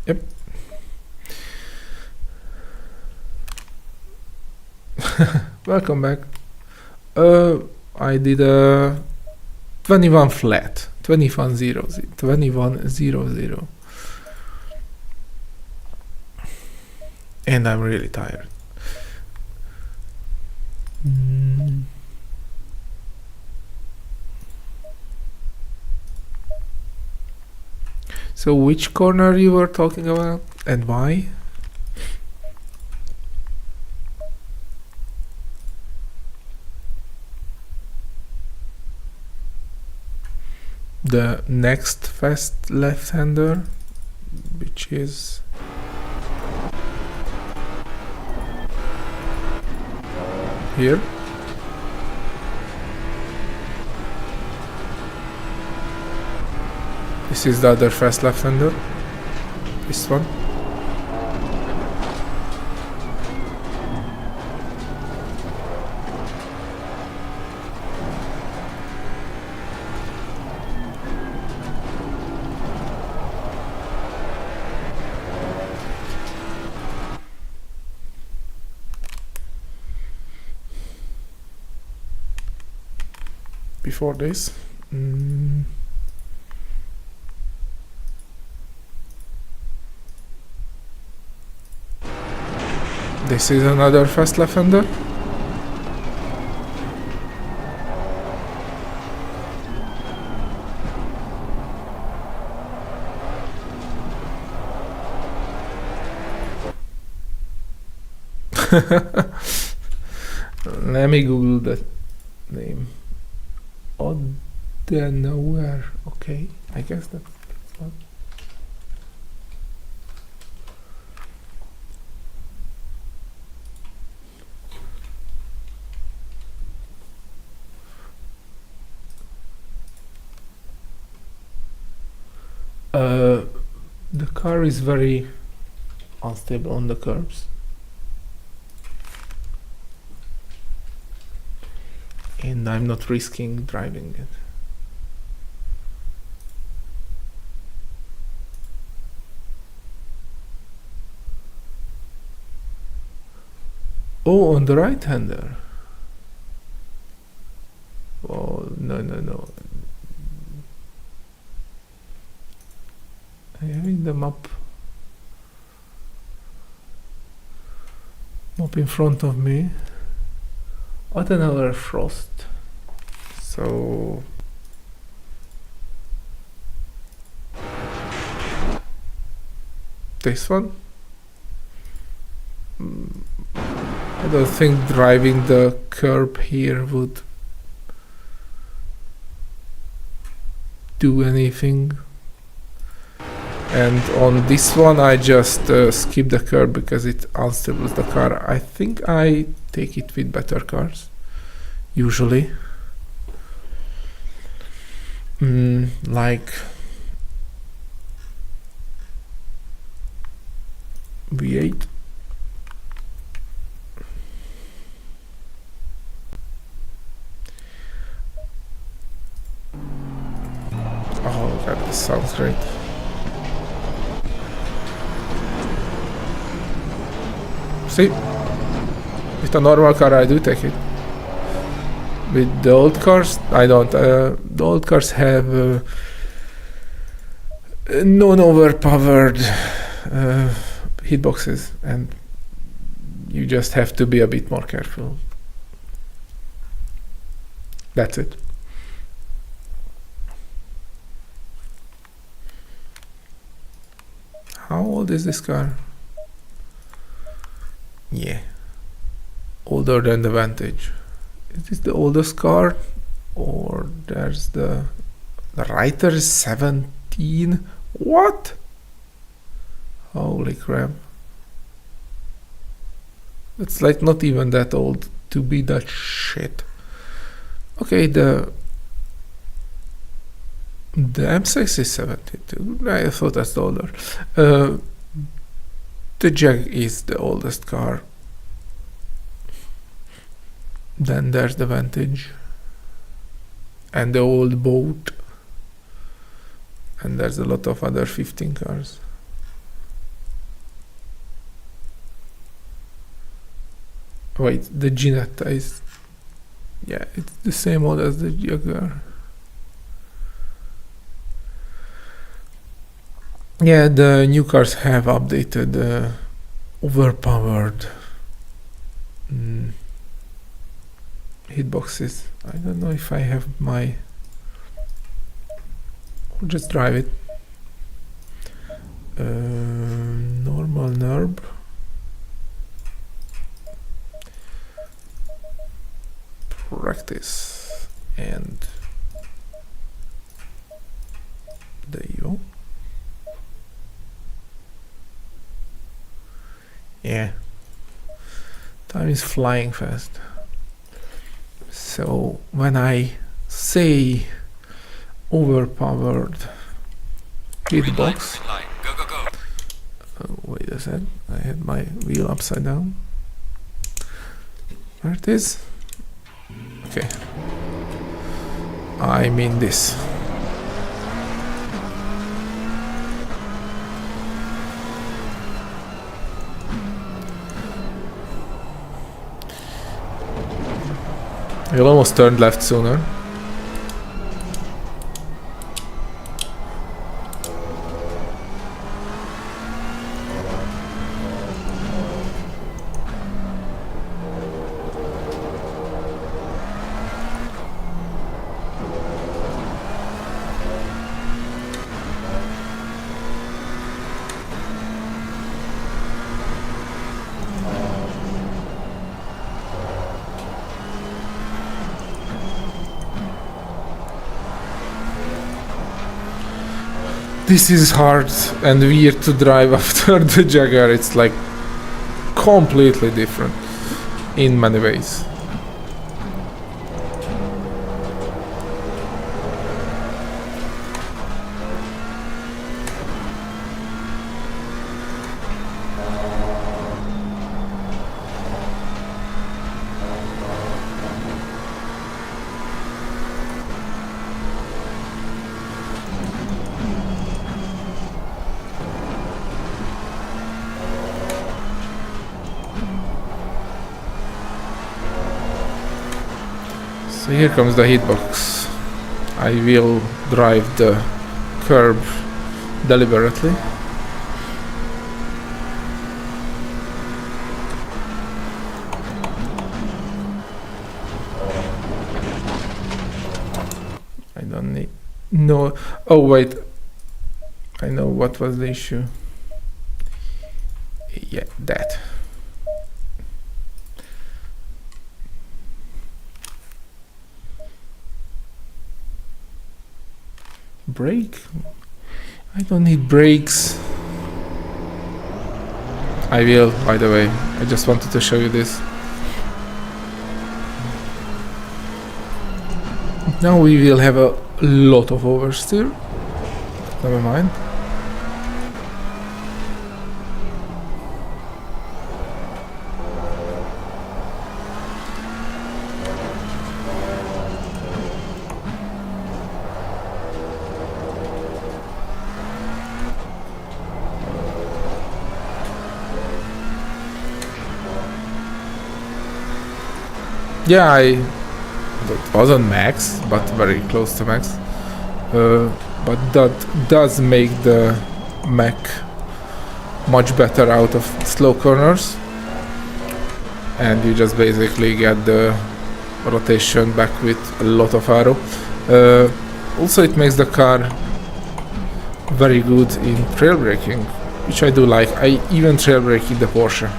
Yep. Welcome back. I did a 21 flat, 2100, and I'm really tired. So which corner you were talking about and why? The next fast left-hander, which is here. This is the other fast left-hander. This one. Before this. This is another fast left-hander. Let me Google that name. Odenauer. Okay, I guess that's one. The car is very unstable on the curbs. And I'm not risking driving it. Oh, on the right-hander. Oh, no. I'm having the map in front of me. Another frost. So this one. I don't think driving the curb here would do anything. And on this one I just skip the curb because it unstables the car. I think I take it with better cars, usually. Like V8. Oh, that sounds great. See, with a normal car I do take it. With the old cars, I don't. The old cars have non-overpowered hitboxes, and you just have to be a bit more careful. That's it. How old is this car? Yeah. Older than the Vantage. Is this the oldest car? Or there's the Writer is 17? What? Holy crap. It's like not even that old to be that shit. Okay, the M6 is 72. I thought that's the older. The Jag is the oldest car. Then there's the Vantage. And the old boat. And there's a lot of other 15 cars. Wait, the Ginetta is... Yeah, it's the same old as the Jaguar. Yeah, the new cars have updated overpowered hitboxes. I don't know if I have my... I'll just drive it. Normal NURB. Practice. And there you go. Yeah. Time is flying fast. So when I say overpowered hitbox. Go, go, go. Wait a sec. I had my wheel upside down. Where it is? Okay. I mean this. I almost turned left sooner. This is hard and weird to drive after the Jaguar. It's like completely different in many ways. So here comes the hitbox. I will drive the curb deliberately. I don't need... No... Oh wait. I know what was the issue. Yeah, that. Brake? I don't need brakes. I will, by the way. I just wanted to show you this. Now we will have a lot of oversteer. Never mind. Yeah, it wasn't max, but very close to max. But that does make the Mac much better out of slow corners. And you just basically get the rotation back with a lot of aero. Also it makes the car very good in trail braking, which I do like. I even trail brake in the Porsche.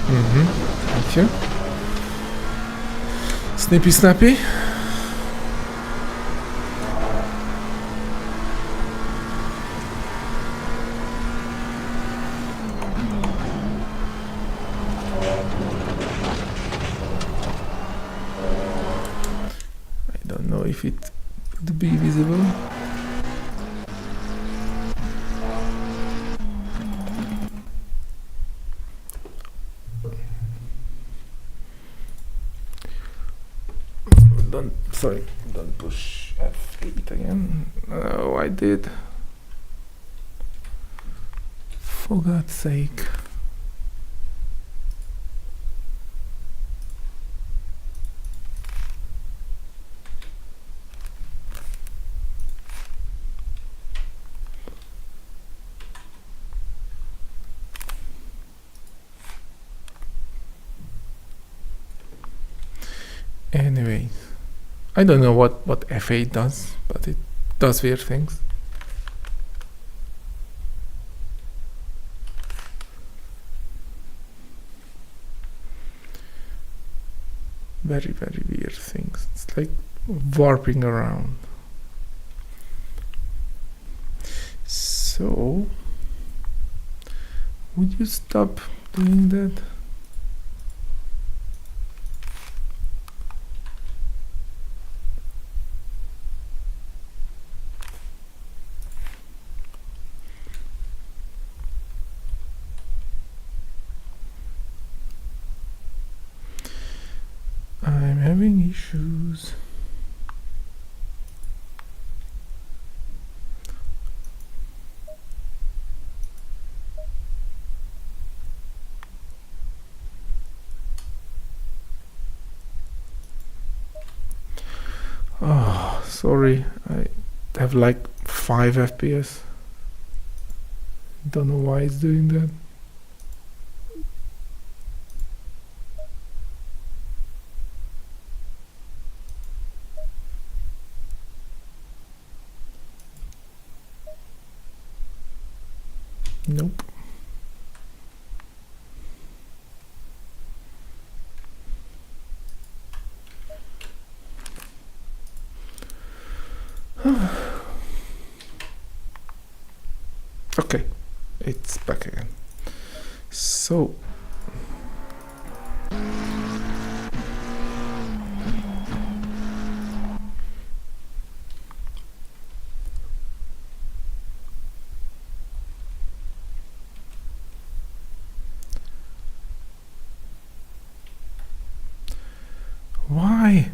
Thank you. Snippy snappy. I don't know if it would be visible. Don't push F8 again. Oh, I did. For God's sake. Anyway, I don't know what F8 does, but it does weird things. Very, very weird things. It's like warping around. So, would you stop doing that? I'm having issues. Oh, sorry. I have like 5 FPS. Don't know why it's doing that. Nope. Okay, it's back again. So why?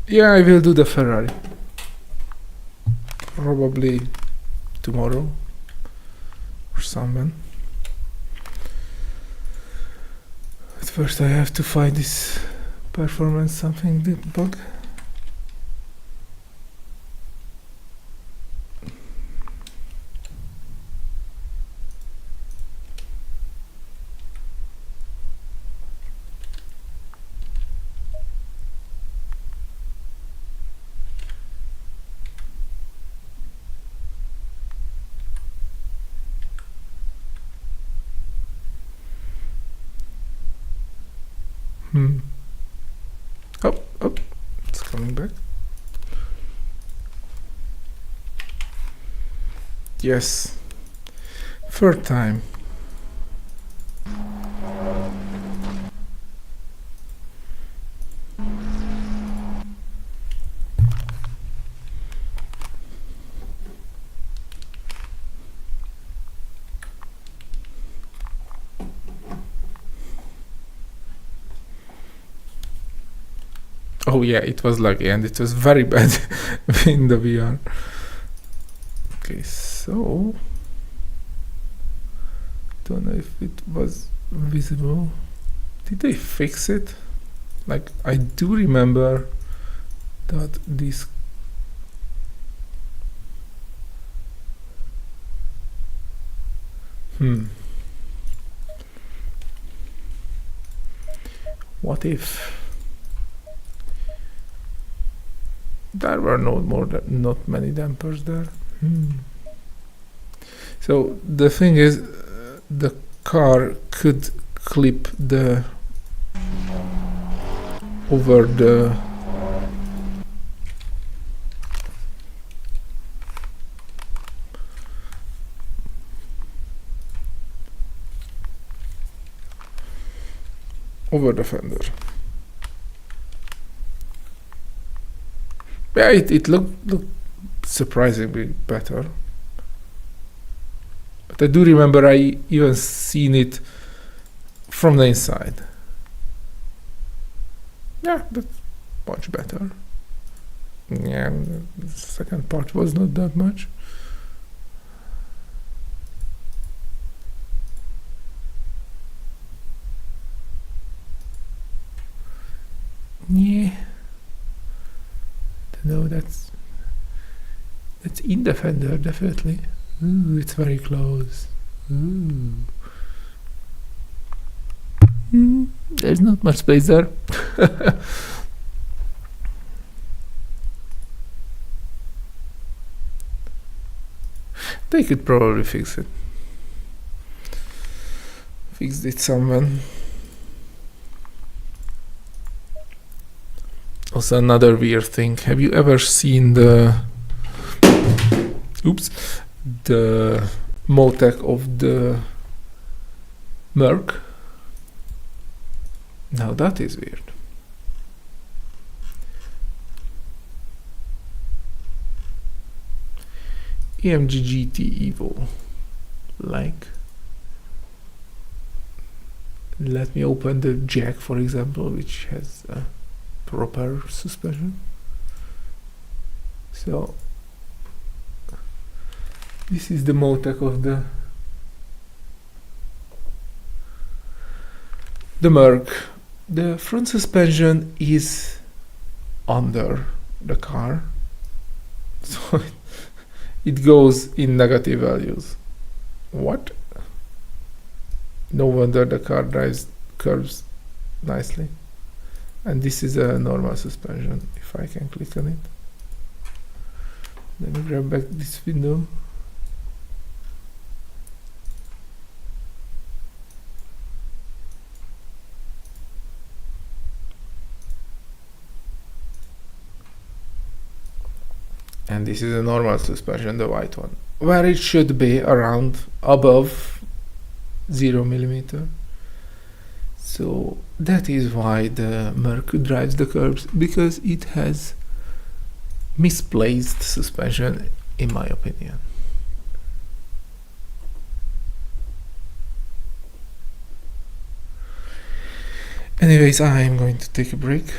Yeah, I will do the Ferrari. Probably tomorrow or someone. At first I have to find this performance something bug. Oh, it's coming back. Yes, third time. Oh yeah, it was lucky, and it was very bad in the VR. Okay, so don't know if it was visible. Did they fix it? Like, I do remember that this what if there were not many dampers there? So the thing is, the car could clip the over the fender. Yeah, it looked surprisingly better. But I do remember I even seen it from the inside. Yeah, that's much better. Yeah, the second part was not that much. Yeah. No, that's in the fender, definitely. Ooh, it's very close. Ooh. There's not much space there. They could probably fix it. Fixed it someone. Also, another weird thing. Have you ever seen the Motec of the Merc? Now that is weird. AMG GT Evo. Like, let me open the Jaaag, for example, which has a proper suspension. So this is the Motec of the Merc. The front suspension is under the car, so it goes in negative values. What? No wonder the car drives curves nicely. And this is a normal suspension, if I can click on it. Let me grab back this window. And this is a normal suspension, the white one, where it should be around above 0 millimeter. So that is why the Merc drives the curves, because it has misplaced suspension, in my opinion. Anyways, I am going to take a break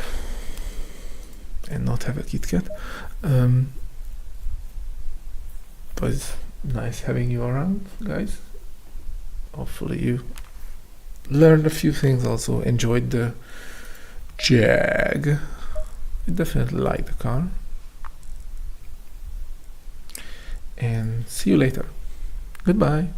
and not have a Kit Kat. It was nice having you around, guys. Hopefully you learned a few things, also enjoyed the Jaaag. I definitely like the car. And see you later. Goodbye.